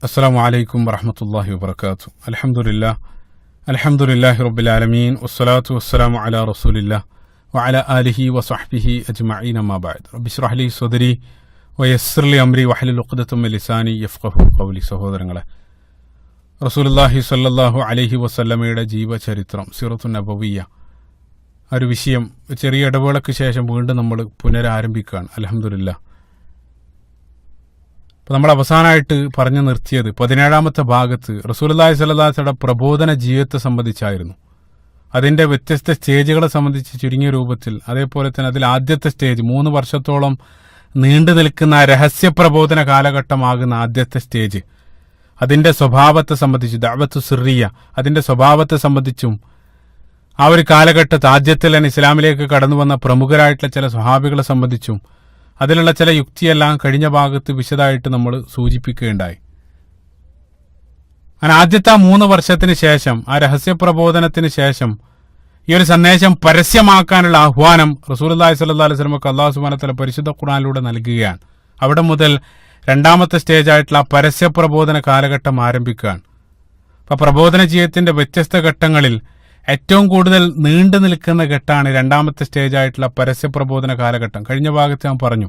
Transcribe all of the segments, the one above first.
അസ്സലാമു അലൈക്കും വറഹ്മത്തുള്ളാഹി വബറകാതുഹു. അൽഹംദുലില്ലാഹി റബ്ബിൽ ആലമീൻ വസ്സലാത്തു വസ്സലാമു അലാ റസൂലില്ലാഹ് വഅലാ ആലിഹി വസഹ്ബിഹി അജ്മഈൻ അമ്മാ ബഅദ്. റബ്ബി ഇശ്റഹ് ലി സദ്രി വയസ്സിർ ലി അംരി വഹ്ലുൽ ഉഖ്ദതം മിൻ ലിസാനി യഫ്ഖഹു ഖൗലി. സഹോദരങ്ങളെ, റസൂലുള്ളാഹി സ്വല്ലല്ലാഹു അലൈഹി വസല്ലമയുടെ ജീവചരിത്രം സീറത്തുൻ നബവിയ്യ ഒരു വിഷയം ചെറിയ ഇടവേളയ്ക്ക് ശേഷം വീണ്ടും നമ്മൾ പുനരാരംഭിക്കുകയാണ്. അൽഹംദുലില്ലാഹ്. അപ്പോൾ നമ്മൾ അവസാനമായിട്ട് പറഞ്ഞു നിർത്തിയത് 17-ാമത്തെ ഭാഗത്ത് റസൂലുള്ളാഹി സ്വല്ലല്ലാഹു അലൈഹി വസല്ലമയുടെ പ്രബോധന ജീവിതത്തെ സംബന്ധിച്ചായിരുന്നു. അതിൻ്റെ വ്യത്യസ്ത സ്റ്റേജുകളെ സംബന്ധിച്ച് ചുരുങ്ങിയ രൂപത്തിൽ, അതേപോലെ തന്നെ അതിൽ ആദ്യത്തെ സ്റ്റേജ് 3 വർഷത്തോളം നീണ്ടു നിൽക്കുന്ന രഹസ്യ പ്രബോധന കാലഘട്ടമാകുന്ന ആദ്യത്തെ സ്റ്റേജ്, അതിൻ്റെ സ്വഭാവത്തെ സംബന്ധിച്ച് ദഅവത്തു സിർറിയ, അതിൻ്റെ സ്വഭാവത്തെ സംബന്ധിച്ചും ആ ഒരു കാലഘട്ടത്ത് ആദ്യത്തിൽ തന്നെ ഇസ്ലാമിലേക്ക് കടന്നു വന്ന പ്രമുഖരായിട്ടുള്ള ചില സ്വഹാബികളെ സംബന്ധിച്ചും അതിലുള്ള ചില യുക്തിയെല്ലാം കഴിഞ്ഞ ഭാഗത്ത് വിശദമായിട്ട് നമ്മൾ സൂചിപ്പിക്കുകയുണ്ടായി. അങ്ങനെ ആദ്യത്തെ 3 വർഷത്തിന് ശേഷം, ആ രഹസ്യപ്രബോധനത്തിന് ശേഷം ഈ ഒരു സന്ദേശം പരസ്യമാക്കാനുള്ള ആഹ്വാനം റസൂലുള്ളാഹി സ്വല്ലല്ലാഹു അലൈഹി വസല്ലമക്ക് അല്ലാഹു സുബ്ഹാനഹു വ തആല പരിശുദ്ധ ഖുർആനിലൂടെ നൽകുകയാണ്. അവിടെ മുതൽ 2-ാമത്തെ സ്റ്റേജായിട്ടുള്ള ആ പരസ്യപ്രബോധന കാലഘട്ടം ആരംഭിക്കുകയാണ്. അപ്പോൾ പ്രബോധന ജീവിതത്തിന്റെ വ്യത്യസ്ത ഘട്ടങ്ങളിൽ ഏറ്റവും കൂടുതൽ നീണ്ടു നിൽക്കുന്ന ഘട്ടമാണ് 2-ാമത്തെ സ്റ്റേജായിട്ടുള്ള പരസ്യപ്രബോധന കാലഘട്ടം. കഴിഞ്ഞ ഭാഗത്ത് ഞാൻ പറഞ്ഞു,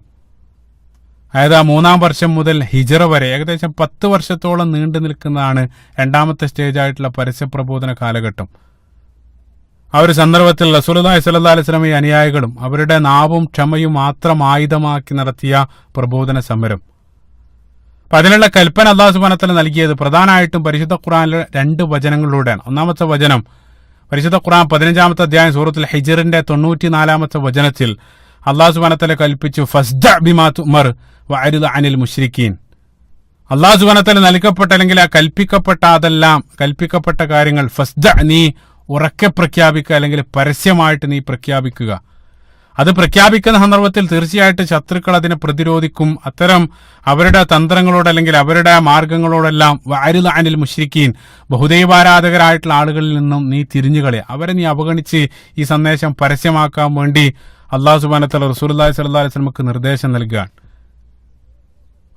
അതായത് ആ 3-ാം വർഷം മുതൽ ഹിജറ വരെ ഏകദേശം 10 വർഷത്തോളം നീണ്ടു നിൽക്കുന്നതാണ് 2-ാമത്തെ സ്റ്റേജായിട്ടുള്ള പരസ്യപ്രബോധന കാലഘട്ടം. ആ ഒരു സന്ദർഭത്തിൽ റസൂലുള്ളാഹി സ്വല്ലല്ലാഹു അലൈഹി വസല്ലമയും അനുയായികളും അവരുടെ നാവും ക്ഷമയും മാത്രം ആയുധമാക്കി നടത്തിയ പ്രബോധന സമരം. അപ്പൊ അതിനുള്ള കൽപ്പന അല്ലാഹു സുബ്ഹാനഹു വ തആല നൽകിയത് പ്രധാനമായിട്ടും പരിശുദ്ധ ഖുർആനിലെ 2 വചനങ്ങളിലൂടെയാണ്. ഒന്നാമത്തെ വചനം പരിശുദ്ധ ഖുർആൻ 15-ാമത്തെ അധ്യായം സൂറത്തുൽ ഹിജ്റിന്റെ 94-ാമത്തെ വചനത്തിൽ അല്ലാഹു സുബ്ഹാനഹു വ തആല കൽപ്പിച്ചു, ഫസ്ദ ബിമാ തുമർ വഅരിദ് അനിൽ മുശ്രിക്കീൻ. അല്ലാഹു സുബ്ഹാനഹു വ തആല നൽകപ്പെട്ട അല്ലെങ്കിൽ ആ കൽപ്പിക്കപ്പെട്ട കാര്യങ്ങൾ ഫസ്ദ, നീ ഉറക്കെ പ്രഖ്യാപിക്കുക, അല്ലെങ്കിൽ പരസ്യമായിട്ട് നീ പ്രഖ്യാപിക്കുക. അത് പ്രഖ്യാപിക്കുന്ന സന്ദർഭത്തിൽ തീർച്ചയായിട്ടും ശത്രുക്കൾ അതിനെ പ്രതിരോധിക്കും. അത്തരം അവരുടെ തന്ത്രങ്ങളോട് അല്ലെങ്കിൽ അവരുടെ മാർഗങ്ങളോടെല്ലാം വഅരിദ് അനിൽ മുശ്രിക്കീൻ, ബഹുദൈവാരാധകരായിട്ടുള്ള ആളുകളിൽ നിന്നും നീ തിരിഞ്ഞുകളെ, അവരെ നീ അവഗണിച്ച് ഈ സന്ദേശം പരസ്യമാക്കാൻ വേണ്ടി അല്ലാഹു സുബ്ഹാനഹു വ തആല റസൂലുള്ളാഹി സ്വല്ലല്ലാഹു അലൈഹി വസല്ലമക്ക് നിർദ്ദേശം നൽകുകയാണ്.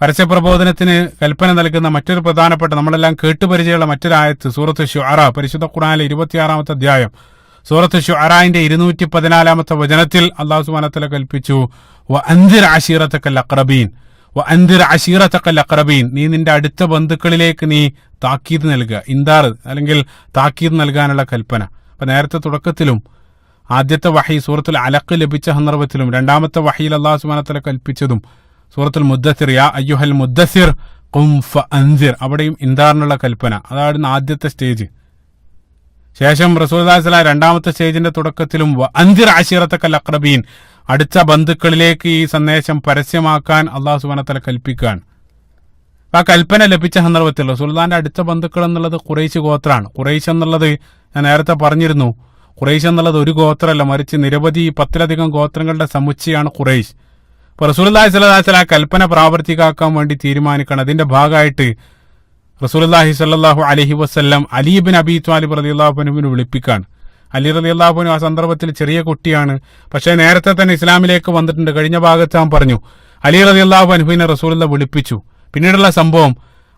പരസ്യപ്രബോധനത്തിന് കൽപ്പന നൽകുന്ന മറ്റൊരു പ്രധാനപ്പെട്ട, നമ്മളെല്ലാം കേട്ടുപരിചയമുള്ള മറ്റൊരു ആയത്ത് സൂറത്ത് ശുഅറ, പരിശുദ്ധ ഖുർആനിലെ 26-ാമത്തെ അധ്യായം സൂറത്ത് ശുഅറാന്റെ 214-ാമത്തെ വചനത്തിൽ അല്ലാഹു സുബ്ഹാനഹു വ തആല കൽപ്പിച്ചു, വഅൻദിർ അശീറതകൽ അഖ്റബീൻ, വഅൻദിർ അശീറതകൽ അഖ്റബീൻ, നീ നിന്റെ അടുത്ത ബന്ധുക്കളിലേക്ക് നീ താക്കീത് നൽകുക. ഇന്ദാർ അല്ലെങ്കിൽ താക്കീത് നൽകാനുള്ള കൽപ്പന. അപ്പൊ നേരത്തെ തുടക്കത്തിലും ആദ്യത്തെ വഹി സൂറത്തുൽ അലഖ് ലഭിച്ച സന്ദർഭത്തിലും 2-ാമത്തെ വഹിയിൽ അല്ലാഹു സുബ്ഹാനഹു വ തആല കൽപ്പിച്ചതും സൂറത്തുൽ മുദ്ദസിർ, യാ അയ്യുഹൽ മുദ്ദസിർ ഖും ഫഅൻദിർ, അവിടെയും ഇന്ദാറിനുള്ള കൽപ്പന. അതാണ് ആദ്യത്തെ സ്റ്റേജ്. ശേഷം റസൂലുള്ളാഹി സ്വല്ലല്ലാഹു അലൈഹി വസല്ലം 2-ാമത്തെ സ്റ്റേജിന്റെ തുടക്കത്തിലും വഅൻദിർ അശീറതകൽ അഖ്റബീൻ, അടുത്ത ബന്ധുക്കളിലേക്ക് ഈ സന്ദേശം പരസ്യമാക്കാൻ അല്ലാഹു സുബ്ഹാനഹു വ തആല കൽപ്പിക്കുകയാണ്. ആ കൽപ്പന ലഭിച്ച സന്ദർഭത്തിൽ റസൂലുള്ളാഹിന്റെ അടുത്ത ബന്ധുക്കൾ എന്നുള്ളത് ഖുറൈശ് ഗോത്രമാണ്. ഖുറൈശ് എന്നുള്ളത് ഞാൻ നേരത്തെ പറഞ്ഞിരുന്നു, ഖുറൈശ് എന്നുള്ളത് ഒരു ഗോത്രമല്ല, മറിച്ച് നിരവധി 10-ലധികം ഗോത്രങ്ങളുടെ സമുച്ചയാണ് ഖുറൈശ്. അപ്പോൾ റസൂലുള്ളാഹി സ്വല്ലല്ലാഹു അലൈഹി വസല്ലം ആ കൽപ്പന പ്രാവർത്തികമാക്കാൻ വേണ്ടി തീരുമാനിക്കണം. അതിന്റെ ഭാഗമായിട്ട് റസൂലുള്ളാഹി സ്വല്ലല്ലാഹു അലൈഹി വസല്ലം അലി ഇബ്നു അബീ ത്വാലിബ് റളിയല്ലാഹു അൻഹുവിനെ വിളിപ്പിക്കാണ്. അലി റളിയല്ലാഹു അൻഹു ആ സന്ദർഭത്തിൽ ചെറിയ കുട്ടിയാണ്, പക്ഷേ നേരത്തെ തന്നെ ഇസ്ലാമിലേക്ക് വന്നിട്ടുണ്ട്. കഴിഞ്ഞ ഭാഗത്ത് ഞാൻ പറഞ്ഞു, അലി റളിയല്ലാഹു അൻഹുവിനെ റസൂലുള്ളാഹി വിളിപ്പിച്ചു. പിന്നീടുള്ള സംഭവം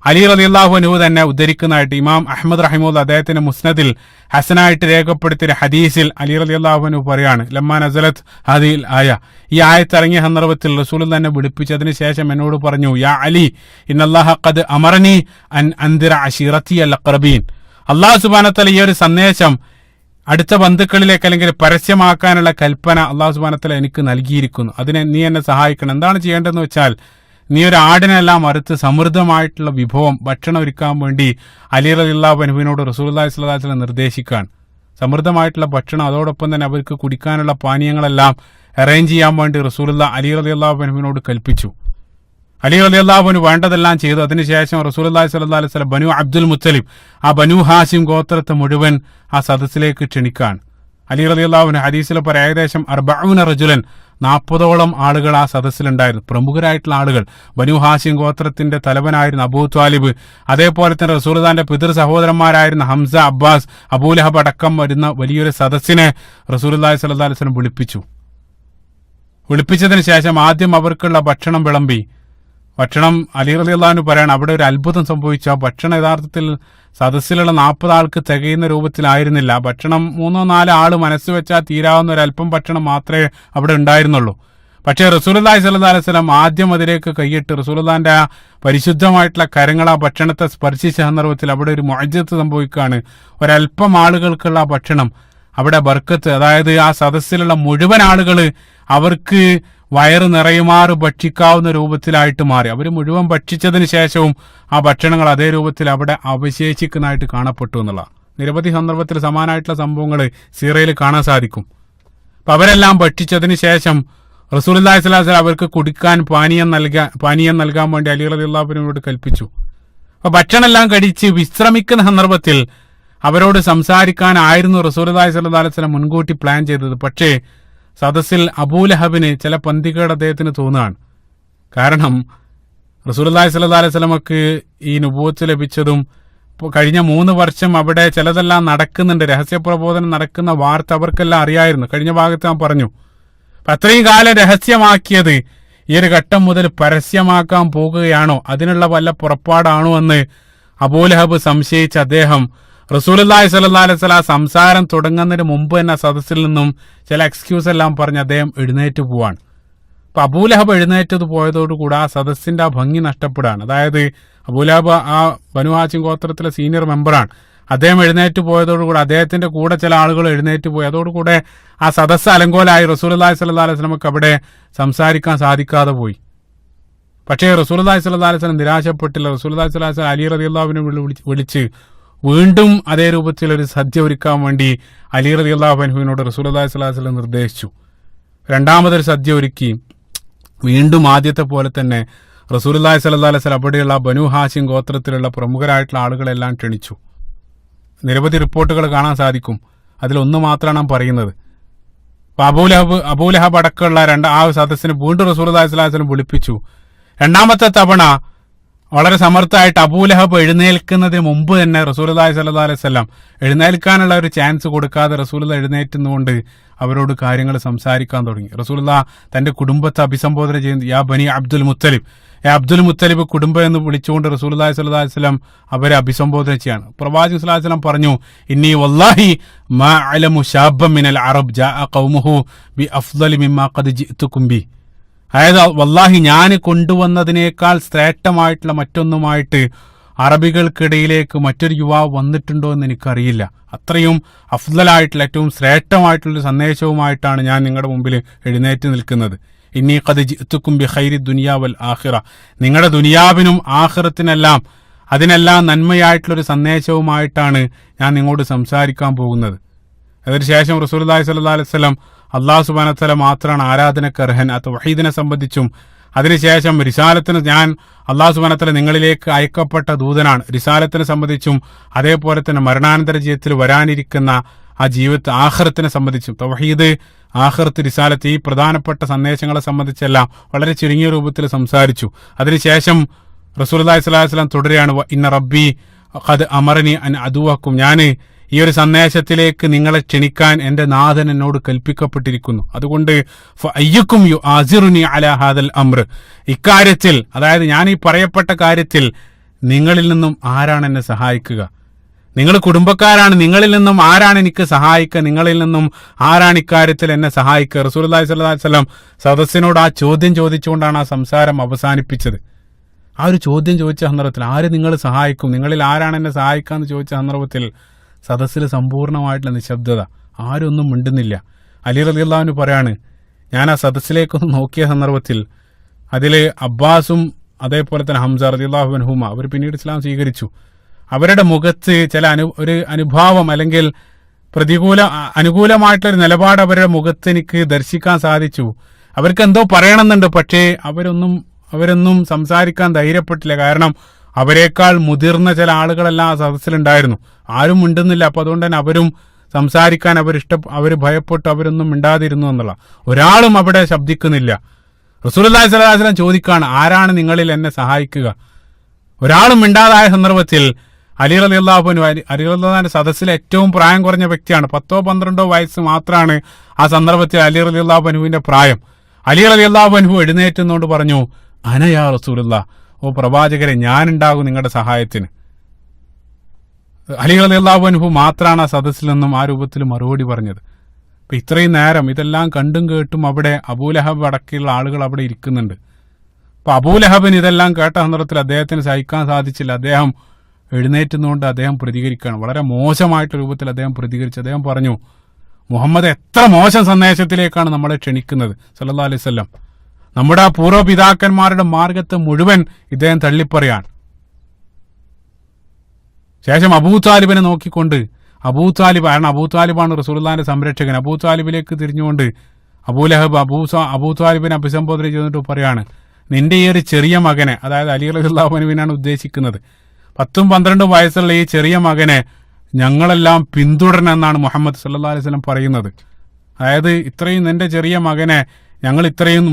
അലി റളിയല്ലാഹു അൻഹു തന്നെ ഉദ്ധരിക്കുന്നതായിട്ട് ഇമാം അഹ്മദ് റഹിമഹുല്ലാഹ് അദ്ദേഹത്തിന്റെ മുസ്നദിൽ ഹസനായിട്ട് രേഖപ്പെടുത്തിയ ഹദീസിൽ അലി റളിയല്ലാഹു അൻഹു പറയാണ്, ലമ്മാ നസലത്ത് ഹാദിഹിൽ ആയ, ഈ ആയത്ത് ഇറങ്ങിയ സന്ദർഭത്തിൽ റസൂലുള്ളാഹി തന്നെ വിളിപ്പിച്ചതിന് ശേഷം എന്നോട് പറഞ്ഞു, യാ അലി ഇന്നല്ലാഹ ഖദ് അമറനി അൻ അൻദിറ അശീറതിയൽ അഖ്റബീൻ, അല്ലാഹു സുബ്ഹാനഹു വ തആല ഈ ഒരു സന്ദേശം അടുത്ത ബന്ധുക്കളിലേക്ക് അല്ലെങ്കിൽ പരസ്യമാക്കാനുള്ള കൽപ്പന അല്ലാഹു സുബ്ഹാനഹു വ തആല എനിക്ക് നൽകിയിരിക്കുന്നു. അതിനെ നീ എന്നെ സഹായിക്കണം. എന്താണ് ചെയ്യേണ്ടതെന്ന് വെച്ചാൽ, നീ ഒരു ആടിനെല്ലാം അറുത്ത് സമൃദ്ധമായിട്ടുള്ള വിഭവം ഭക്ഷണം ഒരുക്കാൻ വേണ്ടി അലി റളിയല്ലാഹു അൻഹുവിനോട് റസൂലുള്ളാഹി സ്വല്ലല്ലാഹു അലൈഹി വസല്ലം നിർദ്ദേശിക്കാൻ. സമൃദ്ധമായിട്ടുള്ള ഭക്ഷണം, അതോടൊപ്പം തന്നെ അവർക്ക് കുടിക്കാനുള്ള പാനീയങ്ങളെല്ലാം അറേഞ്ച് ചെയ്യാൻ വേണ്ടി റസൂലുള്ളാഹി അലി റളിയല്ലാഹു അൻഹുവിനോട് കൽപ്പിച്ചു. അലി റളിയല്ലാഹു അൻഹു വേണ്ടതെല്ലാം ചെയ്തു. അതിനുശേഷം റസൂലുള്ളാഹി സ്വല്ലല്ലാഹു അലൈഹി വസല്ലം ബനു അബ്ദുൽ മുത്തലിബ്, ആ ബനു ഹാശിം ഗോത്രത്തെ മുഴുവൻ ആ സദസ്സിലേക്ക് ക്ഷണിക്കാൻ. അലി റളിയല്ലാഹു അൻഹു ഹദീസിൽ പറയാം, ഏകദേശം 40 റജുലൻ, 40ഓളം ആളുകൾ ആ സദസ്സിലുണ്ടായിരുന്നു, പ്രമുഖരായിട്ടുള്ള ആളുകൾ. ബനു ഹാശിം ഗോത്രത്തിന്റെ തലവനായിരുന്ന അബൂ ത്വാലിബ്, അതേപോലെ തന്നെ റസൂലുള്ളാഹിന്റെ പിതൃ സഹോദരന്മാരായിരുന്ന ഹംസ, അബ്ബാസ്, അബൂലഹബ് അടക്കം വരുന്ന വലിയൊരു സദസ്സിനെ റസൂലുള്ളാഹി സ്വല്ലല്ലാഹു അലൈഹി വസല്ലം വിളിപ്പിച്ചതിന് ശേഷം ആദ്യം അവർക്കുള്ള ഭക്ഷണം വിളമ്പി. ഭക്ഷണം അലി റളിയല്ലാഹു അൻഹു പറയാണ് അവിടെ ഒരു അത്ഭുതം സംഭവിച്ചു. ആ ഭക്ഷണം യഥാർത്ഥത്തിൽ സദസ്സിലുള്ള 40 ആൾക്ക് തികയുന്ന രൂപത്തിലായിരുന്നില്ല. ഭക്ഷണം 3-4 ആള് മനസ്സ് വെച്ചാൽ തീരാവുന്ന ഒരല്പം ഭക്ഷണം മാത്രമേ അവിടെ ഉണ്ടായിരുന്നുള്ളൂ. പക്ഷേ റസൂലുള്ളാഹി സ്വല്ലല്ലാഹു അലൈഹി വസല്ലം ആദ്യം അതിലേക്ക് കൈയിട്ട് റസൂലുള്ളാഹിന്റെ ആ പരിശുദ്ധമായിട്ടുള്ള കരങ്ങൾ ആ ഭക്ഷണത്തെ സ്പർശിച്ച സന്ദർഭത്തിൽ അവിടെ ഒരു മുഅ്ജിസത്ത് സംഭവിക്കുകയാണ്. ഒരല്പം ആളുകൾക്കുള്ള ഭക്ഷണം അവിടെ ബർക്കത്ത്, അതായത് ആ സദസ്സിലുള്ള മുഴുവൻ ആളുകൾ അവർക്ക് വയറ് നിറയുമാറ് ഭക്ഷിക്കാവുന്ന രൂപത്തിലായിട്ട് മാറി. അവർ മുഴുവൻ ഭക്ഷിച്ചതിന് ശേഷവും ആ ഭക്ഷണങ്ങൾ അതേ രൂപത്തിൽ അവിടെ അവശേഷിക്കുന്നതായിട്ട് കാണപ്പെട്ടു എന്നുള്ള നിരവധി സന്ദർഭത്തിൽ സമാനമായിട്ടുള്ള സംഭവങ്ങൾ സീറയിൽ കാണാൻ സാധിക്കും. അപ്പൊ അവരെല്ലാം ഭക്ഷിച്ചതിന് ശേഷം റസൂലുള്ളാഹി സ്വല്ലല്ലാഹു അലൈഹി വസല്ലം അവർക്ക് കുടിക്കാൻ പാനീയം നൽകാൻ വേണ്ടി അലി റളിയല്ലാഹു അൻഹുവിനോട് കൽപ്പിച്ചു. അപ്പൊ ഭക്ഷണം എല്ലാം കഴിച്ച് വിശ്രമിക്കുന്ന സന്ദർഭത്തിൽ അവരോട് സംസാരിക്കാനായിരുന്നു റസൂലുള്ളാഹി സ്വല്ലല്ലാഹു അലൈഹി വസല്ലം മുൻകൂട്ടി പ്ലാൻ ചെയ്തത്. പക്ഷേ സദസ്സിൽ അബൂലഹബിന് ചില പന്തികേട് അദ്ദേഹത്തിന് തോന്നുകയാണ്. കാരണം റസൂലുള്ളാഹി സ്വല്ലല്ലാഹു അലൈഹി വസല്ലമക്ക് ഈ നുബുവത്ത് ലഭിച്ചതും കഴിഞ്ഞ 3 വർഷം അവിടെ ചിലതെല്ലാം നടക്കുന്നുണ്ട്, രഹസ്യപ്രബോധനം നടക്കുന്ന വാർത്ത അവർക്കെല്ലാം അറിയായിരുന്നു. കഴിഞ്ഞ ഭാഗത്ത് ഞാൻ പറഞ്ഞു. അത്രയും കാലം രഹസ്യമാക്കിയത് ഈ ഒരു ഘട്ടം മുതൽ പരസ്യമാക്കാൻ പോകുകയാണോ, അതിനുള്ള വല്ല പുറപ്പാടാണോ എന്ന് അബൂലഹബ് സംശയിച്ച അദ്ദേഹം റസൂലുള്ളാഹി സ്വല്ലല്ലാഹു അലൈഹി വസല്ലം സംസാരം തുടങ്ങുന്നതിന് മുമ്പ് തന്നെ സദസ്സിൽ നിന്നും ചില എക്സ്ക്യൂസ് എല്ലാം പറഞ്ഞ് അദ്ദേഹം എഴുന്നേറ്റ് പോവാണ്. അപ്പൊ അബൂലഹബ് എഴുന്നേറ്റത് പോയതോടുകൂടി ആ സദസ്സിന്റെ ആ ഭംഗി നഷ്ടപ്പെടുകയാണ്. അതായത് അബൂലഹബ് ആ ബനു ഹാശിം ഗോത്രത്തിലെ സീനിയർ മെമ്പറാണ്. അദ്ദേഹം എഴുന്നേറ്റ് പോയതോടുകൂടി അദ്ദേഹത്തിന്റെ കൂടെ ചില ആളുകൾ എഴുന്നേറ്റ് പോയി. അതോടുകൂടെ ആ സദസ്സ് അലങ്കോലായി. റസൂലുള്ളാഹി സ്വല്ലല്ലാഹു അലൈഹി വസല്ലമക്ക് അവിടെ സംസാരിക്കാൻ സാധിക്കാതെ പോയി. പക്ഷേ റസൂലുള്ളാഹി സ്വല്ലല്ലാഹു അലൈഹി വസല്ലം നിരാശപ്പെട്ടില്ല. റസൂലുള്ളാഹി സ്വല്ലല്ലാഹു അലൈഹി വസല്ലം അലി റളിയല്ലാഹു അൻഹുവിനെ വിളിച്ച് വീണ്ടും അതേ രൂപത്തിൽ ഒരു സദ്യ ഒരുക്കാൻ വേണ്ടി അലി റളിയല്ലാഹു അൻഹുവിനോട് റസൂലുള്ളാഹി സ്വല്ലല്ലാഹു അലൈഹി വസല്ലം നിർദ്ദേശിച്ചു. രണ്ടാമതൊരു സദ്യ ഒരുക്കി വീണ്ടും ആദ്യത്തെ പോലെ തന്നെ റസൂലുള്ളാഹി സ്വല്ലല്ലാഹു അലൈഹി വസല്ലം അവിടെയുള്ള ബനു ഹാശിം ഗോത്രത്തിലുള്ള പ്രമുഖരായിട്ടുള്ള ആളുകളെല്ലാം ക്ഷണിച്ചു. നിരവധി റിപ്പോർട്ടുകൾ കാണാൻ സാധിക്കും. അതിലൊന്ന് മാത്രമാണ് നാം പറയുന്നത്. അബൂലഹബ് അടക്കമുള്ള ആ സദസ്സിന് വീണ്ടും റസൂലുള്ളാഹി സ്വല്ലല്ലാഹു അലൈഹി വസല്ലം വിളിപ്പിച്ചു. രണ്ടാമത്തെ തവണ വളരെ സമർത്ഥമായിട്ട് അബൂലഹബ് എഴുന്നേൽക്കുന്നതിന് മുമ്പ് തന്നെ റസൂലുള്ളാഹി സ്വല്ലല്ലാഹു അലൈഹി വസല്ലം എഴുന്നേൽക്കാനുള്ള ഒരു ചാൻസ് കൊടുക്കാതെ റസൂലുള്ളാഹി എഴുന്നേറ്റുന്നുകൊണ്ട് അവരോട് കാര്യങ്ങൾ സംസാരിക്കാൻ തുടങ്ങി. റസൂലുള്ളാഹി തന്റെ കുടുംബത്തെ അഭിസംബോധന ചെയ്യുന്നത് യാ ബനി അബ്ദുൽ മുത്തലിബ്, അബ്ദുൽ മുത്തലിബ് കുടുംബം എന്ന് വിളിച്ചുകൊണ്ട് റസൂലുള്ളാഹി സ്വല്ലല്ലാഹു അലൈഹി വസല്ലം അവരെ അഭിസംബോധന ചെയ്യാണ്. പ്രവാചകൻ സ്വല്ലല്ലാഹു അലൈഹി വസല്ലം പറഞ്ഞു, ഇന്നി വല്ലാഹി മാ അലമു ശാബ്ബൻ മിനൽ അറബ് ജാഅ ഖൗമുഹു ബി അഫ്ളലി മിമ്മാ ഖദ് ജിഅ്തുകും ബി. അതായത് വല്ലാഹി ഞാൻ കൊണ്ടുവന്നതിനേക്കാൾ ശ്രേഷ്ഠമായിട്ടുള്ള മറ്റൊന്നുമായിട്ട് അറബികൾക്കിടയിലേക്ക് മറ്റൊരു യുവാവ് വന്നിട്ടുണ്ടോ എന്ന് എനിക്കറിയില്ല. അത്രയും അഫ്ളലായിട്ടുള്ള ഏറ്റവും ശ്രേഷ്ഠമായിട്ടുള്ള സന്ദേശവുമായിട്ടാണ് ഞാൻ നിങ്ങളുടെ മുമ്പിൽ എഴുന്നേറ്റ് നിൽക്കുന്നത്. ഇന്നി ഖദ് ജിഅ്തുകും ബി ഖൈരി ദുനിയാ വൽ ആഖിറ, നിങ്ങളുടെ ദുനിയാവിനും ആഖിറത്തിനെല്ലാം അതിനെല്ലാം നന്മയായിട്ടുള്ളൊരു സന്ദേശവുമായിട്ടാണ് ഞാൻ നിങ്ങളോട് സംസാരിക്കാൻ പോകുന്നത്. അതിനുശേഷം റസൂലുള്ളാഹി സ്വല്ലല്ലാഹു അലൈഹി വസല്ലം അല്ലാഹു സുബ്ഹാനഹു വ തആല മാത്രമാണ് ആരാധനക്ക് അർഹൻ, ആ തൗഹീദിനെ സംബന്ധിച്ചും അതിനുശേഷം റിസാലത്തിന് ഞാൻ അല്ലാഹു സുബ്ഹാനഹു വ തആല നിങ്ങളിലേക്ക് അയക്കപ്പെട്ട ദൂതനാണ്, റിസാലത്തിനെ സംബന്ധിച്ചും അതേപോലെ തന്നെ മരണാനന്തര ജീവിതത്തിൽ വരാനിരിക്കുന്ന ആ ജീവിതത്തെ ആഖിറത്തിനെ സംബന്ധിച്ചും തൗഹീദ്, ആഖിറത്ത്, റിസാലത്ത്, ഈ പ്രധാനപ്പെട്ട സന്ദേശങ്ങളെ സംബന്ധിച്ചെല്ലാം വളരെ ചുരുങ്ങിയ രൂപത്തിൽ സംസാരിച്ചു. അതിനുശേഷം റസൂലുള്ളാഹി സ്വല്ലല്ലാഹു അലൈഹി വസല്ലം തുടരുകയാണ്, ഇന്ന റബ്ബി ഖദ് അമറനി അൻ അദുവക്കും, ഞാൻ ഈ ഒരു സന്ദേശത്തിലേക്ക് നിങ്ങളെ ക്ഷണിക്കാൻ എന്റെ നാഥൻ എന്നോട് കൽപ്പിക്കപ്പെട്ടിരിക്കുന്നു. അതുകൊണ്ട് ഫഅയ്യുക്കും യുആസിറുനി അലാ ഹാദൽ അംർ, ഇക്കാര്യത്തിൽ, അതായത് ഞാൻ ഈ പറയപ്പെട്ട കാര്യത്തിൽ നിങ്ങളിൽ നിന്നും ആരാണ് എന്നെ സഹായിക്കുക? നിങ്ങൾ കുടുംബക്കാരാണ്, നിങ്ങളിൽ നിന്നും ആരാണ് എനിക്ക് സഹായിക്കുക? നിങ്ങളിൽ നിന്നും ആരാണ് ഇക്കാര്യത്തിൽ എന്നെ സഹായിക്കുക? റസൂലുള്ളാഹി സ്വല്ലല്ലാഹു അലൈഹി വസല്ലം സദസ്സിനോട് ആ ചോദ്യം ചോദിച്ചുകൊണ്ടാണ് ആ സംസാരം അവസാനിപ്പിച്ചത്. ആ ഒരു ചോദ്യം ചോദിച്ച സന്ദർഭത്തിൽ ആര് നിങ്ങൾ സഹായിക്കും, നിങ്ങളിൽ ആരാണ് എന്നെ സഹായിക്കുക എന്ന് ചോദിച്ച സന്ദർഭത്തിൽ സദസ്സിൽ സമ്പൂർണ്ണമായിട്ടുള്ള നിശബ്ദത, ആരൊന്നും മിണ്ടുന്നില്ല. അലി റളിയല്ലാഹു അൻഹു പറയാണ്, ഞാൻ ആ സദസ്സിലേക്കൊന്ന് നോക്കിയ സന്ദർഭത്തിൽ അതിൽ അബ്ബാസും അതേപോലെ തന്നെ ഹംസ റളിയല്ലാഹു അൻഹുമ അവർ പിന്നീട് ഇസ്ലാം സ്വീകരിച്ചു. അവരുടെ മുഖത്ത് ചില ഒരു അനുഭാവം അല്ലെങ്കിൽ അനുകൂലമായിട്ടുള്ളൊരു നിലപാട് അവരുടെ മുഖത്ത് എനിക്ക് ദർശിക്കാൻ സാധിച്ചു. അവർക്ക് എന്തോ പറയണമെന്നുണ്ട്, പക്ഷേ അവരൊന്നും സംസാരിക്കാൻ ധൈര്യപ്പെട്ടില്ല. കാരണം അവരെക്കാൾ മുതിർന്ന ചില ആളുകളെല്ലാം ആ സദസ്സിലുണ്ടായിരുന്നു. ആരും മിണ്ടുന്നില്ല. അപ്പൊ അതുകൊണ്ട് തന്നെ അവരും സംസാരിക്കാൻ അവർ ഭയപ്പെട്ടു, അവരൊന്നും മിണ്ടാതിരുന്നു എന്നുള്ള. ഒരാളും അവിടെ ശബ്ദിക്കുന്നില്ല. റസൂലുള്ളാഹി സ്വല്ലല്ലാഹു അലൈഹി വസല്ലം ചോദിക്കാണ്, ആരാണ് നിങ്ങളിൽ എന്നെ സഹായിക്കുക? ഒരാളും മിണ്ടാതായ സന്ദർഭത്തിൽ അലി റളിയല്ലാഹു അൻഹു, അലി റളിയല്ലാഹുവിന്റെ സദസ്സിലെ ഏറ്റവും പ്രായം കുറഞ്ഞ വ്യക്തിയാണ്. 10-12 വയസ്സ് മാത്രമാണ് ആ സന്ദർഭത്തിൽ അലി റളിയല്ലാഹു അൻഹുവിന്റെ പ്രായം. അലി റളിയല്ലാഹു അൻഹു എഴുന്നേറ്റുന്നോണ്ട് പറഞ്ഞു, അനയാ റസൂലുള്ളാഹ്, ഓ പ്രവാചകരെ ഞാനുണ്ടാകും നിങ്ങളുടെ സഹായത്തിന്. അലി റളിയല്ലാഹു അൻഹു മാത്രമാണ് ആ സദസ്സിൽ നിന്നും ആ രൂപത്തിൽ മറുപടി പറഞ്ഞത്. അപ്പൊ ഇത്രയും നേരം ഇതെല്ലാം കണ്ടും കേട്ടും അവിടെ അബൂലഹബ് അടക്കമുള്ള ആളുകൾ അവിടെ ഇരിക്കുന്നുണ്ട്. അപ്പൊ അബൂലഹബിന് ഇതെല്ലാം കേട്ട സന്ദർഭത്തിൽ അദ്ദേഹത്തിന് സഹിക്കാൻ സാധിച്ചില്ല. അദ്ദേഹം എഴുന്നേറ്റുന്നുകൊണ്ട് അദ്ദേഹം പ്രതികരിക്കുകയാണ്. വളരെ മോശമായിട്ട് രൂപത്തിൽ അദ്ദേഹം പ്രതികരിച്ചു. അദ്ദേഹം പറഞ്ഞു, മുഹമ്മദ് എത്ര മോശം സന്ദേശത്തിലേക്കാണ് നമ്മളെ ക്ഷണിക്കുന്നത് സല്ലല്ലാഹു അലൈഹി വസല്ലം. നമ്മുടെ ആ പൂർവ്വപിതാക്കന്മാരുടെ മാർഗത്തെ മുഴുവൻ ഇദ്ദേഹം തള്ളിപ്പറയാണ്. ശേഷം അബൂതാലിബിനെ നോക്കിക്കൊണ്ട്, അബൂതാലിബാണ് റസൂലുള്ളാഹിന്റെ സംരക്ഷകൻ, അബൂതാലിബിലേക്ക് തിരിഞ്ഞുകൊണ്ട് അബൂതാലിബിനെ അഭിസംബോധന ചെയ്തിട്ട് പറയാണ്, നിന്റെ ഈ ഒരു ചെറിയ മകനെ, അതായത് അലി റളിയല്ലാഹു അൻഹുവിനാണ് ഉദ്ദേശിക്കുന്നത്, 10-12 വയസ്സുള്ള ഈ ചെറിയ മകനെ ഞങ്ങളെല്ലാം പിന്തുടരണമെന്നാണ് മുഹമ്മദ് സല്ലല്ലാഹു അലൈഹി വസല്ലം പറയുന്നത്. അതായത് ഇത്രയും നിന്റെ ചെറിയ മകനെ ഞങ്ങൾ ഇത്രയും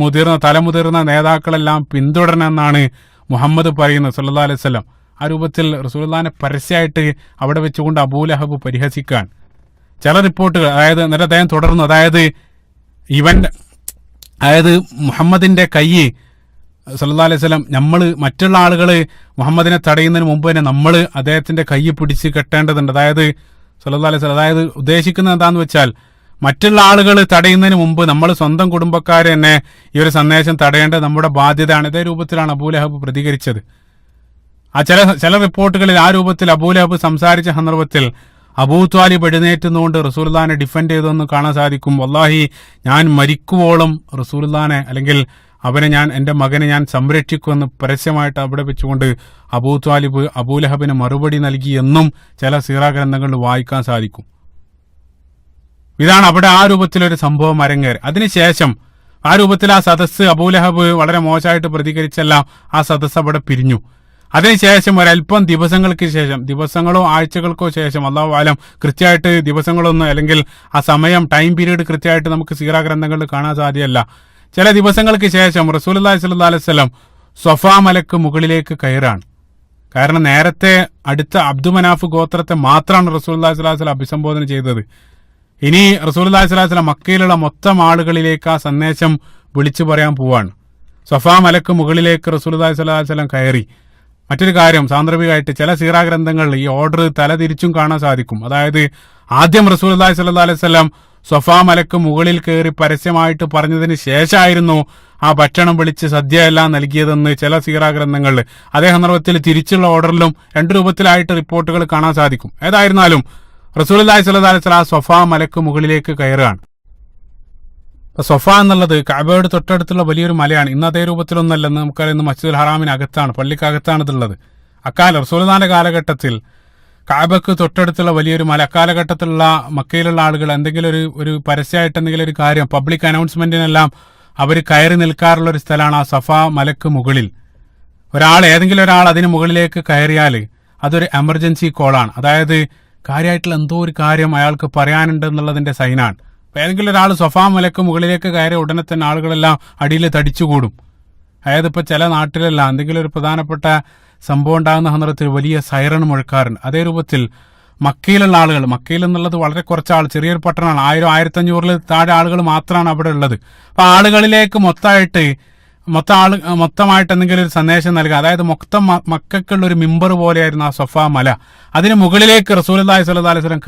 തലമുതിർന്ന നേതാക്കളെല്ലാം പിന്തുടരണമെന്നാണ് മുഹമ്മദ് പറയുന്നത് സല്ലല്ലാഹു അലൈഹി വസല്ലം. ആ രൂപത്തിൽ റസൂലുള്ളാഹിനെ പരസ്യമായിട്ട് അവിടെ വെച്ചുകൊണ്ട് അബൂലഹബ് പരിഹസിക്കാൻ ചില റിപ്പോർട്ടുകൾ, എന്നിട്ട് അദ്ദേഹം തുടർന്നു, അതായത് മുഹമ്മദിന്റെ കൈ സല്ലല്ലാഹു അലൈഹി വസല്ലം, മറ്റുള്ള ആളുകൾ മുഹമ്മദിനെ തടയുന്നതിന് മുമ്പ് തന്നെ നമ്മൾ അദ്ദേഹത്തിന്റെ കൈ പിടിച്ച് കെട്ടേണ്ടതുണ്ട്. സല്ലല്ലാഹു അലൈഹി വസല്ലം അതായത് ഉദ്ദേശിക്കുന്നത് എന്താന്ന് വെച്ചാൽ, മറ്റുള്ള ആളുകൾ തടയുന്നതിന് മുമ്പ് നമ്മൾ സ്വന്തം കുടുംബക്കാരെ തന്നെ ഈ ഒരു സന്ദേശം തടയേണ്ടത് നമ്മുടെ ബാധ്യതയാണ്. ഇതേ രൂപത്തിലാണ് അബൂലഹബ് പ്രതികരിച്ചത്. ആ ചില റിപ്പോർട്ടുകളിൽ ആ രൂപത്തിൽ അബൂലഹബ് സംസാരിച്ച സന്ദർഭത്തിൽ അബൂത്വാലിബ് എഴുന്നേറ്റുന്നുകൊണ്ട് റസൂലുള്ളാഹിനെ ഡിഫെൻഡ് ചെയ്തെന്ന് കാണാൻ സാധിക്കും. വല്ലാഹി ഞാൻ മരിക്കുവോളം റസൂലുള്ളാഹിനെ, അല്ലെങ്കിൽ എന്റെ മകനെ ഞാൻ സംരക്ഷിക്കുമെന്ന് പരസ്യമായിട്ട് അവിടെ വെച്ചുകൊണ്ട് അബൂത്വാലിബ് അബൂലഹബിന് മറുപടി നൽകി എന്നും ചില സീറാ ഗ്രന്ഥങ്ങളിൽ വായിക്കാൻ സാധിക്കും. ഇതാണ് അവിടെ ആ രൂപത്തിലൊരു സംഭവം അരങ്ങേറി. അതിനുശേഷം ആ രൂപത്തിൽ ആ സദസ്സ് അബൂലഹബ് വളരെ മോശമായിട്ട് പ്രതികരിച്ചെല്ലാം ആ സദസ്സ് അവിടെ പിരിഞ്ഞു. അതിനുശേഷം ഒരല്പം ദിവസങ്ങളോ ആഴ്ചകൾക്കോ ശേഷം, അല്ലാഹു ആലം കൃത്യമായിട്ട് ദിവസങ്ങളൊന്നും, അല്ലെങ്കിൽ ആ സമയം ടൈം പീരീഡ് കൃത്യമായിട്ട് നമുക്ക് സീറാ ഗ്രന്ഥങ്ങളിൽ കാണാൻ സാധ്യമല്ല. ചില ദിവസങ്ങൾക്ക് ശേഷം റസൂലുള്ളാഹി സ്വല്ലല്ലാഹു അലൈഹി വസല്ലം സ്വഫാ മലക്ക് മുകളിലേക്ക് കയറാണ്. കാരണം നേരത്തെ അടുത്ത അബ്ദുമനാഫ് ഗോത്രത്തെ മാത്രമാണ് റസൂലുള്ളാഹി സ്വല്ലല്ലാഹു അലൈഹി വസല്ലം അഭിസംബോധന ചെയ്തത്. ഇനി റസൂലുള്ളാഹി സ്വല്ലല്ലാഹു അലൈഹി വസല്ലം മക്കയിലുള്ള മൊത്തം ആളുകളിലേക്ക് ആ സന്ദേശം വിളിച്ചു പറയാൻ പോവാണ്. സ്വഫാ മലക്ക് മുകളിലേക്ക് റസൂലുള്ളാഹി സ്വല്ലല്ലാഹു അലൈഹി വസല്ലം കയറി. മറ്റൊരു കാര്യം, സാന്ദർഭികമായിട്ട് ചില സീറാ ഗ്രന്ഥങ്ങളിൽ ഈ ഓർഡർ തലതിരിച്ചും കാണാൻ സാധിക്കും. അതായത് ആദ്യം റസൂലുള്ളാഹി സ്വല്ലല്ലാഹു അലൈഹി വസല്ലം സ്വഫാ മലക്ക് മുകളിൽ കയറി പരസ്യമായിട്ട് പറഞ്ഞതിന് ശേഷമായിരുന്നു ആ ഭക്ഷണം വിളിച്ച് സദ്യ എല്ലാം നൽകിയതെന്ന് ചില സീറാ ഗ്രന്ഥങ്ങളിൽ. അതേ സന്ദർഭത്തിൽ തിരിച്ചുള്ള ഓർഡറിലും 2 രൂപത്തിലായിട്ട് റിപ്പോർട്ടുകൾ കാണാൻ സാധിക്കും. ഏതായിരുന്നാലും റസൂലുള്ളാഹി സ്വല്ലല്ലാഹു അലൈഹി വസല്ലം ആ സ്വഫാ മലക്ക് മുകളിലേക്ക് കയറുകയാണ്. സ്വഫ എന്നുള്ളത് കഅബയുടെ തൊട്ടടുത്തുള്ള വലിയൊരു മലയാണ്. ഇന്ന് അതേ രൂപത്തിലൊന്നല്ലെന്ന് നമുക്കറിയുന്ന മസ്ജിദുൽ ഹറാമിനകത്താണ്, പള്ളിക്കകത്താണ് ഇതുള്ളത്. റസൂലുള്ളാഹിന്റെ കാലഘട്ടത്തിൽ കഅബക്ക് തൊട്ടടുത്തുള്ള വലിയൊരു മല, അക്കാലഘട്ടത്തിലുള്ള മക്കയിലുള്ള ആളുകൾ എന്തെങ്കിലും ഒരു പരസ്യമായിട്ട് എന്തെങ്കിലും ഒരു കാര്യം, പബ്ലിക് അനൗൺസ്മെന്റിനെല്ലാം അവർ കയറി നിൽക്കാറുള്ള ഒരു സ്ഥലമാണ് ആ സഫാ മലക്ക് മുകളിൽ. ഏതെങ്കിലും ഒരാൾ അതിന് മുകളിലേക്ക് കയറിയാൽ അതൊരു എമർജൻസി കോളാണ്. അതായത് കാര്യമായിട്ടുള്ള എന്തോ ഒരു കാര്യം അയാൾക്ക് പറയാനുണ്ട് എന്നുള്ളതിന്റെ സൈനാണ്. ഏതെങ്കിലും ഒരാൾ സ്വഫാ മലക്ക് മുകളിലേക്ക് കയറിയ ഉടനെ തന്നെ ആളുകളെല്ലാം അടിയിൽ തടിച്ചുകൂടും. അതായത് ഇപ്പൊ ചില നാട്ടിലെല്ലാം എന്തെങ്കിലും ഒരു പ്രധാനപ്പെട്ട സംഭവം ഉണ്ടാകുന്ന സന്ദർഭത്തിൽ വലിയ സൈറൺ മുഴക്കാറുണ്ട്. അതേ രൂപത്തിൽ മക്കയിലുള്ള ആളുകൾ, മക്കയിൽ എന്നുള്ളത് വളരെ കുറച്ച് ആൾ, ചെറിയൊരു പട്ടണമാണ്, 1000-1500 താഴെ ആളുകൾ മാത്രമാണ് അവിടെ ഉള്ളത്. അപ്പൊ ആളുകളിലേക്ക് മൊത്തമായിട്ട് എന്തെങ്കിലും ഒരു സന്ദേശം നൽകുക, അതായത് മൊത്തം മക്കൾക്കുള്ള ഒരു മിമ്പർ പോലെയായിരുന്നു ആ സ്വഫാ മല. അതിന് മുകളിലേക്ക് റസൂലുള്ളാഹി സ്വല്ലല്ലാഹു അലൈഹി വസല്ലം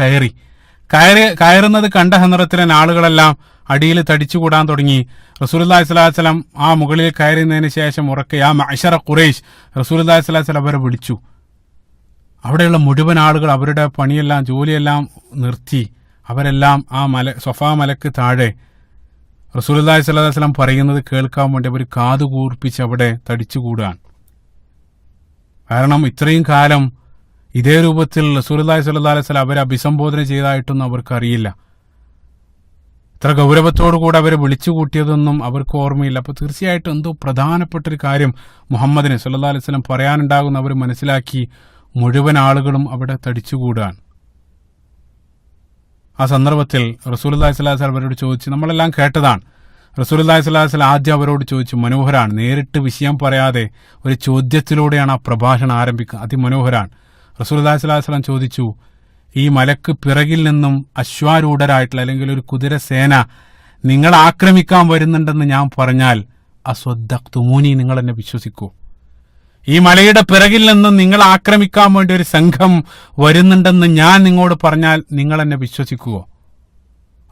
കയറുന്നത് കണ്ട സന്ദർഭത്തിൽ ആളുകളെല്ലാം അടിയിൽ തടിച്ചുകൂടാൻ തുടങ്ങി. റസൂലുള്ളാഹി സ്വല്ലല്ലാഹു അലൈഹി വസല്ലം ആ മുകളിൽ കയറുന്നതിന് ശേഷം ഉറക്കെ യാ മഅ്ശറ ഖുറൈശ്, റസൂലുള്ളാഹി സ്വല്ലല്ലാഹു അലൈഹി വസല്ലം അവരെ വിളിച്ചു. അവിടെയുള്ള മുഴുവൻ ആളുകൾ അവരുടെ പണിയെല്ലാം ജോലിയെല്ലാം നിർത്തി അവരെല്ലാം ആ സ്വഫാ മലക്ക് താഴെ റസൂലുള്ളാഹി സ്വല്ലല്ലാഹു അലൈഹി വസല്ലം പറയുന്നത് കേൾക്കാൻ വേണ്ടി അവർ കാതുകൂർപ്പിച്ച് അവിടെ തടിച്ചുകൂടാണ്. കാരണം ഇത്രയും കാലം ഇതേ രൂപത്തിൽ റസൂലുള്ളാഹി സ്വല്ലല്ലാഹു അലൈഹി വസല്ലം അവരെ അഭിസംബോധന ചെയ്തതായിട്ടൊന്നും അവർക്കറിയില്ല. ഇത്ര ഗൗരവത്തോടുകൂടെ അവരെ വിളിച്ചു കൂട്ടിയതൊന്നും അവർക്ക് ഓർമ്മയില്ല. അപ്പോൾ തീർച്ചയായിട്ടും എന്തോ പ്രധാനപ്പെട്ടൊരു കാര്യം മുഹമ്മദിന് സ്വല്ലല്ലാഹു അലൈഹി വസല്ലം പറയാനുണ്ടാകുന്ന അവർ മനസ്സിലാക്കി മുഴുവൻ ആളുകളും അവിടെ തടിച്ചുകൂടാൻ. ആ സന്ദർഭത്തിൽ റസൂലുള്ളാഹി സ്വല്ലല്ലാഹു അലൈഹി വസല്ലം അവരോട് ചോദിച്ചു, നമ്മളെല്ലാം കേട്ടതാണ്, റസൂലുള്ളാഹി സ്വല്ലല്ലാഹു അലൈഹി വസല്ലം ആദ്യം അവരോട് ചോദിച്ചു, മനോഹരാണ്, നേരിട്ട് വിഷയം പറയാതെ ഒരു ചോദ്യത്തിലൂടെയാണ് ആ പ്രഭാഷണം ആരംഭിക്കുക, അതിമനോഹരാണ്. റസൂലുള്ളാഹി സ്വല്ലല്ലാഹു അലൈഹി വസല്ലം ചോദിച്ചു, ഈ മലക്ക് പിറകിൽ നിന്നും അശ്വാരൂഢരായിട്ടുള്ള അല്ലെങ്കിൽ ഒരു കുതിരസേന നിങ്ങൾ ആക്രമിക്കാൻ വരുന്നുണ്ടെന്ന് ഞാൻ പറഞ്ഞാൽ അസ്വദ്ദഖ്തുമൂനി, നിങ്ങൾ എന്നെ വിശ്വസിക്കൂ. ഈ മലയുടെ പിറകിൽ നിന്നും നിങ്ങൾ ആക്രമിക്കാൻ വേണ്ടി ഒരു സംഘം വരുന്നുണ്ടെന്ന് ഞാൻ നിങ്ങളോട് പറഞ്ഞാൽ നിങ്ങൾ എന്നെ വിശ്വസിക്കുവോ?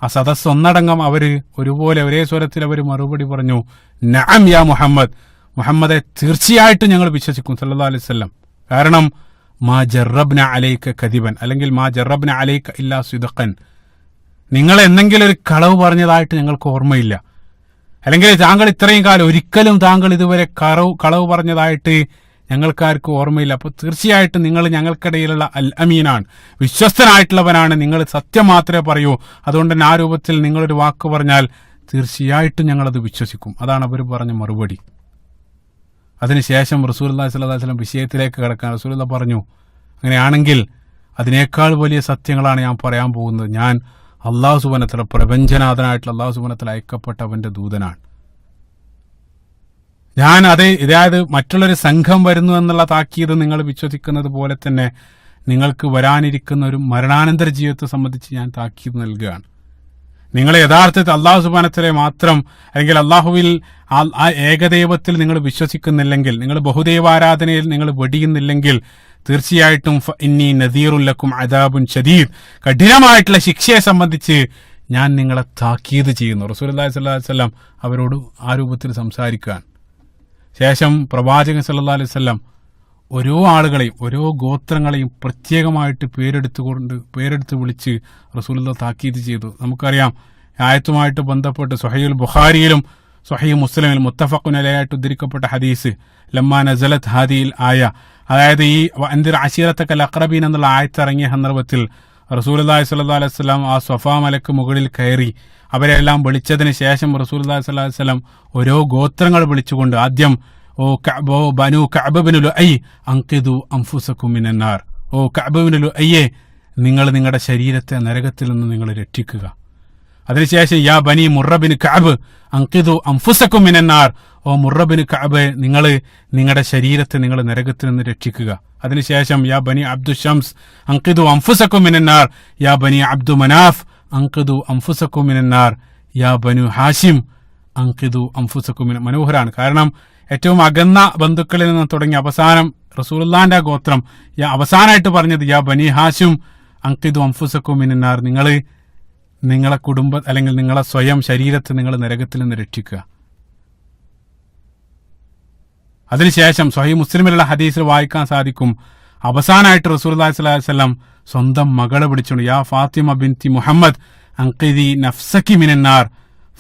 ആ സദസ് ഒന്നടങ്കം അവര് ഒരുപോലെ ഒരേ സ്വരത്തിൽ അവർ മറുപടി പറഞ്ഞു, നഅം യാ മുഹമ്മദ്, മുഹമ്മദെ തീർച്ചയായിട്ടും ഞങ്ങൾ വിശ്വസിക്കും സല്ലല്ലാഹു അലൈഹി വസല്ലം. കാരണം മാ ജറബ്ന അലൈക കദിബൻ, അല്ലെങ്കിൽ മാ ജറബ്ന അലൈക ഇല്ലാ സിദ്ഖൻ, നിങ്ങൾ എന്തെങ്കിലും ഒരു കളവ് പറഞ്ഞതായിട്ട് ഞങ്ങൾക്ക് ഓർമ്മയില്ല, അല്ലെങ്കിൽ താങ്കൾ ഇത്രയും കാലം ഒരിക്കലും താങ്കൾ ഇതുവരെ കളവ് പറഞ്ഞതായിട്ട് ഞങ്ങൾക്കാർക്കും ഓർമ്മയില്ല. അപ്പോൾ തീർച്ചയായിട്ടും നിങ്ങൾ ഞങ്ങൾക്കിടയിലുള്ള അൽ അമീനാണ്, വിശ്വസ്തനായിട്ടുള്ളവനാണ്, നിങ്ങൾ സത്യം മാത്രമേ പറയൂ. അതുകൊണ്ട് തന്നെ ആ രൂപത്തിൽ നിങ്ങളൊരു വാക്ക് പറഞ്ഞാൽ തീർച്ചയായിട്ടും ഞങ്ങളത് വിശ്വസിക്കും. അതാണ് അവർ പറഞ്ഞ മറുപടി. അതിനുശേഷം റസൂലുള്ളാഹി സ്വല്ലല്ലാഹു അലൈഹി വസല്ലം വിഷയത്തിലേക്ക് കടക്കാൻ റസൂലുള്ളാഹി പറഞ്ഞു, അങ്ങനെയാണെങ്കിൽ അതിനേക്കാൾ വലിയ സത്യങ്ങളാണ് ഞാൻ പറയാൻ പോകുന്നത്. ഞാൻ അള്ളാഹു സുബ്ഹാനഹു വ തആല, പ്രപഞ്ചനാഥനായിട്ടുള്ള അള്ളാഹു സുബ്ഹാനഹു വ തആല അയക്കപ്പെട്ട അവന്റെ ദൂതനാണ്. ഞാൻ അതായത് മറ്റുള്ളൊരു സംഘം വരുന്നു എന്നുള്ള താക്കീത് നിങ്ങൾ വിശ്വസിക്കുന്നത് പോലെ തന്നെ നിങ്ങൾക്ക് വരാനിരിക്കുന്ന ഒരു മരണാനന്തര ജീവിതത്തെ സംബന്ധിച്ച് ഞാൻ താക്കീത് നൽകുകയാണ്. നിങ്ങൾ യഥാർത്ഥത്തിൽ അള്ളാഹു സുബ്ഹാനഹു വ തആല മാത്രം, അല്ലെങ്കിൽ അള്ളാഹുവിൽ ആ ഏകദൈവത്തിൽ നിങ്ങൾ വിശ്വസിക്കുന്നില്ലെങ്കിൽ, നിങ്ങൾ ബഹുദൈവാരാധനയിൽ നിങ്ങൾ വെടിയുന്നില്ലെങ്കിൽ തീർച്ചയായിട്ടും ഇന്നി നദീറുൽ ലക്കും അദാബുൻ ശദീദ്, കഠിനമായിട്ടുള്ള ശിക്ഷയെ സംബന്ധിച്ച് ഞാൻ നിങ്ങളെ താക്കീത് ചെയ്യുന്നു. റസൂലുള്ളാഹി സ്വല്ലല്ലാഹു അലൈഹി വസല്ലം അവരോട് ആ രൂപത്തിൽ സംസാരിക്കുകയാണ്. ശേഷം പ്രവാചകൻ സല്ലല്ലാഹു അലൈഹി വസല്ലം ഓരോ ആളുകളെയും ഓരോ ഗോത്രങ്ങളെയും പ്രത്യേകമായിട്ട് പേരെടുത്ത് വിളിച്ച് റസൂലുള്ളാഹി താക്കീത് ചെയ്തു. നമുക്കറിയാം, ആയത്തുമായിട്ട് ബന്ധപ്പെട്ട് സ്വഹീഹുൽ ബുഖാരിയിലും സ്വഹീഹ് മുസ്ലിമിലും മുത്തഫഖുൻ അലൈഹിയായിട്ട് ഉദ്ധരിക്കപ്പെട്ട ഹദീസ്, ലമ്മാ നസലത് ഹാദിഹിൽ ആയ, അതായത് ഈ അൻദിർ അശീറത്തക്കൽ അഖ്റബീൻ എന്നുള്ള ആയത്ത് ഇറങ്ങിയ സന്ദർഭത്തിൽ റസൂലുള്ളാഹി സ്വല്ലല്ലാഹു അലൈഹി വസല്ലം ആ സ്വഫാ മലക്ക് മുകളിൽ കയറി അവരെല്ലാം വിളിച്ചതിന് ശേഷം റസൂലുള്ളാഹി സ്വല്ലല്ലാഹു അലൈഹി വസല്ലം ഓരോ ഗോത്രങ്ങൾ വിളിച്ചുകൊണ്ട് ആദ്യം ഓ ബനു കഅബ് ഇബ്നു ലുഅയ് അൻഖിദു അൻഫുസകും മിനന്നാർ, ഓ കഅബ് ഇബ്നു ലുഅയ്യെ, നിങ്ങൾ നിങ്ങളുടെ ശരീരത്തെ നരകത്തിൽ നിന്ന് നിങ്ങൾ രക്ഷിക്കുക. അതിനുശേഷം യാ ബനി മുറബിൻ കഅബ് അൻഖിദു അൻഫുസകും മിനന്നാർ, ഓ മുറബിൻ കഅബ്, നിങ്ങൾ നിങ്ങളുടെ ശരീരത്തെ നിങ്ങൾ നരകത്തിൽ നിന്ന് രക്ഷിക്കുക. അതിനുശേഷം യാ ബനി അബ്ദു ഷംസ് അൻഖിദു അൻഫുസകും മിനന്നാർ, യാ ബനി അബ്ദു മനാഫ് അൻഖിദു അൻഫുസകും മിനന്നാർ, യാ ബനു ഹാഷിം അൻഖിദു അൻഫുസകും മിന. മനോഹരാണ്. കാരണം ഏറ്റവും അകന്ന ബന്ധുക്കളിൽ നിന്ന് തുടങ്ങി അവസാനം റസൂലുള്ളാഹിന്റെ ഗോത്രം അവസാനമായിട്ട് പറഞ്ഞത് യാ ബനി ഹാഷിം അൻഖിദു അൻഫുസകും മിനന്നാർ, നിങ്ങളെ കുടുംബ അല്ലെങ്കിൽ നിങ്ങളെ സ്വയം ശരീരത്തെ നിങ്ങൾ നരകത്തിൽ നിന്ന് രക്ഷിക്കുക. അതിനുശേഷം സ്വഹീഹ് മുസ്ലിമിലുള്ള ഹദീസിൽ വായിക്കാൻ സാധിക്കും, അവസാനമായിട്ട് റസൂലുള്ളാഹി സ്വല്ലല്ലാഹു അലൈഹി വസല്ലം സ്വന്തം മകളെ വിളിച്ചുകൊണ്ട് യാ ഫാത്തിമ ബിൻതി മുഹമ്മദ് അൻഖിദി നഫ്സകി മിനന്നാർ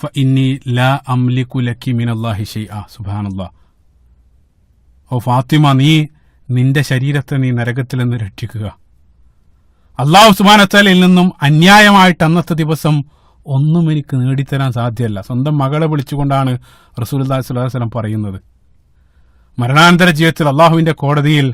ഫഇന്നി ലാ അംലികു ലക്കി മിനല്ലാഹി ശൈഅ. സുബ്ഹാനല്ലാഹ്. ഓ ഫാത്തിമ, നീ നിന്റെ ശരീരത്തെ നീ നരകത്തിൽ നിന്ന് രക്ഷിക്കുക. അല്ലാഹു സുബ്ഹാനഹു വ തആലയിൽ നിന്നും അന്യായമായിട്ട് അന്നത്തെ ദിവസം ഒന്നും എനിക്ക് നേടിത്തരാൻ സാധ്യമല്ല. സ്വന്തം മകളെ വിളിച്ചുകൊണ്ടാണ് റസൂലുള്ളാഹി സ്വല്ലല്ലാഹു അലൈഹി വസല്ലം പറയുന്നത്. മരണാനന്തര ജീവിതത്തിൽ അള്ളാഹുവിന്റെ കോടതിയിൽ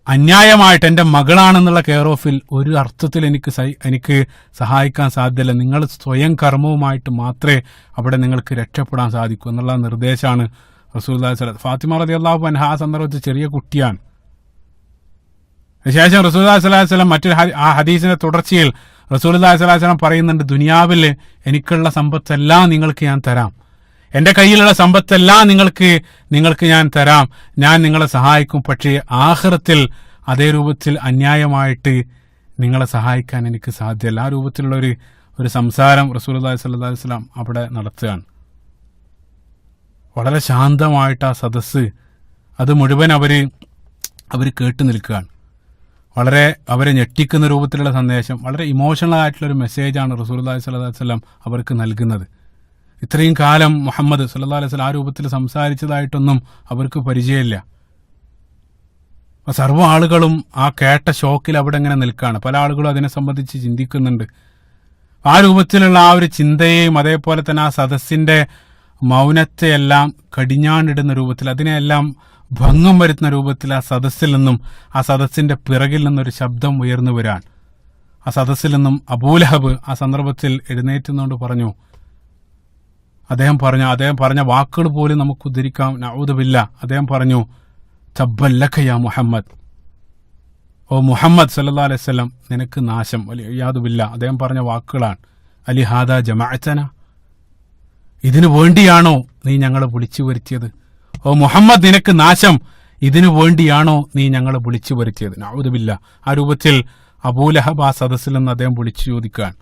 അന്യായമായിട്ട് എൻ്റെ മകളാണെന്നുള്ള കെയർ ഓഫിൽ ഒരു അർത്ഥത്തിൽ എനിക്ക് സഹായിക്കാൻ സാധ്യമല്ല. നിങ്ങൾ സ്വയം കർമ്മവുമായിട്ട് മാത്രമേ അവിടെ നിങ്ങൾക്ക് രക്ഷപ്പെടാൻ സാധിക്കൂ എന്നുള്ള നിർദ്ദേശമാണ് റസൂലുള്ളാഹി സ്വല്ലല്ലാഹു അലൈഹി വസല്ലം. ഫാത്തിമ റളിയല്ലാഹു അൻഹ ആ സന്ദർഭത്തിൽ ചെറിയ കുട്ടിയാണ്. ശേഷം റസൂലുള്ളാഹി സ്വല്ലല്ലാഹു അലൈഹി വസല്ലം മറ്റൊരു ആ ഹദീസിന്റെ തുടർച്ചയിൽ റസൂലുള്ളാഹി സ്വല്ലല്ലാഹു അലൈഹി വസല്ലം പറയുന്നുണ്ട്, ദുനിയാവിൽ എനിക്കുള്ള സമ്പത്തെല്ലാം നിങ്ങൾക്ക് ഞാൻ തരാം, എന്റെ കയ്യിലുള്ള സമ്പത്തെല്ലാം നിങ്ങൾക്ക് ഞാൻ തരാം, ഞാൻ നിങ്ങളെ സഹായിക്കും. പക്ഷേ ആഖിറത്തിൽ അതേ രൂപത്തിൽ അന്യായമായിട്ട് നിങ്ങളെ സഹായിക്കാൻ എനിക്ക് സാധ്യമല്ല. ആ രൂപത്തിലുള്ള ഒരു സംസാരം റസൂലുള്ളാഹി സ്വല്ലല്ലാഹു അലൈഹി വസല്ലം അവിടെ നടത്തുകയാണ്. വളരെ ശാന്തമായിട്ട് ആ സദസ്സ് അത് മുഴുവൻ അവർ കേട്ടു നിൽക്കുകയാണ്. വളരെ അവരെ ഞെട്ടിക്കുന്ന രൂപത്തിലുള്ള സന്ദേശം, വളരെ ഇമോഷണൽ ആയിട്ടുള്ളൊരു മെസ്സേജാണ് റസൂലുള്ളാഹി സ്വല്ലല്ലാഹു അലൈഹി വസല്ലം അവർക്ക് നൽകുന്നത്. ഇത്രയും കാലം മുഹമ്മദ് സല്ലല്ലാഹു അലൈഹി വസല്ലം ആ രൂപത്തിൽ സംസാരിച്ചതായിട്ടൊന്നും അവർക്ക് പരിചയമില്ല. സർവ്വ ആളുകളും ആ കേട്ട ഷോക്കിൽ അവിടെ ഇങ്ങനെ നിൽക്കുകയാണ്. പല ആളുകളും അതിനെ സംബന്ധിച്ച് ചിന്തിക്കുന്നുണ്ട്. ആ രൂപത്തിലുള്ള ആ ഒരു ചിന്തയെയും അതേപോലെ തന്നെ ആ സദസ്സിന്റെ മൗനത്തെയെല്ലാം കടിഞ്ഞാണിടുന്ന രൂപത്തിൽ, അതിനെയെല്ലാം ഭംഗം വരുത്തുന്ന രൂപത്തിൽ ആ സദസ്സിൽ നിന്നും ആ സദസ്സിന്റെ പിറകിൽ നിന്നൊരു ശബ്ദം ഉയർന്നു വരാൻ. ആ സദസ്സിൽ നിന്നും അബൂലഹബ് ആ സന്ദർഭത്തിൽ എഴുന്നേറ്റുന്നുകൊണ്ട് പറഞ്ഞു, അദ്ദേഹം പറഞ്ഞ വാക്കുകൾ പോലും നമുക്ക് ഉദ്ധരിക്കാം, നഊദു ബില്ലാഹ്. അദ്ദേഹം പറഞ്ഞു, തബ്ബല്ലക യാ മുഹമ്മദ്, ഓ മുഹമ്മദ് സല്ലല്ലാഹു അലൈഹി വസല്ലം, നിനക്ക് നാശം. യാദു ബില്ലാഹ്. അദ്ദേഹം പറഞ്ഞ വാക്കുകളാണ്, അലി ഹാദാ ജമഅതന, ഇതിനു വേണ്ടിയാണോ നീ ഞങ്ങളെ വിളിച്ചു വരുത്തിയത്? ഓ മുഹമ്മദ്, നിനക്ക് നാശം, ഇതിനു വേണ്ടിയാണോ നീ ഞങ്ങളെ വിളിച്ചു വരുത്തിയത്? നഊദു ബില്ലാഹ്. ആ രൂപത്തിൽ അബൂലഹബ് ആ സദസ്സിൽ നിന്ന് അദ്ദേഹം വിളിച്ചു ചോദിക്കാൻ.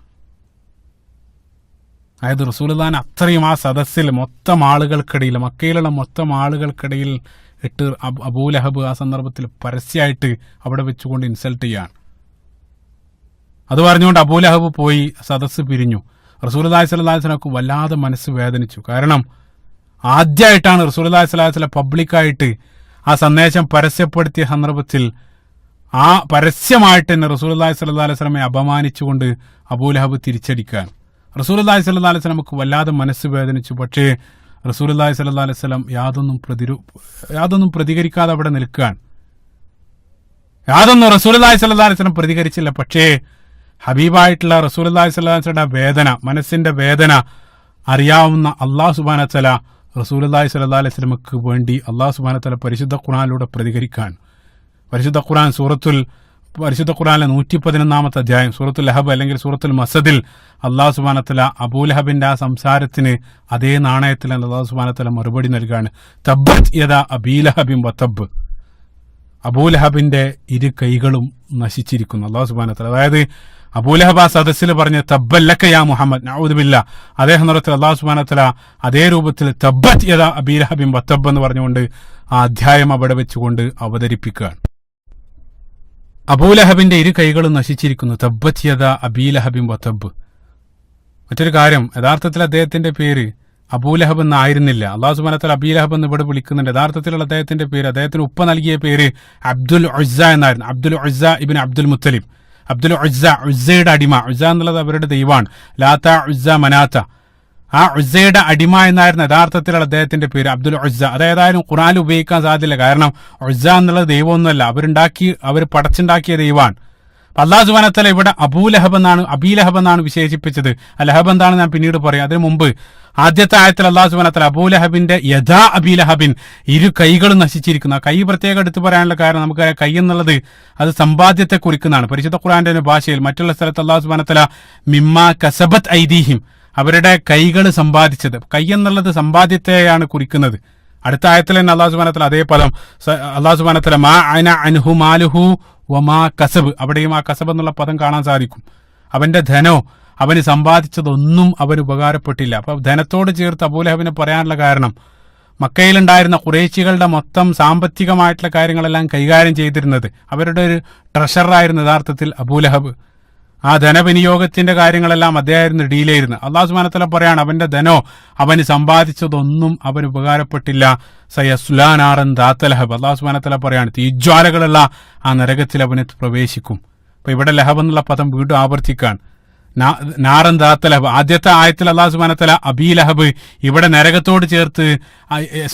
അതായത് റസൂലുള്ളാഹിനെ അത്രയും ആ സദസ്സിൽ മൊത്തം ആളുകൾക്കിടയിൽ, മക്കയിലുള്ള മൊത്തം ആളുകൾക്കിടയിൽ ഇട്ട് അബൂലഹബ് ആ സന്ദർഭത്തിൽ പരസ്യമായിട്ട് അവിടെ വെച്ചുകൊണ്ട് ഇൻസൾട്ട് ചെയ്യാണ്. അത് പറഞ്ഞുകൊണ്ട് അബൂലഹബ് പോയി, സദസ്സ് പിരിഞ്ഞു. റസൂലുള്ളാഹി സ്വല്ലല്ലാഹു അലൈഹി വസല്ലം വല്ലാതെ മനസ്സ് വേദനിച്ചു. കാരണം ആദ്യമായിട്ടാണ് റസൂലുള്ളാഹി സ്വല്ലല്ലാഹു അലൈഹി വസല്ലം പബ്ലിക്കായിട്ട് ആ സന്ദേശം പരസ്യപ്പെടുത്തിയ സന്ദർഭത്തിൽ ആ പരസ്യമായിട്ട് തന്നെ റസൂലുള്ളാഹി സ്വല്ലല്ലാഹു അലൈഹി വസല്ലമയെ അപമാനിച്ചുകൊണ്ട് അബൂലഹബ് തിരിച്ചടിക്കാൻ റസൂലുള്ളാഹി സ്വല്ലല്ലാഹു അലൈഹി വസല്ലമക്ക് വല്ലാതെ മനസ്സ് വേദനിച്ചു. പക്ഷേ റസൂലുള്ളാഹി സ്വല്ലല്ലാഹു അലൈഹി വസല്ലം യാതൊന്നും പ്രതികരിക്കാതെ അവിടെ നിൽക്കാൻ. യാതൊന്നും റസൂലുള്ളാഹി സ്വല്ലല്ലാഹു അലൈഹി വസല്ലം പ്രതികരിച്ചില്ല. പക്ഷേ ഹബീബായിട്ടുള്ള റസൂലുള്ളാഹി സ്വല്ലല്ലാഹു അലൈഹി വസല്ലമയുടെ വേദന, മനസ്സിന്റെ വേദന അറിയാവുന്ന അല്ലാഹു സുബ്ഹാനഹു വ തആല റസൂലുള്ളാഹി സ്വല്ലല്ലാഹു അലൈഹി വസല്ലമക്ക് വേണ്ടി അല്ലാഹു സുബ്ഹാനഹു വ തആല പരിശുദ്ധ ഖുർആനിലൂടെ പ്രതികരിക്കാൻ. പരിശുദ്ധ ഖുർആനിലെ 111 അധ്യായം സൂറത്തുൽ ലഹബ് അല്ലെങ്കിൽ സൂറത്തുൽ മസദിൽ അല്ലാഹു സുബ്ഹാനഹു വ തആല അബൂലഹബിന്റെ ആ സംസാരത്തിന് അതേ നാണയത്തിൽ അല്ലാഹു സുബ്ഹാനഹു വ തആല മറുപടി നൽകുകയാണ്. തബ്ബത് യദാ അബീലഹബിൻ വതബ്ബ്. അബൂലഹബിന്റെ ഇരു കൈകളും നശിച്ചിരിക്കുന്നു. അല്ലാഹു സുബ്ഹാനഹു വ തആല, അതായത് അബൂലഹബ് ആ സദസ്സിൽ പറഞ്ഞ തബ്ബല്ലക യാ മുഹമ്മദ്, നഊദു ബില്ലാഹ്, അതേ സന്ദർഭത്തിൽ അല്ലാഹു സുബ്ഹാനഹു വ തആല അതേ രൂപത്തിൽ തബ്ബത് യദാ അബീലഹബിൻ വതബ്ബ് എന്ന് പറഞ്ഞുകൊണ്ട് ആ അധ്യായം അവിടെ വെച്ചുകൊണ്ട് അവതരിപ്പിക്കുകയാണ്. അബൂലഹബിന്റെ ഇരു കൈകളും നശിച്ചിരിക്കുന്നു. തബ്ബത് യദാ അബീലഹബിൻ വതബ്ബ്. മറ്റൊരു കാര്യം, യഥാർത്ഥത്തിൽ അദ്ദേഹത്തിന്റെ പേര് അബൂലഹബ് എന്നായിരുന്നില്ല. അല്ലാഹു സുബ്ഹാനഹു വ തആല അബീലഹബ് എന്ന് ഇവിടെ വിളിക്കുന്നുണ്ട്. യഥാർത്ഥത്തിലുള്ള അദ്ദേഹത്തിന്റെ പേര്, അദ്ദേഹത്തിന് ഉപ്പ നൽകിയ പേര് അബ്ദുൽ ഉസ്സ എന്നായിരുന്നു. അബ്ദുൽ ഉസ്സ ഇബ്നു അബ്ദുൽ മുത്തലിബ്. അബ്ദുൽ ഉസ്സ, ഉസ്സയുടെ അടിമ. ഉസ്സ എന്നുള്ളത് അവരുടെ ദൈവമാണ്. ലാത്ത, ഉസ്സ, മനാത്ത. ആ ഉസ്സയുടെ അടിമ എന്നായിരുന്നു യഥാർത്ഥത്തിലുള്ള അദ്ദേഹത്തിന്റെ പേര് അബ്ദുൽ ഉസ്സ. അതേതായാലും ഖുർആനിൽ ഉപയോഗിക്കാൻ സാധ്യതയില്ല. കാരണം ഉസ്സ എന്നുള്ളത് ദൈവമൊന്നുമല്ല, അവർ പടച്ചുണ്ടാക്കിയ ദൈവമാണ്. അല്ലാഹു സുബ്ഹാനഹു വ തആല ഇവിടെ അബീലഹബ് എന്നാണ് വിശേഷിപ്പിച്ചത്. ലഹബ് എന്താണെന്ന് ഞാൻ പിന്നീട് പറയാം. അതിനു മുമ്പ് ആദ്യത്തെ ആയത്തിൽ അല്ലാഹു സുബ്ഹാനഹു വ തആല അബൂലഹബിന്റെ യഥാ അബീലഹബിൻ, ഇരു കൈകളും നശിച്ചിരിക്കുന്നു. ആ കൈ പ്രത്യേകം എടുത്തു പറയാനുള്ള കാരണം, നമുക്ക് കൈ എന്നുള്ളത് അത് സമ്പാദ്യത്തെ കുറിക്കുന്നതാണ്. പരിശുദ്ധ ഖുർആന്റെ ഭാഷയിൽ മറ്റുള്ള സ്ഥലത്ത് അല്ലാഹു സുബ്ഹാനഹു വ തആല മിമ്മാ കസബത് ഐദീഹിം, അവരുടെ കൈകൾ സമ്പാദിച്ചത്. കൈ എന്നുള്ളത് സമ്പാദ്യത്തെയാണ് കുറിക്കുന്നത്. അടുത്ത ആയത്തിൽ തന്നെ അല്ലാഹു സുബ്ഹാനഹു വ തആല അതേ പദം അല്ലാഹു സുബ്ഹാനഹു വ തആല മാ അന അൻഹു മാലുഹു വമാ കസബ്, അവിടെയും ആ കസബ് എന്നുള്ള പദം കാണാൻ സാധിക്കും. അവന്റെ ധനോ, അവന് സമ്പാദിച്ചതൊന്നും അവന് ഉപകാരപ്പെട്ടില്ല. അപ്പൊ ധനത്തോട് ചേർത്ത് അബൂലഹബിനെ പറയാനുള്ള കാരണം, മക്കയിലുണ്ടായിരുന്ന ഖുറൈശികളുടെ മൊത്തം സാമ്പത്തികമായിട്ടുള്ള കാര്യങ്ങളെല്ലാം കൈകാര്യം ചെയ്തിരുന്നത് അവരുടെ ഒരു ട്രഷറായിരുന്നു യഥാർത്ഥത്തിൽ അബൂലഹബ്. ആ ധനവിനിയോഗത്തിന്റെ കാര്യങ്ങളെല്ലാം അദ്ദേഹമായിരുന്നു ഡീൽ ചെയ്യുന്നത്. അല്ലാഹു സുബ്ഹാനഹു വ തആല പറയാണ്, അവന്റെ ധനോ, അവന് സമ്പാദിച്ചതൊന്നും അവന് ഉപകാരപ്പെട്ടില്ല. സയസ്ലാ നാറൻ ദാത്ത ലഹബ്. അല്ലാഹു സുബ്ഹാനഹു വ തആല പറയാണ്, തീജ്വാലകളുള്ള ആ നരകത്തിൽ അവന് പ്രവേശിക്കും. അപ്പൊ ഇവിടെ ലഹബ് എന്നുള്ള പദം വീണ്ടും ആവർത്തിക്കാൻ. നാറൻ ദാത്ത ലഹബ്, ആദ്യത്തെ ആയത്തിൽ അല്ലാഹു സുബ്ഹാനഹു വ തആല അബീലഹബ്, ഇവിടെ നരകത്തോട് ചേർത്ത്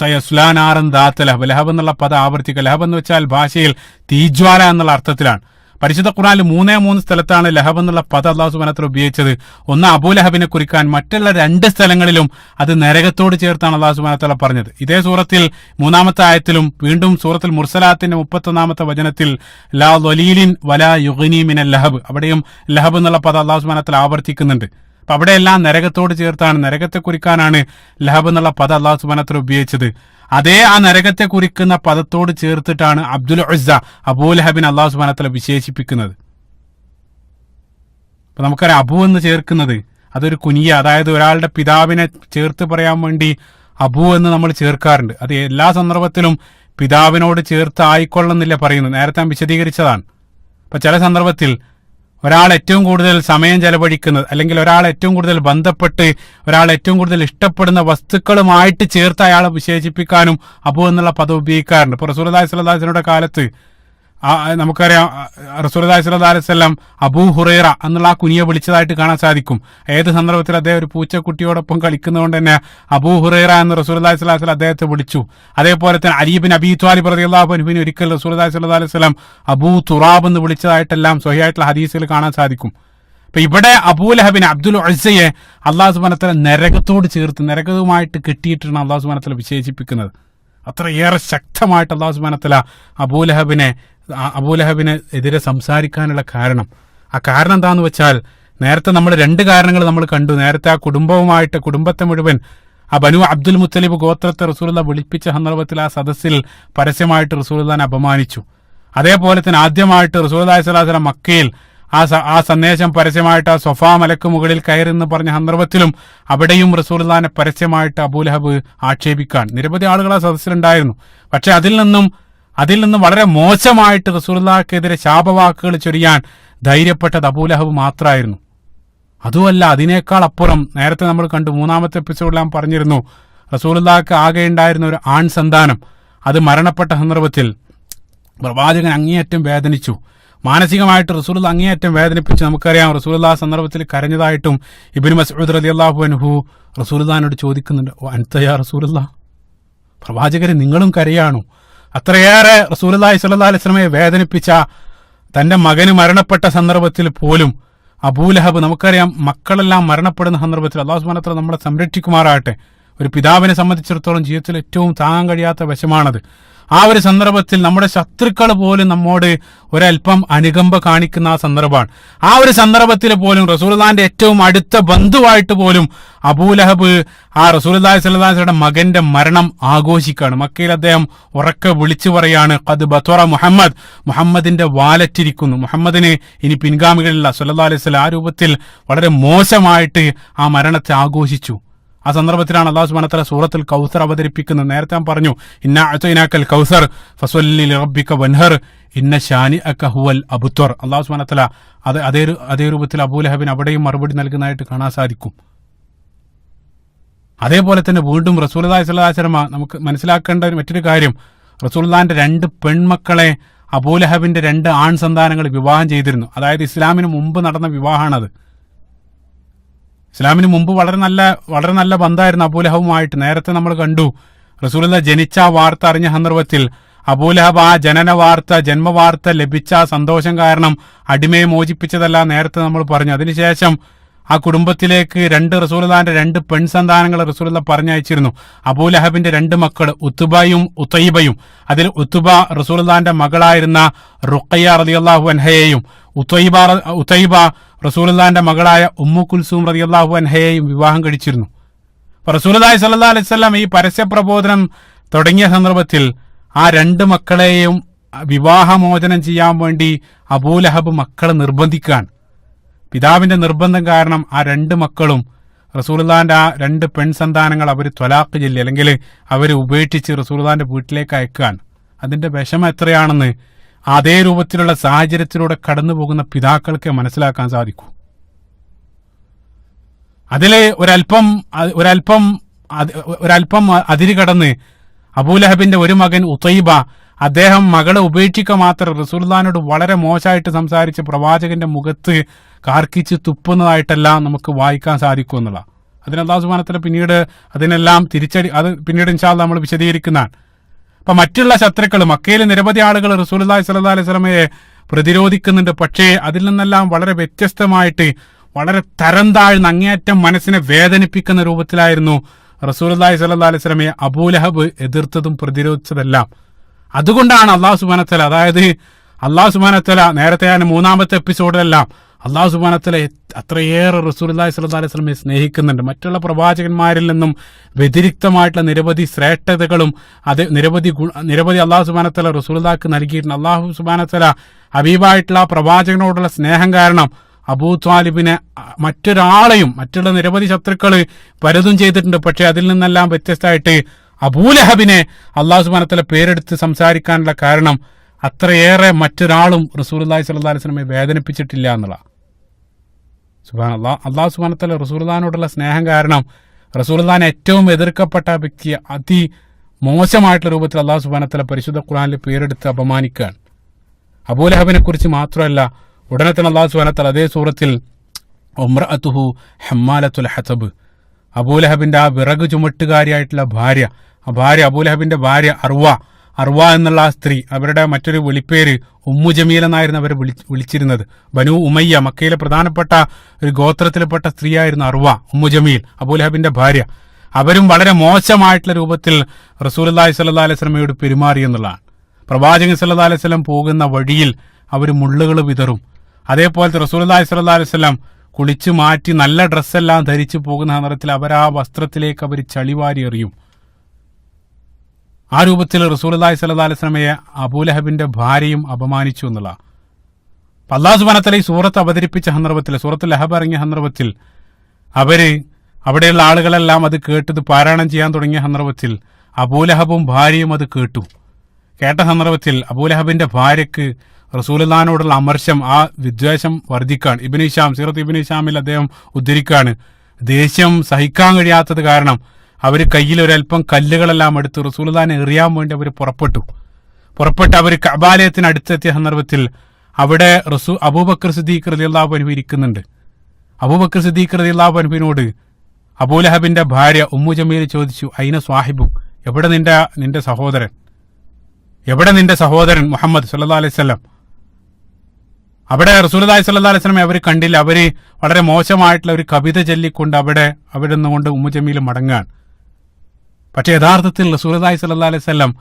സയസ്ലാ നാറൻ ദാത്ത ലഹബ്. ലഹബ് എന്നുള്ള പദം ആവർത്തിക്കുക. ലഹബ് എന്ന് വെച്ചാൽ ഭാഷയിൽ തീജ്വാല എന്നുള്ള അർത്ഥത്തിലാണ്. പരിശുദ്ധ ഖുർആനിൽ 3 സ്ഥലത്താണ് ലഹബ് എന്നുള്ള പദം അല്ലാഹു സുബ്ഹാനഹു വ തആല ഉപയോഗിച്ചത്. ഒന്ന് അബൂലഹബിനെ കുറിക്കാൻ, മറ്റുള്ള 2 സ്ഥലങ്ങളിലും അത് നരകത്തോട് ചേർത്താണ് അല്ലാഹു സുബ്ഹാനഹു വ തആല പറഞ്ഞത്. ഇതേ സൂറത്തിൽ 3-ാമത്തെ ആയത്തിലും വീണ്ടും സൂറത്തുൽ മുർസലാത്തിന്റെ 31-ാമത്തെ വചനത്തിൽ ലാ ദലീലിൻ വലാ യുഗ്നി മിനൽ ലഹബ്, അവിടെയും ലഹബ് എന്നുള്ള പദം അല്ലാഹു സുബ്ഹാനഹു വ തആല ആവർത്തിക്കുന്നുണ്ട്. അപ്പൊ അവിടെയെല്ലാം നരകത്തോട് ചേർത്താണ്, നരകത്തെ കുറിക്കാനാണ് ലഹബ് എന്നുള്ള പദം അല്ലാഹു സുബ്ഹാനഹു വ തആല ഉപയോഗിച്ചത്. അതേ ആ നരകത്തെ കുറിക്കുന്ന പദത്തോട് ചേർത്തിട്ടാണ് അബ്ദുൽ ഉസ്സ, അബൂലഹബിൻ അല്ലാഹു സുബ്ഹാനഹു വ തആല വിശേഷിപ്പിക്കുന്നത്. അപ്പൊ നമുക്കറിയാം, അബു എന്ന് ചേർക്കുന്നത് അതൊരു കുനിയ, അതായത് ഒരാളുടെ പിതാവിനെ ചേർത്ത് പറയാൻ വേണ്ടി അബു എന്ന് നമ്മൾ ചേർക്കാറുണ്ട്. അത് എല്ലാ സന്ദർഭത്തിലും പിതാവിനോട് ചേർത്ത് ആയിക്കൊള്ളുന്നില്ല പറയുന്നത്, നേരത്തെ ഞാൻ വിശദീകരിച്ചതാണ്. അപ്പൊ ചില സന്ദർഭത്തിൽ ഒരാൾ ഏറ്റവും കൂടുതൽ സമയം ചെലവഴിക്കുന്നത്, അല്ലെങ്കിൽ ഒരാൾ ഏറ്റവും കൂടുതൽ ബന്ധപ്പെട്ട് ഒരാൾ ഏറ്റവും കൂടുതൽ ഇഷ്ടപ്പെടുന്ന വസ്തുക്കളുമായിട്ട് ചേർത്ത് അയാളെ വിശേഷിപ്പിക്കാനും അബു എന്നുള്ള പദം ഉപയോഗിക്കാറുണ്ട്. ഇപ്പൊ റസൂലുള്ളാഹി സ്വല്ലല്ലാഹു അലൈഹി വസല്ലമയുടെ കാലത്ത് നമുക്കറിയാം, റസൂലുള്ളാഹി സ്വല്ലല്ലാഹു അലൈഹി വസല്ലം അബൂ ഹുറൈറ എന്നുള്ള ആ കുനിയെ വിളിച്ചതായിട്ട് കാണാൻ സാധിക്കും. ഏത് സന്ദർഭത്തിൽ അദ്ദേഹം ഒരു പൂച്ചക്കുട്ടിയോടൊപ്പം കളിക്കുന്നതുകൊണ്ട് തന്നെ അബൂ ഹുറൈറ എന്ന് റസൂലുള്ളാഹി സ്വല്ലല്ലാഹു അലൈഹി വസല്ലം അദ്ദേഹത്തെ വിളിച്ചു. അതേപോലെ തന്നെ അലി ഇബ്നു അബീ ത്വാലിബ് റളിയല്ലാഹു അൻഹുവിനെ ഒരിക്കൽ റസൂലുള്ളാഹി സ്വല്ലല്ലാഹു അലൈഹി വസല്ലം അബൂ തുറാബ് എന്ന് വിളിച്ചതായിട്ടെല്ലാം സ്വഹീഹായിട്ടുള്ള ഹദീസിൽ കാണാൻ സാധിക്കും. അപ്പൊ ഇവിടെ അബൂലഹബിനെ, അബ്ദുൽ ഉസ്സയെ അല്ലാഹു സുബ്ഹാനഹു വ തആല നരകത്തോട് ചേർത്ത്, നരകവുമായിട്ട് കെട്ടിയിട്ടാണ് അല്ലാഹു സുബ്ഹാനഹു വ തആല വിശേഷിപ്പിക്കുന്നത്. അത്രയേറെ ശക്തമായിട്ട് അല്ലാഹു സുബ്ഹാനഹു വ തആല അബൂലഹബിനെ എതിരെ സംസാരിക്കാനുള്ള കാരണം, ആ കാരണം എന്താന്ന് വെച്ചാൽ, നേരത്തെ നമ്മൾ 2 കാരണങ്ങൾ നമ്മൾ കണ്ടു. നേരത്തെ ആ കുടുംബത്തെ മുഴുവൻ ആ ബനു അബ്ദുൽ മുത്തലിബ് ഗോത്രത്തെ റസൂലുള്ള വിളിപ്പിച്ച സന്ദർഭത്തിൽ ആ സദസ്സിൽ പരസ്യമായിട്ട് റസൂലുള്ളാഹിനെ അപമാനിച്ചു. അതേപോലെ തന്നെ ആദ്യമായിട്ട് റസൂലുള്ളാഹി സ്വല്ലല്ലാഹു അലൈഹി വസല്ലം മക്കയിൽ ആ സന്ദേശം പരസ്യമായിട്ട് ആ സൊഫാ മലക്ക് മുകളിൽ കയറുന്ന പറഞ്ഞ സന്ദർഭത്തിലും അവിടെയും റസൂലുള്ളാഹിനെ പരസ്യമായിട്ട് അബൂലഹബ് ആക്ഷേപിക്കാൻ നിരവധി ആളുകൾ ആ സദസ്സിലുണ്ടായിരുന്നു. പക്ഷെ അതിൽ നിന്നും വളരെ മോശമായിട്ട് റസൂലുള്ളാഹിക്കെതിരെ ശാപവാക്കുകൾ ചൊരിയാൻ ധൈര്യപ്പെട്ടത് അബൂലഹബ് മാത്രമായിരുന്നു. അതുമല്ല, അതിനേക്കാൾ അപ്പുറം നേരത്തെ നമ്മൾ കണ്ടു, 3-ാമത്തെ എപ്പിസോഡിൽ ഞാൻ പറഞ്ഞിരുന്നു, റസൂലുള്ളാഹിക്ക് ആകെ ഉണ്ടായിരുന്ന ഒരു ആൺ സന്താനം അത് മരണപ്പെട്ട സന്ദർഭത്തിൽ പ്രവാചകൻ അങ്ങേയറ്റം വേദനിച്ചു. മാനസികമായിട്ട് റസൂലുള്ളാഹി അങ്ങേയറ്റം വേദനിപ്പിച്ചു. നമുക്കറിയാം, റസൂലുള്ളാഹി സന്ദർഭത്തിൽ കരഞ്ഞതായിട്ടും ഇബ്നു മസ്ഊദ് റളിയല്ലാഹു അൻഹു റസൂലുള്ളാഹിനോട് ചോദിക്കുന്നുണ്ട്, അൻത യാ റസൂലുള്ളാഹ്, പ്രവാചകരെ നിങ്ങളും കരയാണോ? അത്രയേറെ റസൂലുള്ളാഹി സ്വല്ലല്ലാഹു അലൈഹി വസല്ലമയെ വേദനിപ്പിച്ച തന്റെ മകന് മരണപ്പെട്ട സന്ദർഭത്തിൽ പോലും അബൂലഹബ്, നമുക്കറിയാം മക്കളെല്ലാം മരണപ്പെടുന്ന സന്ദർഭത്തിൽ അല്ലാഹു സുബ്ഹാനഹു വ തആല നമ്മളെ സംരക്ഷിക്കുമാറാകട്ടെ, ഒരു പിതാവിനെ സംബന്ധിച്ചിടത്തോളം ജീവിതത്തിൽ ഏറ്റവും താങ്ങാൻ കഴിയാത്ത വിഷമാണത്. ആ ഒരു സന്ദർഭത്തിൽ നമ്മുടെ ശത്രുക്കൾ പോലും നമ്മോട് ഒരല്പം അനുകമ്പ കാണിക്കുന്ന ആ സന്ദർഭമാണ്. ആ ഒരു സന്ദർഭത്തിൽ പോലും റസൂലുള്ളാഹിന്റെ ഏറ്റവും അടുത്ത ബന്ധുവായിട്ട് പോലും അബൂലഹബ് ആ റസൂലുള്ളാഹി സ്വല്ലല്ലാഹു അലൈഹി വസല്ലം മകന്റെ മരണം ആഘോഷിക്കുകയാണ്. മക്കയിൽ അദ്ദേഹം ഉറക്കെ വിളിച്ചു പറയാണ്, ഖദ് ബത്വറ മുഹമ്മദിന്റെ വാലറ്റിരിക്കുന്നു, മുഹമ്മദിന് ഇനി പിൻഗാമികളില്ല സ്വല്ലല്ലാഹു അലൈഹി വസല്ലം. ആ രൂപത്തിൽ വളരെ മോശമായിട്ട് ആ മരണത്തെ ആഘോഷിച്ചു. ആ സന്ദർഭത്തിലാണ് അല്ലാഹു സുബ്ഹാനഹു വ തആല സൂറത്തുൽ കൗസർ അവതരിപ്പിക്കുന്നത്. നേരത്തെ ഞാൻ പറഞ്ഞു, ഇന്നാ അഅ്തൈനാക്കൽ കൗസർ ഫസ്വല്ലി ലിറബ്ബിക വൻഹർ ഇന്ന ശാനിഅക ഹുവൽ അബ്തർ. അല്ലാഹു സുബ്ഹാനഹു വ തആല അതേ രൂപത്തിൽ അബൂലഹബിന് അവിടെയും മറുപടി നൽകുന്നതായിട്ട് കാണാൻ സാധിക്കും. അതേപോലെ തന്നെ വീണ്ടും റസൂലുള്ളാഹി സ്വല്ലല്ലാഹു അലൈഹി വസല്ലം നമുക്ക് മനസ്സിലാക്കേണ്ട മറ്റൊരു കാര്യം, റസൂലുള്ളാഹിന്റെ 2 പെൺമക്കളെ അബൂലഹബിന്റെ 2 ആൺ സന്താനങ്ങൾ വിവാഹം ചെയ്തിരുന്നു. അതായത് ഇസ്ലാമിന് മുമ്പ് നടന്ന വിവാഹമാണത്. ഇസ്ലാമിന് മുമ്പ് വളരെ നല്ല ബന്ധമായിരുന്നു അബൂലഹബുമായിട്ട്. നേരത്തെ നമ്മൾ കണ്ടു, റസൂലുള്ളാഹി ജനിച്ച വാർത്ത അറിഞ്ഞ സന്ദർഭത്തിൽ അബൂലഹബ് ആ ജന്മവാർത്ത ലഭിച്ച സന്തോഷം കാരണം അടിമയെ മോചിപ്പിച്ചതല്ല നേരത്തെ നമ്മൾ പറഞ്ഞു. അതിനുശേഷം ആ കുടുംബത്തിലേക്ക് റസൂലുള്ളാഹിന്റെ 2 പെൺസന്താനങ്ങൾ റസൂലുള്ളാഹി പറഞ്ഞയച്ചിരുന്നു. അബൂലഹബിന്റെ 2 മക്കൾ ഉത്ബയും ഉതൈബയും. അതിൽ ഉത്ബ റസൂലുള്ളാഹിന്റെ മകളായിരുന്ന റുഖയ്യ റളിയല്ലാഹു അൻഹയെയും ഉതൈബ റസൂലുള്ളാഹിന്റെ മകളായ ഉമ്മു കുൽസൂം റളിയല്ലാഹു അൻഹയെയും വിവാഹം കഴിച്ചിരുന്നു. റസൂലുള്ളാഹി സ്വല്ലല്ലാഹു അലൈഹി വസല്ലം ഈ പരസ്യ പ്രബോധനം തുടങ്ങിയ സന്ദർഭത്തിൽ ആ 2 മക്കളെയും വിവാഹമോചനം ചെയ്യാൻ വേണ്ടി അബൂലഹബ് മക്കളെ നിർബന്ധിക്കാൻ, പിതാവിന്റെ നിർബന്ധം കാരണം ആ 2 മക്കളും റസൂലുള്ളാഹിന്റെ ആ 2 പെൺസന്താനങ്ങൾ അവർ ത്വലാഖ് ചൊല്ലി, അല്ലെങ്കിൽ അവർ ഉപേക്ഷിച്ച് റസൂലുള്ളാഹിന്റെ വീട്ടിലേക്ക് അയക്കാൻ. അതിന്റെ വിഷമം എത്രയാണെന്ന് അതേ രൂപത്തിലുള്ള സാഹചര്യത്തിലൂടെ കടന്നു പോകുന്ന പിതാക്കൾക്ക് മനസ്സിലാക്കാൻ സാധിക്കൂ. അതിലെ ഒരൽപ്പം അതിര് കടന്ന് അബൂലഹബിന്റെ ഒരു മകൻ ഉതൈബ, അദ്ദേഹം മകളെ ഉപേക്ഷിക്കുക മാത്രം റസൂലുള്ളാഹിനോട് വളരെ മോശമായിട്ട് സംസാരിച്ച് പ്രവാചകന്റെ മുഖത്ത് കാർക്കിച്ച് തുപ്പുന്നതായിട്ടെല്ലാം നമുക്ക് വായിക്കാൻ സാധിക്കും എന്നുള്ള. അതിന് അല്ലാഹു സുബ്ഹാനഹു വ തആല പിന്നീട് അതിനെല്ലാം അത് പിന്നീട് ഇൻഷാ അല്ലാഹ് നമ്മൾ വിശദീകരിക്കുന്നതാണ്. അപ്പൊ മറ്റുള്ള ശത്രുക്കൾ, മക്കയിൽ നിരവധി ആളുകൾ റസൂലുള്ളാഹി സ്വല്ലല്ലാഹു അലൈഹി വസല്ലമയെ പ്രതിരോധിക്കുന്നുണ്ട്. പക്ഷേ അതിൽ നിന്നെല്ലാം വളരെ വ്യത്യസ്തമായിട്ട്, വളരെ തരം താഴ്ന്ന അങ്ങേയറ്റം മനസ്സിനെ വേദനിപ്പിക്കുന്ന രൂപത്തിലായിരുന്നു റസൂലുള്ളാഹി സ്വല്ലല്ലാഹു അലൈഹി വസല്ലമയെ അബൂലഹബ് എതിർത്തതും പ്രതിരോധിച്ചതെല്ലാം. അതുകൊണ്ടാണ് അല്ലാഹു സുബ്ഹാനഹു വ തആല, അതായത് അല്ലാഹു സുബ്ഹാനഹു വ തആല നേരത്തെ 3-ാമത്തെ എപ്പിസോഡിലെല്ലാം അല്ലാഹു സുബ്ഹാനഹു വ തആല അത്രയേറെ റസൂലുള്ളാഹി സ്വല്ലല്ലാഹു അലൈഹി വസല്ലമയെ സ്നേഹിക്കുന്നുണ്ട്. മറ്റുള്ള പ്രവാചകന്മാരിൽ നിന്നും വ്യതിരിക്തമായിട്ടുള്ള നിരവധി ശ്രേഷ്ഠതകളും നിരവധി അല്ലാഹു സുബ്ഹാനഹു വ തആല റസൂലുള്ളാഹിക്ക് നൽകിയിട്ടുണ്ട്. അല്ലാഹു സുബ്ഹാനഹു വ തആല ഹബീബായിട്ടുള്ള പ്രവാചകനോടുള്ള സ്നേഹം കാരണം അബൂ ത്വാലിബിനെ മറ്റുള്ള നിരവധി ശത്രുക്കൾ പലതും ചെയ്തിട്ടുണ്ട്. പക്ഷെ അതിൽ നിന്നെല്ലാം വ്യത്യസ്തമായിട്ട് അബൂലഹബിനെ അല്ലാഹു സുബ്ഹാനഹു വ തആല പേരെടുത്ത് സംസാരിക്കാനുള്ള കാരണം അത്രയേറെ മറ്റൊരാളും റസൂലുള്ളാഹി സ്വല്ലല്ലാഹു അലൈഹി വസല്ലമയെ വേദനിപ്പിച്ചിട്ടില്ല എന്നുള്ള. സുബ്ഹാനല്ലാഹ്, അല്ലാഹു സുബ്ഹാനഹു വ തആല റസൂലുള്ളാഹിനോടുള്ള സ്നേഹം കാരണം റസൂലുള്ളാഹിനെ ഏറ്റവും എതിർക്കപ്പെട്ട വ്യക്തി മോശമായിട്ടുള്ള രൂപത്തിൽ അല്ലാഹു സുബ്ഹാനഹു വ തആല പരിശുദ്ധ ഖുർആനിൽ പേരെടുത്ത് അപമാനിക്കുകയാണ്. അബൂലഹബിനെ കുറിച്ച് മാത്രമല്ല, ഉടനെ തന്നെ അല്ലാഹു സുബ്ഹാനഹു വ തആല അതേ സൂറത്തിൽ ഉംറഅതുഹു ഹമ്മാലത്തുൽ ഹതബ്, അബൂലഹബിന്റെ ആ വിറക് ചുമട്ടുകാരിയായിട്ടുള്ള ഭാര്യ, അബൂലഹബിന്റെ ഭാര്യ അർവ എന്നുള്ള ആ സ്ത്രീ, അവരുടെ മറ്റൊരു വിളിപ്പേര് ഉമ്മു ജമീൽ എന്നായിരുന്നു അവരെ വിളിച്ചിരുന്നത്. ബനു ഉമയ്യ, മക്കയിലെ പ്രധാനപ്പെട്ട ഒരു ഗോത്രത്തിൽപ്പെട്ട സ്ത്രീയായിരുന്നു ഉമ്മു ജമീൽ, അബൂലഹബിന്റെ ഭാര്യ. അവരും വളരെ മോശമായിട്ടുള്ള രൂപത്തിൽ റസൂലുള്ളാഹി സ്വല്ലല്ലാഹു അലൈഹി വസല്ലമയോട് പെരുമാറി എന്നുള്ളതാണ്. പ്രവാചകൻ സ്വല്ലല്ലാഹു അലൈഹി വസല്ലം പോകുന്ന വഴിയിൽ അവർ മുള്ളുകൾ വിതറും. അതേപോലത്തെ റസൂലുള്ളാഹി സ്വല്ലല്ലാഹു അലൈഹി വസല്ലം കുളിച്ചു മാറ്റി നല്ല ഡ്രസ്സെല്ലാം ധരിച്ചു പോകുന്ന സന്ദർഭത്തിൽ അവർ ആ വസ്ത്രത്തിലേക്ക് അവർ ചളിവാരി എറിയും. ആ രൂപത്തിൽ റസൂലുള്ളാഹി സ്വല്ലല്ലാഹു അലൈഹി വസല്ലമയെ അബൂലഹബിന്റെ ഭാര്യയും അപമാനിച്ചു എന്നുള്ള അല്ലാഹു സുബ്ഹാനഹു വ തആല ഈ സൂറത്ത് അവതരിപ്പിച്ച സന്ദർഭത്തിൽ, സൂറത്തുൽ ലഹബ് ഇറങ്ങിയ സന്ദർഭത്തിൽ അവിടെയുള്ള ആളുകളെല്ലാം അത് കേട്ടത് പാരായണം ചെയ്യാൻ തുടങ്ങിയ സന്ദർഭത്തിൽ അബൂലഹബും ഭാര്യയും അത് കേട്ട സന്ദർഭത്തിൽ അബൂലഹബിന്റെ ഭാര്യയ്ക്ക് റസൂലുള്ളാഹിനോടുള്ള അമർഷം, ആ വിദ്വേഷം വർദ്ധിക്കാൻ സീറത്ത് ഇബ്നു ഹിശാമിൽ അദ്ദേഹം ഉദ്ധരിക്കാണ്. ദേഷ്യം സഹിക്കാൻ കഴിയാത്തത് കാരണം അവർ കയ്യിൽ ഒരൽപ്പം കല്ലുകളെല്ലാം എടുത്ത് റസൂലുള്ളാഹിനെ എറിയാൻ വേണ്ടി അവർ പുറപ്പെട്ട് അവർ കഅബാലയത്തിന് അടുത്തെത്തിയ സന്ദർഭത്തിൽ അവിടെ അബൂബക്കർ സിദ്ദീഖ് റളിയല്ലാഹു അൻഹു ഇരിക്കുന്നുണ്ട്. അബൂബക്കർ സിദ്ദീഖ് റളിയല്ലാഹു അൻഹുവിനോട് അബൂലഹബിന്റെ ഭാര്യ ഉമ്മു ജമീൽ ചോദിച്ചു, അയിന സ്വാഹിബു, എവിടെ നിന്റെ സഹോദരൻ മുഹമ്മദ് സല്ലല്ലാഹു അലൈഹി വസല്ലം? അവിടെ റസൂലുള്ളാഹി സ്വല്ലല്ലാഹു അലൈഹി വസല്ലം അവർ കണ്ടില്ല. അവര് വളരെ മോശമായിട്ടുള്ള ഒരു കവിത ചൊല്ലിക്കൊണ്ട് അവിടെ നിന്നുകൊണ്ട് ഉമ്മു ജമീൽ മടങ്ങാൻ. പക്ഷെ യഥാർത്ഥത്തിൽ റസൂലുള്ളാഹി സ്വല്ലല്ലാഹു അലൈഹി വസല്ലം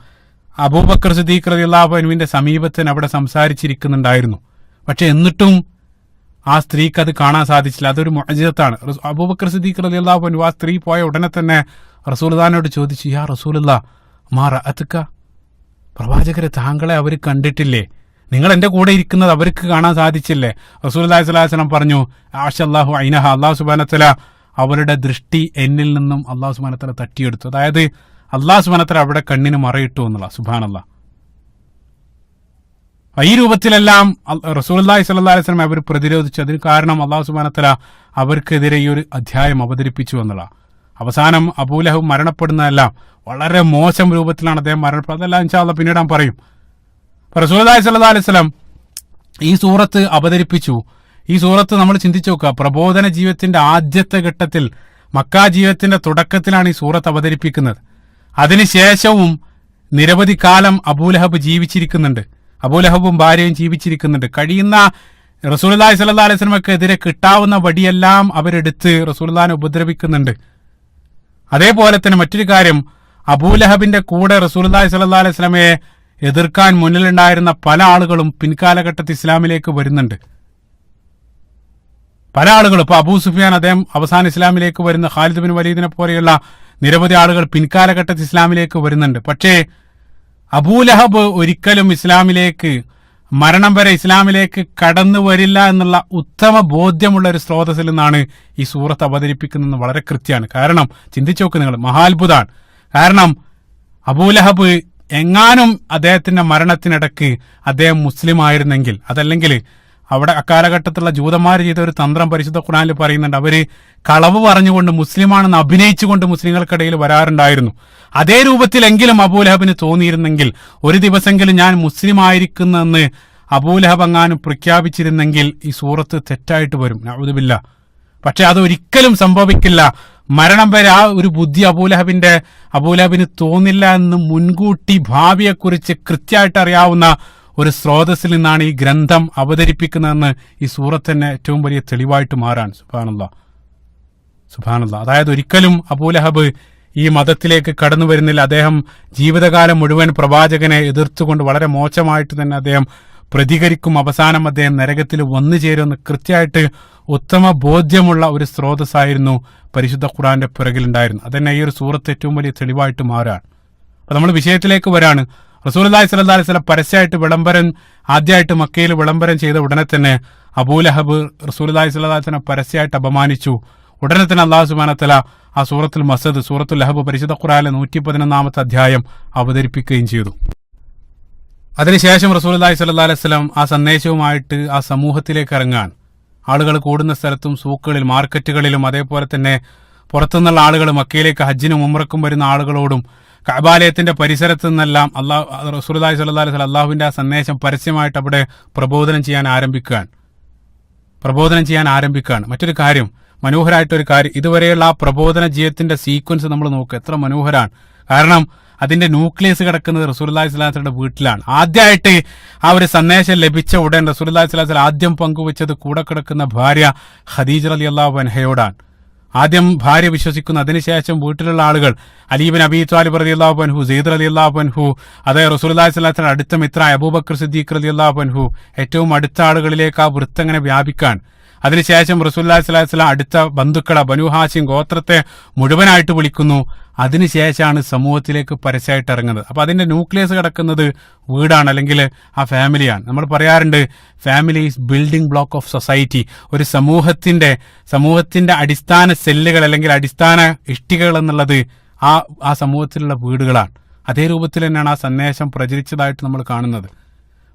അബൂബക്കർ സിദ്ദീഖ് റളിയല്ലാഹു അൻഹുവിന്റെ സമീപത്തിന് അവിടെ സംസാരിച്ചിരിക്കുന്നുണ്ടായിരുന്നു. പക്ഷെ എന്നിട്ടും ആ സ്ത്രീക്ക് അത് കാണാൻ സാധിച്ചില്ല. അതൊരു മുഅ്ജിസത്താണ്. അബൂബക്കർ സിദ്ദീഖ് റളിയല്ലാഹു അൻഹു ആ സ്ത്രീ പോയ ഉടനെ തന്നെ റസൂലുള്ളാഹിനോട് ചോദിച്ചു, യാ റസൂലുള്ളാഹ് മാ റഅത്ക, പ്രവാചകരെ താങ്കളെ അവർ കണ്ടിട്ടില്ലേ? നിങ്ങൾ എന്റെ കൂടെ ഇരിക്കുന്നത് അവർക്ക് കാണാൻ സാധിച്ചില്ലേ? റസൂലുള്ളാഹി സ്വല്ലല്ലാഹു അലൈഹി വസല്ലം പറഞ്ഞു, ആശല്ലാഹു ഐനഹ, അല്ലാഹു സുബ്ഹാനഹു വ തആല അവരുടെ ദൃഷ്ടി എന്നിൽ നിന്നും അല്ലാഹു സുബ്ഹാനഹു വ തആല തട്ടിയെടുത്തു. അതായത് അല്ലാഹു സുബ്ഹാനഹു വ തആല അവിടെ കണ്ണിന് മറയിട്ടു എന്നുള്ള. സുബ്ഹാനല്ലാഹ്. ഈ രൂപത്തിലെല്ലാം റസൂലുള്ളാഹി സ്വല്ലല്ലാഹു അലൈഹി വസല്ലം അവർ പ്രതിരോധിച്ചു. അതിന് കാരണം അല്ലാഹു സുബ്ഹാനഹു വ തആല അവർക്കെതിരെ ഈ ഒരു അധ്യായം അവതരിപ്പിച്ചു എന്നുള്ള. അവസാനം അബൂലഹബ് മരണപ്പെടുന്നതെല്ലാം വളരെ മോശം രൂപത്തിലാണ് അദ്ദേഹം മരണപ്പെടുന്നത്. അതെല്ലാം ഇൻഷാ അല്ലാഹ് പിന്നീട് ഞാൻ പറയും. റസൂലുള്ളാഹി സ്വല്ലല്ലാഹു അലൈഹി വസല്ലം ഈ സൂറത്ത് അവതരിപ്പിച്ചു. ഈ സൂറത്ത് നമ്മൾ ചിന്തിച്ചു നോക്കുക, പ്രബോധന ജീവിതത്തിന്റെ ആദ്യത്തെ ഘട്ടത്തിൽ, മക്കാ ജീവിതത്തിന്റെ തുടക്കത്തിലാണ് ഈ സൂറത്ത് അവതരിപ്പിക്കുന്നത്. അതിനുശേഷവും നിരവധി കാലം അബൂലഹബ് ജീവിച്ചിരിക്കുന്നുണ്ട്, അബൂലഹബും ഭാര്യയും ജീവിച്ചിരിക്കുന്നുണ്ട്. കഴിയുന്ന റസൂലുള്ളാഹി സ്വല്ലല്ലാഹു അലൈഹി വസല്ലമക്കെതിരെ കിട്ടാവുന്ന വടിയെല്ലാം അവരെടുത്ത് റസൂലുള്ളാഹിനെ ഉപദ്രവിക്കുന്നുണ്ട്. അതേപോലെ തന്നെ മറ്റൊരു കാര്യം, അബൂലഹബിന്റെ കൂടെ റസൂലുള്ളാഹി സ്വല്ലല്ലാഹു അലൈഹി വസല്ലമയെ എതിർക്കാൻ മുന്നിലുണ്ടായിരുന്ന പല ആളുകളും പിൻകാലഘട്ടത്തിൽ ഇസ്ലാമിലേക്ക് വരുന്നുണ്ട്. പല ആളുകളും, ഇപ്പൊ അബൂ സുഫിയാൻ അദ്ദേഹം അവസാന ഇസ്ലാമിലേക്ക് വരുന്ന, ഖാലിദ് ബിൻ വലീദിനെ പോലെയുള്ള നിരവധി ആളുകൾ പിൻകാലഘട്ടത്തിൽ ഇസ്ലാമിലേക്ക് വരുന്നുണ്ട്. പക്ഷേ അബൂലഹബ് ഒരിക്കലും മരണം വരെ ഇസ്ലാമിലേക്ക് കടന്നു വരില്ല എന്നുള്ള ഉത്തമ ബോധ്യമുള്ള ഒരു സ്രോതസ്സിൽ നിന്നാണ് ഈ സൂറത്ത് അവതരിപ്പിക്കുന്നത്. വളരെ കൃത്യമാണ്. കാരണം ചിന്തിച്ചു നോക്ക് നിങ്ങൾ, മഹാത്ഭുതമാണ്. കാരണം അബൂലഹബ് എങ്ങാനും അദ്ദേഹത്തിന്റെ മരണത്തിനിടക്ക് അദ്ദേഹം മുസ്ലിം ആയിരുന്നെങ്കിൽ, അതല്ലെങ്കിൽ അവിടെ അക്കാലഘട്ടത്തിലുള്ള ജൂതന്മാർ ചെയ്ത ഒരു തന്ത്രം പരിശുദ്ധ ഖുർആനിൽ പറയുന്നുണ്ട്. അവര് കളവ് പറഞ്ഞുകൊണ്ട് മുസ്ലിമാണെന്ന് അഭിനയിച്ചുകൊണ്ട് മുസ്ലിങ്ങൾക്കിടയിൽ വരാറുണ്ടായിരുന്നു. അതേ രൂപത്തിലെങ്കിലും അബൂലഹബിന് തോന്നിയിരുന്നെങ്കിൽ, ഒരു ദിവസമെങ്കിലും ഞാൻ മുസ്ലിം ആയിരിക്കുന്നെന്ന് അബൂലഹബ് എങ്ങാനും പ്രഖ്യാപിച്ചിരുന്നെങ്കിൽ ഈ സൂറത്ത് തെറ്റായിട്ട് വരും, നഊദുബില്ലാ. പക്ഷെ അതൊരിക്കലും സംഭവിക്കില്ല. മരണം വരെ ആ ഒരു ബുദ്ധി അബൂലഹബിന് തോന്നില്ല എന്ന് മുൻകൂട്ടി ഭാവിയെക്കുറിച്ച് കൃത്യമായിട്ട് അറിയാവുന്ന ഒരു സ്രോതസ്സിൽ നിന്നാണ് ഈ ഗ്രന്ഥം അവതരിപ്പിക്കുന്നതെന്ന് ഈ സൂറത്ത് തന്നെ ഏറ്റവും വലിയ തെളിവായിട്ട് മാറാൻ. സുബ്ഹാനല്ലാഹ്. അതായത് ഒരിക്കലും അബൂലഹബ് ഈ മതത്തിലേക്ക് കടന്നു വരുന്നില്ല. അദ്ദേഹം ജീവിതകാലം മുഴുവൻ പ്രവാചകനെ എതിർത്തുകൊണ്ട് വളരെ മോശമായിട്ട് തന്നെ അദ്ദേഹം പ്രതികരിക്കും. അവസാനം അദ്ദേഹം നരകത്തിൽ വന്നു ചേരുമെന്ന് കൃത്യമായിട്ട് ഉത്തമ ബോധ്യമുള്ള ഒരു സ്രോതസ്സായിരുന്നു പരിശുദ്ധ ഖുർആന്റെ പിറകിലുണ്ടായിരുന്നു. അതന്നെ ഈ ഒരു സൂറത്ത് ഏറ്റവും വലിയ തെളിവായിട്ട് മാറാൻ. അപ്പൊ നമ്മൾ വിഷയത്തിലേക്ക് വരാണ്. റസൂലുള്ളാഹി സ്വല്ലല്ലാഹു അലൈഹി വസല്ലം പരസ്യമായിട്ട് ആദ്യമായിട്ട് മക്കയിൽ വിളംബരം ചെയ്ത ഉടനെ തന്നെ അബൂലഹബ് റസൂലുള്ളാഹി സ്വല്ലല്ലാഹു അലൈഹി വസല്ലം പരസ്യമായിട്ട് അപമാനിച്ചു. ഉടനെ തന്നെ അല്ലാഹു സുബ്ഹാനഹു വ തആല ആ സൂറത്തുൽ മസദ്, സൂറത്തുൽ ലഹബ് പരിശുദ്ധ ഖുർആനിലെ 111 അധ്യായം അവതരിപ്പിക്കുകയും ചെയ്തു. അതിനുശേഷം റസൂലുള്ളാഹി സ്വല്ലല്ലാഹു അലൈഹി വസല്ലം ആ സന്ദേശവുമായിട്ട് ആ സമൂഹത്തിലേക്ക് ഇറങ്ങാൻ, ആളുകൾ കൂടുന്ന സ്ഥലത്തും സൂക്കുകളിൽ, മാർക്കറ്റുകളിലും, അതേപോലെ തന്നെ പുറത്തുനിന്നുള്ള ആളുകൾ, മക്കയിലേക്ക് ഹജ്ജിനും ഉംറക്കും വരുന്ന ആളുകളോടും കഅബാലയത്തിന്റെ പരിസരത്തു നിന്നെല്ലാം റസൂലുള്ളാഹി സ്വല്ലല്ലാഹു അലൈഹി വസല്ലം അള്ളാഹുവിന്റെ ആ സന്ദേശം പരസ്യമായിട്ട് അവിടെ പ്രബോധനം ചെയ്യാൻ ആരംഭിക്കുകയാണ്. മറ്റൊരു കാര്യം, മനോഹരമായിട്ടൊരു കാര്യം, ഇതുവരെയുള്ള ആ പ്രബോധന ജീവിതത്തിന്റെ സീക്വൻസ് നമ്മൾ നോക്കുക, എത്ര മനോഹരമാണ്. കാരണം അതിന്റെ ന്യൂക്ലിയസ് കിടക്കുന്നത് റസൂലുള്ളാഹി സ്വല്ലല്ലാഹു അലൈഹി വസല്ലമയുടെ വീട്ടിലാണ്. ആദ്യമായിട്ട് ആ ഒരു സന്ദേശം ലഭിച്ച ഉടൻ റസൂലുള്ളാഹി സ്വല്ലല്ലാഹു അലൈഹി വസല്ലം ആദ്യം പങ്കുവെച്ചത് കൂടെ കിടക്കുന്ന ഭാര്യ ഖദീജ റളിയല്ലാഹു അൻഹയോടാണ്. ആദ്യം ഭാര്യ വിശ്വസിക്കുന്നു. അതിനുശേഷം വീട്ടിലുള്ള ആളുകൾ, അലി ഇബ്നു അബീ ത്വാലിബ് റളിയല്ലാഹു അൻഹു, സെയ്ദ് റളിയല്ലാഹു അൻഹു, അതേ റസൂലുള്ളാഹി സ്വല്ലല്ലാഹു അലൈഹി വസല്ലം അടുത്ത മിത്രമായ അബൂബക്കർ സിദ്ദീഖ് റളിയല്ലാഹു അൻഹു, ഏറ്റവും അടുത്ത ആളുകളിലേക്ക് ആ വൃത്തം അങ്ങനെ വ്യാപിക്കാൻ, അതിനുശേഷം റസൂലുള്ളാഹി സ്വല്ലല്ലാഹു അലൈഹി വസല്ലം അടുത്ത ബന്ധുക്കളെ ബനൂ ഹാശിം ഗോത്രത്തെ മുഴുവനായിട്ട് വിളിക്കുന്നു. അതിനുശേഷമാണ് സമൂഹത്തിലേക്ക് പരസ്യമായിട്ട് ഇറങ്ങുന്നത്. അപ്പൊ അതിന്റെ ന്യൂക്ലിയസ് കിടക്കുന്നത് വീടാണ്, അല്ലെങ്കിൽ ആ ഫാമിലിയാണ്. നമ്മൾ പറയാറുണ്ട്, family is building block of society. ഒരു സമൂഹത്തിന്റെ അടിസ്ഥാന സെല്ലുകൾ അല്ലെങ്കിൽ അടിസ്ഥാന ഇഷ്ടികകൾ എന്നുള്ളത് ആ സമൂഹത്തിലുള്ള വീടുകളാണ്. അതേ രൂപത്തിൽ തന്നെയാണ് ആ സന്ദേശം പ്രചരിച്ചതായിട്ട് നമ്മൾ കാണുന്നത്.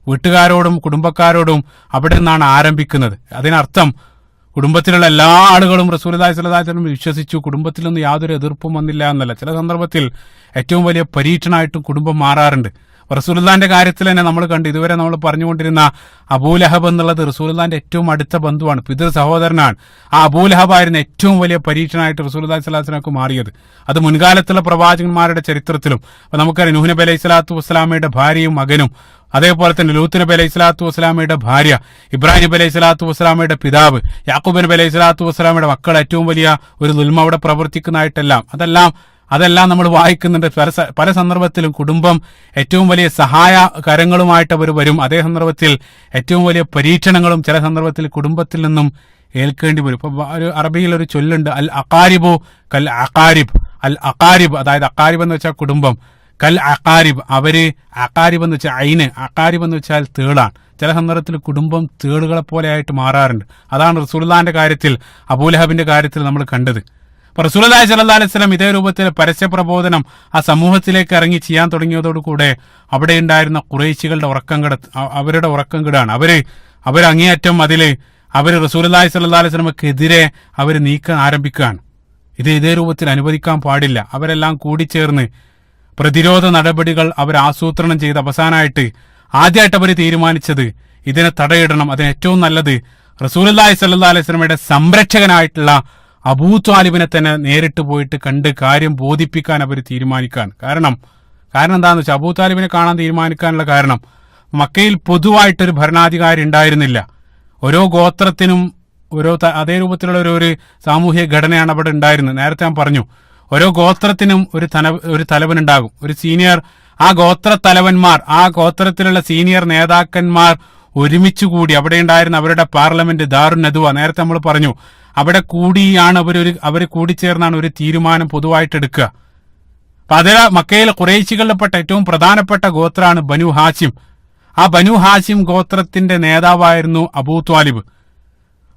വീട്ടുകാരോടും കുടുംബക്കാരോടും അവിടെ നിന്നാണ് ആരംഭിക്കുന്നത്. അതിനർത്ഥം കുടുംബത്തിലുള്ള എല്ലാ ആളുകളും റസൂലുള്ളാഹി സ്വല്ലല്ലാഹു അലൈഹി വസല്ലം വിശ്വസിച്ചു, കുടുംബത്തിലൊന്നും യാതൊരു എതിർപ്പും വന്നില്ല എന്നല്ല. ചില സന്ദർഭത്തിൽ ഏറ്റവും വലിയ പരീക്ഷണമായിട്ടും കുടുംബം മാറാറുണ്ട്. റസൂലുള്ളാഹിന്റെ കാര്യത്തിൽ തന്നെ നമ്മൾ കണ്ടു, ഇതുവരെ നമ്മൾ പറഞ്ഞുകൊണ്ടിരുന്ന അബൂലഹബ് എന്നുള്ളത് റസൂലുള്ളാഹിന്റെ ഏറ്റവും അടുത്ത ബന്ധുവാണ്, പിതൃ സഹോദരനാണ്. ആ അബൂലഹബ് ആയിരുന്നു ഏറ്റവും വലിയ പരീക്ഷണമായിട്ട് റസൂലുള്ളാഹി സ്വല്ലല്ലാഹു അലൈഹി വസല്ലം മാറിയത്. അത് മുൻകാലത്തുള്ള പ്രവാചകന്മാരുടെ ചരിത്രത്തിലും നമുക്കറിയാം, നൂഹ് നബി അലൈഹി സ്വലാത്തു വസ്സലാമയുടെ ഭാര്യയും മകനും, അതേപോലെ തന്നെ ലൂത്ത് നബി അലൈഹി സ്വലാത്തു വസ്സലാമയുടെ ഭാര്യ, ഇബ്രാഹിം നബി അലൈഹി സ്വലാത്തു വസ്സലാമയുടെ പിതാവ്, യാക്കൂബ് നബി അലൈഹി സ്വലാത്തു വസ്സലാമയുടെ മക്കൾ ഏറ്റവും വലിയ ഒരു ദുൽമ അവിടെ പ്രവർത്തിക്കുന്നതായിട്ടെല്ലാം അതെല്ലാം നമ്മൾ വായിക്കുന്നുണ്ട്. പല സന്ദർഭത്തിലും കുടുംബം ഏറ്റവും വലിയ സഹായ കരങ്ങളുമായിട്ട് അവർ വരും. അതേ സന്ദർഭത്തിൽ ഏറ്റവും വലിയ പരീക്ഷണങ്ങളും ചില സന്ദർഭത്തിൽ കുടുംബത്തിൽ നിന്നും ഏൽക്കേണ്ടി വരും. ഇപ്പൊ ഒരു അറബിയിൽ ഒരു ചൊല്ലുണ്ട്, അൽ അഖാരിബു കൽ അഖാരിബ്. അൽ അഖാരിബ്, അതായത് അഖാരിബ് എന്ന് വെച്ചാൽ കുടുംബം, കൽ അഖാരിബ്, അഖാരിബ് എന്ന് വെച്ചാൽ അയിന്, അഖാരിബ് എന്ന് വെച്ചാൽ തേളാണ്. ചില സന്ദർഭത്തിൽ കുടുംബം തേളുകളെ പോലെ ആയിട്ട് മാറാറുണ്ട്. അതാണ് റസൂലുള്ളാഹിന്റെ കാര്യത്തിൽ, അബൂലഹബിന്റെ കാര്യത്തിൽ നമ്മൾ കണ്ടത്. അപ്പൊ റസൂലുള്ളാഹി സ്വല്ലല്ലാഹു അലൈഹി വസല്ലം ഇതേ രൂപത്തിൽ പരസ്യ പ്രബോധനം ആ സമൂഹത്തിലേക്ക് ഇറങ്ങി ചെയ്യാൻ തുടങ്ങിയതോടുകൂടെ അവിടെ ഉണ്ടായിരുന്ന ഖുറൈശികളുടെ അവരുടെ ഉറക്കം കെടാണ്. അവർ അങ്ങേയറ്റം അവർ റസൂലുള്ളാഹി സ്വല്ലല്ലാഹു അലൈഹി വസല്ലമക്കെതിരെ അവർ നീക്കാൻ ആരംഭിക്കുകയാണ്. ഇതേ രൂപത്തിൽ അനുവദിക്കാൻ പാടില്ല. അവരെല്ലാം കൂടിച്ചേർന്ന് പ്രതിരോധ നടപടികൾ അവർ ആസൂത്രണം ചെയ്ത് ആദ്യമായിട്ട് അവർ തീരുമാനിച്ചത് ഇതിനെ തടയിടണം. അതിന് ഏറ്റവും നല്ലത് റസൂലുള്ളാഹി സ്വല്ലല്ലാഹു അലൈഹി വസല്ലമയുടെ സംരക്ഷകനായിട്ടുള്ള അബൂ ത്വാലിബിനെ തന്നെ നേരിട്ട് പോയിട്ട് കണ്ട് കാര്യം ബോധിപ്പിക്കാൻ അവർ തീരുമാനിക്കാൻ. കാരണം എന്താണെന്ന് വെച്ചാൽ, അബൂ ത്വാലിബിനെ കാണാൻ തീരുമാനിക്കാനുള്ള കാരണം, മക്കയിൽ പൊതുവായിട്ടൊരു ഭരണാധികാരി ഉണ്ടായിരുന്നില്ല. ഓരോ ഗോത്രത്തിനും അതേ രൂപത്തിലുള്ള ഒരു സാമൂഹിക ഘടനയാണ് അവിടെ ഉണ്ടായിരുന്നത്. നേരത്തെ ഞാൻ പറഞ്ഞു, ഓരോ ഗോത്രത്തിനും ഒരു തലവനുണ്ടാകും, ഒരു സീനിയർ. ആ ഗോത്ര തലവന്മാർ, ആ ഗോത്രത്തിലുള്ള സീനിയർ നേതാക്കന്മാർ ഒരുമിച്ച് കൂടി അവിടെ ഉണ്ടായിരുന്ന അവരുടെ പാർലമെന്റ് ദാറുൻ നദ്വ, നേരത്തെ നമ്മൾ പറഞ്ഞു, അവിടെ കൂടിയാണ് അവർ കൂടിച്ചേർന്നാണ് ഒരു തീരുമാനം പൊതുവായിട്ട് എടുക്കുക. അപ്പൊ അതിൽ മക്കയിലെ ഖുറൈശികളിൽപ്പെട്ട ഏറ്റവും പ്രധാനപ്പെട്ട ഗോത്രമാണ് ബനു ഹാശിം. ആ ബനു ഹാശിം ഗോത്രത്തിന്റെ നേതാവായിരുന്നു അബൂ ത്വാലിബ്.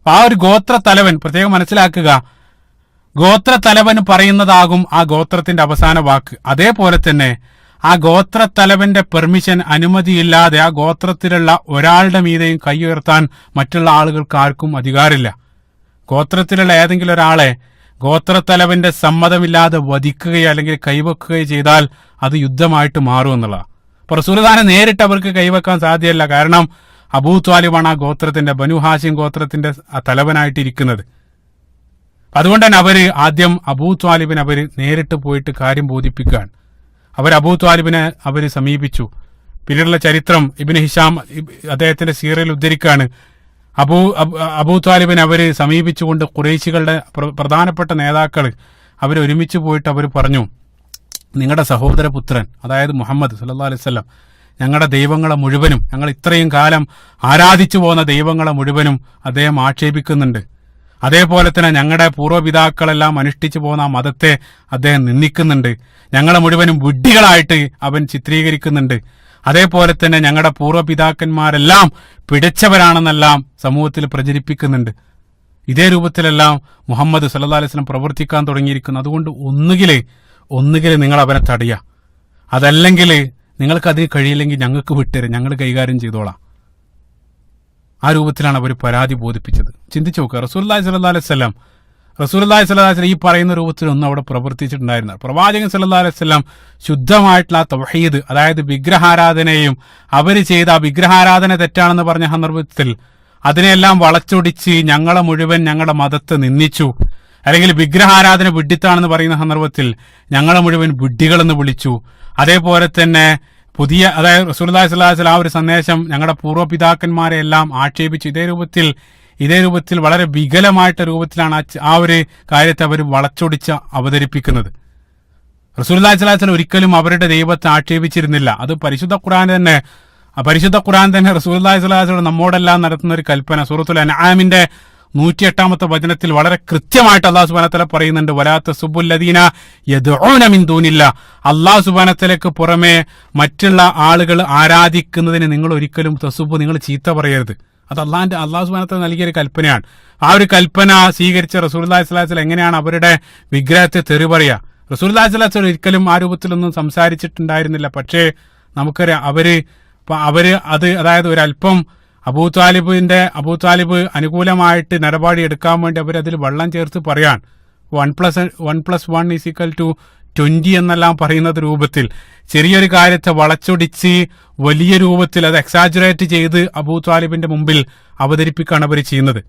ആ ഒരു ഗോത്ര തലവൻ, പ്രത്യേകം മനസ്സിലാക്കുക, ഗോത്ര തലവൻ പറയുന്നതാകും ആ ഗോത്രത്തിന്റെ അവസാന വാക്ക്. അതേപോലെ തന്നെ ആ ഗോത്ര തലവന്റെ പെർമിഷൻ, അനുമതിയില്ലാതെ ആ ഗോത്രത്തിലുള്ള ഒരാളുടെ മീതെയും കൈ ഉയർത്താൻ മറ്റുള്ള ആളുകൾക്ക് ആർക്കും അധികാരമില്ല. ഗോത്രത്തിലുള്ള ഏതെങ്കിലും ഒരാളെ ഗോത്രത്തലവന്റെ സമ്മതമില്ലാതെ വധിക്കുകയോ അല്ലെങ്കിൽ കൈവെക്കുകയോ ചെയ്താൽ അത് യുദ്ധമായിട്ട് മാറും എന്നുള്ളതാണ്. അപ്പൊ റസൂലുള്ളാഹിനെ നേരിട്ട് അവർക്ക് കൈവെക്കാൻ സാധ്യമല്ല. കാരണം അബൂ ത്വാലിബാണ് ആ ഗോത്രത്തിന്റെ, ബനു ഹാശിം ഗോത്രത്തിന്റെ ആ തലവനായിട്ടിരിക്കുന്നത്. അതുകൊണ്ട് തന്നെ ആദ്യം അബൂ ത്വാലിബിനെ നേരിട്ട് പോയിട്ട് കാര്യം ബോധിപ്പിക്കുകയാണ്. അബൂ ത്വാലിബിനെ സമീപിച്ചു. പിന്നീടുള്ള ചരിത്രം ഇബ്നു ഹിഷാം അദ്ദേഹത്തിന്റെ സീറയിൽ ഉദ്ധരിക്കുകയാണ്. അബൂ ത്വാലിബിനെ സമീപിച്ചുകൊണ്ട് ഖുറൈശികളുടെ പ്രധാനപ്പെട്ട നേതാക്കൾ ഒരുമിച്ച് പോയിട്ട് പറഞ്ഞു, നിങ്ങളുടെ സഹോദരപുത്രൻ, അതായത് മുഹമ്മദ് സല്ലല്ലാഹു അലൈഹി വസല്ലം, ഞങ്ങളുടെ ദൈവങ്ങളെ മുഴുവനും, ഞങ്ങൾ ഇത്രയും കാലം ആരാധിച്ചു പോകുന്ന ദൈവങ്ങളെ മുഴുവനും അദ്ദേഹം ആക്ഷേപിക്കുന്നുണ്ട്. അതേപോലെ തന്നെ ഞങ്ങളുടെ പൂർവ്വപിതാക്കളെല്ലാം അനുഷ്ഠിച്ചു പോകുന്ന ആ മതത്തെ അദ്ദേഹം നിന്ദിക്കുന്നുണ്ട്. ഞങ്ങളെ മുഴുവനും വിഡ്ഢികളായിട്ട് അവൻ ചിത്രീകരിക്കുന്നുണ്ട്. അതേപോലെ തന്നെ ഞങ്ങളുടെ പൂർവ്വപിതാക്കന്മാരെല്ലാം പിഴച്ചവരാണെന്നെല്ലാം സമൂഹത്തിൽ പ്രചരിപ്പിക്കുന്നുണ്ട്. ഇതേ രൂപത്തിലെല്ലാം മുഹമ്മദ് സല്ലല്ലാഹു അലൈഹി വസല്ലം പ്രവർത്തിക്കാൻ തുടങ്ങിയിരിക്കുന്നു. അതുകൊണ്ട് ഒന്നുകിൽ നിങ്ങൾ അവനെ തടയുക, അതല്ലെങ്കിൽ നിങ്ങൾക്ക് അതിന് കഴിയില്ലെങ്കിൽ ഞങ്ങൾക്ക് വിട്ടുതരും, ഞങ്ങൾ കൈകാര്യം ചെയ്തോളാം. ആ രൂപത്തിലാണ് അവർ പരാതി ബോധിപ്പിച്ചത്. ചിന്തിച്ചു നോക്കുക, റസൂലുള്ളാഹി സ്വല്ലല്ലാഹു അലൈഹി വസല്ലം ഈ പറയുന്ന രൂപത്തിലൊന്നും അവിടെ പ്രവർത്തിച്ചിട്ടുണ്ടായിരുന്നത്. പ്രവാചകൻ സല്ലല്ലാഹു അലൈഹി വസല്ലം ശുദ്ധമായിട്ടുള്ള തൗഹീദ്, അതായത് വിഗ്രഹാരാധനയും അവർ ചെയ്ത ആ വിഗ്രഹാരാധന തെറ്റാണെന്ന് പറഞ്ഞ സന്ദർഭത്തിൽ അതിനെല്ലാം വളച്ചൊടിച്ച് ഞങ്ങളുടെ മതത്തെ നിന്ദിച്ചു. അല്ലെങ്കിൽ വിഗ്രഹാരാധന വിഡ്ഢിത്താണെന്ന് പറയുന്ന സന്ദർഭത്തിൽ ഞങ്ങളെ മുഴുവൻ വിഡ്ഢികളെന്ന് വിളിച്ചു. അതേപോലെ തന്നെ അതായത് റസൂലുള്ളാഹി സ്വല്ലല്ലാഹു അലൈഹി വസല്ലം ആ ഒരു സന്ദേശം ഞങ്ങളുടെ പൂർവ്വപിതാക്കന്മാരെ എല്ലാം ആക്ഷേപിച്ചു. ഇതേ രൂപത്തിൽ വളരെ വികലമായിട്ട രൂപത്തിലാണ് ആ ഒരു കാര്യത്തെ അവർ വളച്ചൊടിച്ച് അവതരിപ്പിക്കുന്നത്. റസൂലുള്ളാഹി സ്വല്ലല്ലാഹു അലൈഹി വസല്ലം ഒരിക്കലും അവരുടെ ദൈവത്തെ ആക്ഷേപിച്ചിരുന്നില്ല. അത് പരിശുദ്ധ ഖുർആൻ തന്നെ റസൂലുള്ളാഹി സ്വല്ലല്ലാഹു അലൈഹി വസല്ലം നമ്മോടെല്ലാം നടത്തുന്ന ഒരു കൽപ്പന. സൂറത്തുൽ അൻആമിന്റെ 108-ാമത്തെ വചനത്തിൽ വളരെ കൃത്യമായിട്ട് അല്ലാഹു സുബ്ഹാനഹു വ തആല പറയുന്നുണ്ട്, വലാ തസുബ്ബുല്ലദീന യദ്ഊന മിൻ ദൂനില്ലാ, അല്ലാഹു സുബ്ഹാനഹു വ തആലയ്ക്ക് പുറമെ മറ്റുള്ള ആളുകൾ ആരാധിക്കുന്നതിന് നിങ്ങൾ ഒരിക്കലും തസുബ്ബ്, നിങ്ങൾ ചീത്ത പറയരുത്. അത് അല്ലാഹു സുബ്ഹാനഹു വ തആല നൽകിയൊരു കൽപ്പനയാണ്. ആ ഒരു കൽപ്പന സ്വീകരിച്ച റസൂലുള്ളാഹി സ്വല്ലല്ലാഹു അലൈഹി വസല്ലം എങ്ങനെയാണ് അവരുടെ വിഗ്രഹത്തെ തെറി പറയുക? റസൂലുള്ളാഹി സ്വല്ലല്ലാഹു അലൈഹി വസല്ലം ഒരിക്കലും ആ രൂപത്തിലൊന്നും സംസാരിച്ചിട്ടുണ്ടായിരുന്നില്ല. പക്ഷേ നമുക്കറിയാം അവര് അതായത് ഒരല്പം അബൂ താലിബ് അനുകൂലമായിട്ട് നിലപാട് എടുക്കാൻ വേണ്ടി അവരതിൽ വെള്ളം ചേർത്ത് പറയാൻ 1+1=20 എന്നെല്ലാം പറയുന്നത് രൂപത്തിൽ ചെറിയൊരു കാര്യത്തെ വളച്ചൊടിച്ച് വലിയ രൂപത്തിൽ അത് എക്സാജറേറ്റ് ചെയ്ത് അബൂ താലിബിന്റെ മുമ്പിൽ അവതരിപ്പിക്കുകയാണ് അവർ ചെയ്യുന്നത്.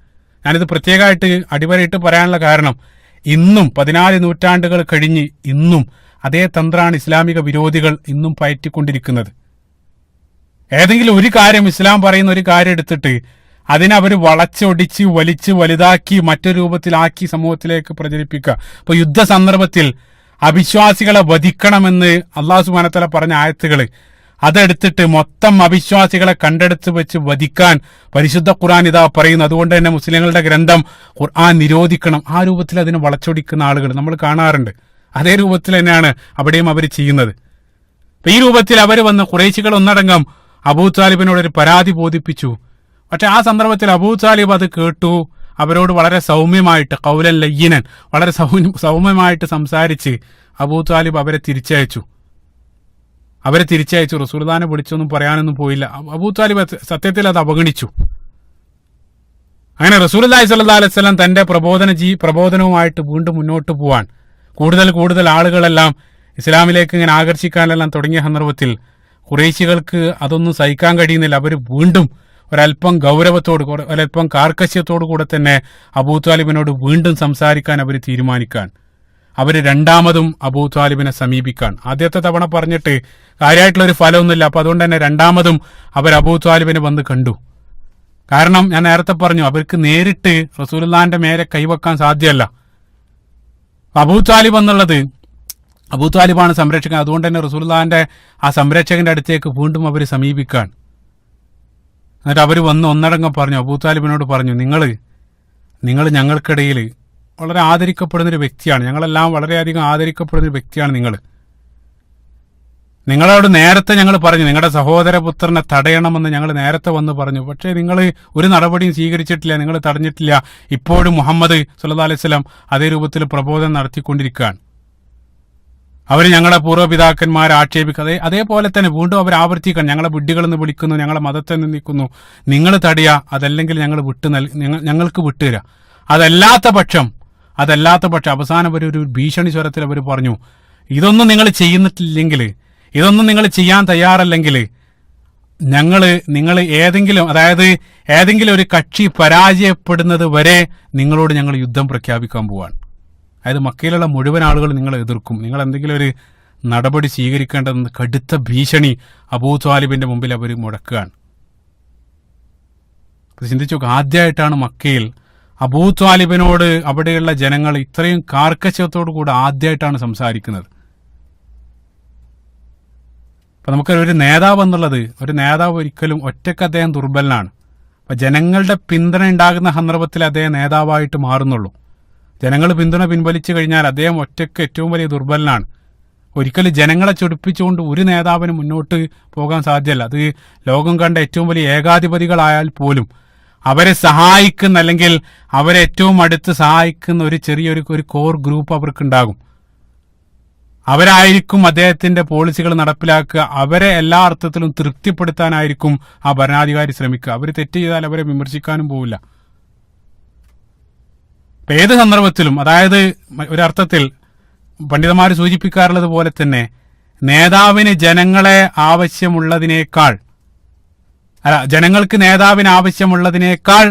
ഞാനിത് പ്രത്യേകമായിട്ട് അടിവരയിട്ട് പറയാനുള്ള കാരണം, ഇന്നും 14 നൂറ്റാണ്ടുകൾ കഴിഞ്ഞ് ഇന്നും അതേ തന്ത്രമാണ് ഇസ്ലാമിക വിരോധികൾ ഇന്നും പയറ്റിക്കൊണ്ടിരിക്കുന്നത്. ഏതെങ്കിലും ഒരു കാര്യം, ഇസ്ലാം പറയുന്ന ഒരു കാര്യം എടുത്തിട്ട് അതിനവർ വളച്ചൊടിച്ച് വലിച്ച് വലുതാക്കി മറ്റൊരു രൂപത്തിലാക്കി സമൂഹത്തിലേക്ക് പ്രചരിപ്പിക്കുക. ഇപ്പൊ യുദ്ധ സന്ദർഭത്തിൽ അവിശ്വാസികളെ വധിക്കണമെന്ന് അല്ലാഹു സുബ്ഹാനഹു വ തആല പറഞ്ഞ ആയത്തുകൾ അതെടുത്തിട്ട് മൊത്തം അവിശ്വാസികളെ കണ്ടെടുത്ത് വെച്ച് വധിക്കാൻ പരിശുദ്ധ ഖുർആൻ ഇതാ പറയുന്നു. അതുകൊണ്ട് തന്നെ മുസ്ലിങ്ങളുടെ ഗ്രന്ഥം ഖുർആൻ നിരോധിക്കണം. ആ രൂപത്തിൽ അതിനെ വളച്ചൊടിക്കുന്ന ആളുകൾ നമ്മൾ കാണാറുണ്ട്. അതേ രൂപത്തിൽ തന്നെയാണ് അവിടെയും അവർ ചെയ്യുന്നത്. അപ്പൊ ഈ രൂപത്തിൽ അവർ വന്ന് ഖുറൈശികൾ ഒന്നടങ്കം അബൂ താലിബിനോടൊരു പരാതി ബോധിപ്പിച്ചു. പക്ഷെ ആ സന്ദർഭത്തിൽ അബൂ താലിബ് അത് കേട്ടു. അവരോട് വളരെ സൗമ്യമായിട്ട്, ഖൗലൻ ലയ്യിനൻ, വളരെ സൗമ്യമായിട്ട് സംസാരിച്ച് അബൂ താലിബ് അവരെ തിരിച്ചയച്ചു. റസൂലുള്ളാഹിനെ വിളിച്ചൊന്നും പറയാനൊന്നും പോയില്ല. അബൂ താലിബ് സത്യത്തിൽ അത് അവഗണിച്ചു. അങ്ങനെ റസൂലുള്ളാഹി സ്വല്ലല്ലാഹു അലൈഹി വസല്ലം തന്റെ പ്രബോധനവുമായിട്ട് വീണ്ടും മുന്നോട്ട് പോവാൻ കൂടുതൽ ആളുകളെല്ലാം ഇസ്ലാമിലേക്ക് ഇങ്ങനെ ആകർഷിക്കാനെല്ലാം തുടങ്ങിയ സന്ദർഭത്തിൽ ഖുറൈശികൾക്ക് അതൊന്നും സഹിക്കാൻ കഴിയുന്നില്ല. അവർ വീണ്ടും ഒരല്പം ഗൗരവത്തോട്, ഒരല്പം കാർക്കശ്യത്തോടു കൂടെ തന്നെ അബൂ താലിബിനോട് വീണ്ടും സംസാരിക്കാൻ അവർ തീരുമാനിക്കാൻ, അവർ രണ്ടാമതും അബൂ താലിബിനെ സമീപിക്കാൻ. ആദ്യത്തെ തവണ പറഞ്ഞിട്ട് കാര്യമായിട്ടുള്ളൊരു ഫലമൊന്നുമില്ല. അപ്പൊ അതുകൊണ്ട് തന്നെ രണ്ടാമതും അവർ അബൂ താലിബിനെ വന്ന് കണ്ടു. കാരണം ഞാൻ നേരത്തെ പറഞ്ഞു, അവർക്ക് നേരിട്ട് റസൂലുള്ളാഹിന്റെ മേലെ കൈവെക്കാൻ സാധ്യമല്ല. അബൂ താലിബ് എന്നുള്ളത്, അബൂ താലിബാണ് സംരക്ഷകൻ. അതുകൊണ്ട് തന്നെ റസൂലുള്ളാഹിന്റെ ആ സംരക്ഷകന്റെ അടുത്തേക്ക് വീണ്ടും അവർ സമീപിക്കാൻ. എന്നിട്ട് അവർ വന്ന് ഒന്നടങ്കം പറഞ്ഞു, അബൂ താലിബിനോട് പറഞ്ഞു, നിങ്ങൾ ഞങ്ങൾക്കിടയിൽ വളരെ ആദരിക്കപ്പെടുന്നൊരു വ്യക്തിയാണ്, ഞങ്ങളെല്ലാം വളരെയധികം ആദരിക്കപ്പെടുന്നൊരു വ്യക്തിയാണ്. നിങ്ങളോട് നേരത്തെ ഞങ്ങൾ പറഞ്ഞു, നിങ്ങളുടെ സഹോദരപുത്രനെ തടയണമെന്ന് ഞങ്ങൾ നേരത്തെ വന്ന് പറഞ്ഞു. പക്ഷേ നിങ്ങൾ ഒരു നടപടിയും സ്വീകരിച്ചിട്ടില്ല, നിങ്ങൾ തടഞ്ഞിട്ടില്ല. ഇപ്പോഴും മുഹമ്മദ് സല്ലല്ലാഹു അലൈഹി വസല്ലം അതേ രൂപത്തിൽ പ്രബോധനം നടത്തിക്കൊണ്ടിരിക്കുകയാണ്. അവർ ഞങ്ങളെ പൂർവ്വപിതാക്കന്മാരെ ആക്ഷേപിക്കുക. അതേപോലെ തന്നെ വീണ്ടും അവർ ആവർത്തിക്കണം, ഞങ്ങളെ വിഡ്ഢികളെന്ന് വിളിക്കുന്നു, ഞങ്ങളെ മതത്തെ നിന്ദിക്കുന്നു. നിങ്ങൾ തടയുക, അതല്ലെങ്കിൽ ഞങ്ങൾക്ക് വിട്ടുതരിക. അതല്ലാത്ത പക്ഷം അവസാനം ഒരു ഭീഷണി സ്വരത്തിൽ അവർ പറഞ്ഞു, ഇതൊന്നും നിങ്ങൾ ചെയ്യുന്നിട്ടില്ലെങ്കിൽ, ഇതൊന്നും നിങ്ങൾ ചെയ്യാൻ തയ്യാറല്ലെങ്കിൽ നിങ്ങൾ ഏതെങ്കിലും ഒരു കക്ഷി പരാജയപ്പെടുന്നത് വരെ നിങ്ങളോട് ഞങ്ങൾ യുദ്ധം പ്രഖ്യാപിക്കാൻ പോവാണ്. അതായത് മക്കയിലുള്ള മുഴുവൻ ആളുകൾ നിങ്ങൾ എതിർക്കും, നിങ്ങൾ എന്തെങ്കിലും ഒരു നടപടി സ്വീകരിക്കേണ്ടതെന്ന് കടുത്ത ഭീഷണി അബൂ താലിബിന്റെ മുമ്പിൽ അവർ മുടക്കുകയാണ്. ചിന്തിച്ചു, ആദ്യമായിട്ടാണ് മക്കയിൽ അബൂ താലിബിനോട് അവിടെയുള്ള ജനങ്ങൾ ഇത്രയും കാർക്കശ്യത്തോടു കൂടെ ആദ്യമായിട്ടാണ് സംസാരിക്കുന്നത്. അപ്പൊ നമുക്കൊരു നേതാവ് എന്നുള്ളത്, ഒരു നേതാവ് ഒരിക്കലും ഒറ്റയ്ക്ക് അദ്ദേഹം ദുർബലനാണ്. അപ്പൊ ജനങ്ങളുടെ പിന്തുണ ഉണ്ടാകുന്ന സന്ദർഭത്തിൽ അദ്ദേഹം നേതാവായിട്ട് മാറുന്നുള്ളൂ. ജനങ്ങൾ പിന്തുണ പിൻവലിച്ചു കഴിഞ്ഞാൽ അദ്ദേഹം ഒറ്റയ്ക്ക് ഏറ്റവും വലിയ ദുർബലനാണ്. ഒരിക്കലും ജനങ്ങളെ ചൊടിപ്പിച്ചുകൊണ്ട് ഒരു നേതാവിന് മുന്നോട്ട് പോകാൻ സാധ്യമല്ല. അത് ലോകം കണ്ട ഏറ്റവും വലിയ ഏകാധിപതികളായാൽ പോലും അവരെ സഹായിക്കുന്ന, അല്ലെങ്കിൽ അവരെ ഏറ്റവും അടുത്ത് സഹായിക്കുന്ന ഒരു ചെറിയൊരു കോർ ഗ്രൂപ്പ് അവർക്കുണ്ടാകും. അവരായിരിക്കും അദ്ദേഹത്തിന്റെ പോളിസികൾ നടപ്പിലാക്കുക. അവരെ എല്ലാ അർത്ഥത്തിലും തൃപ്തിപ്പെടുത്താനായിരിക്കും ആ ഭരണാധികാരി ശ്രമിക്കുക. അവർ തെറ്റ് ചെയ്താൽ അവരെ വിമർശിക്കാനും പോവില്ല. ഏത് സന്ദർഭത്തിലും, അതായത് ഒരർത്ഥത്തിൽ പണ്ഡിതന്മാർ സൂചിപ്പിക്കാറുള്ളത് പോലെ തന്നെ, ജനങ്ങൾക്ക് നേതാവിന് ആവശ്യമുള്ളതിനേക്കാൾ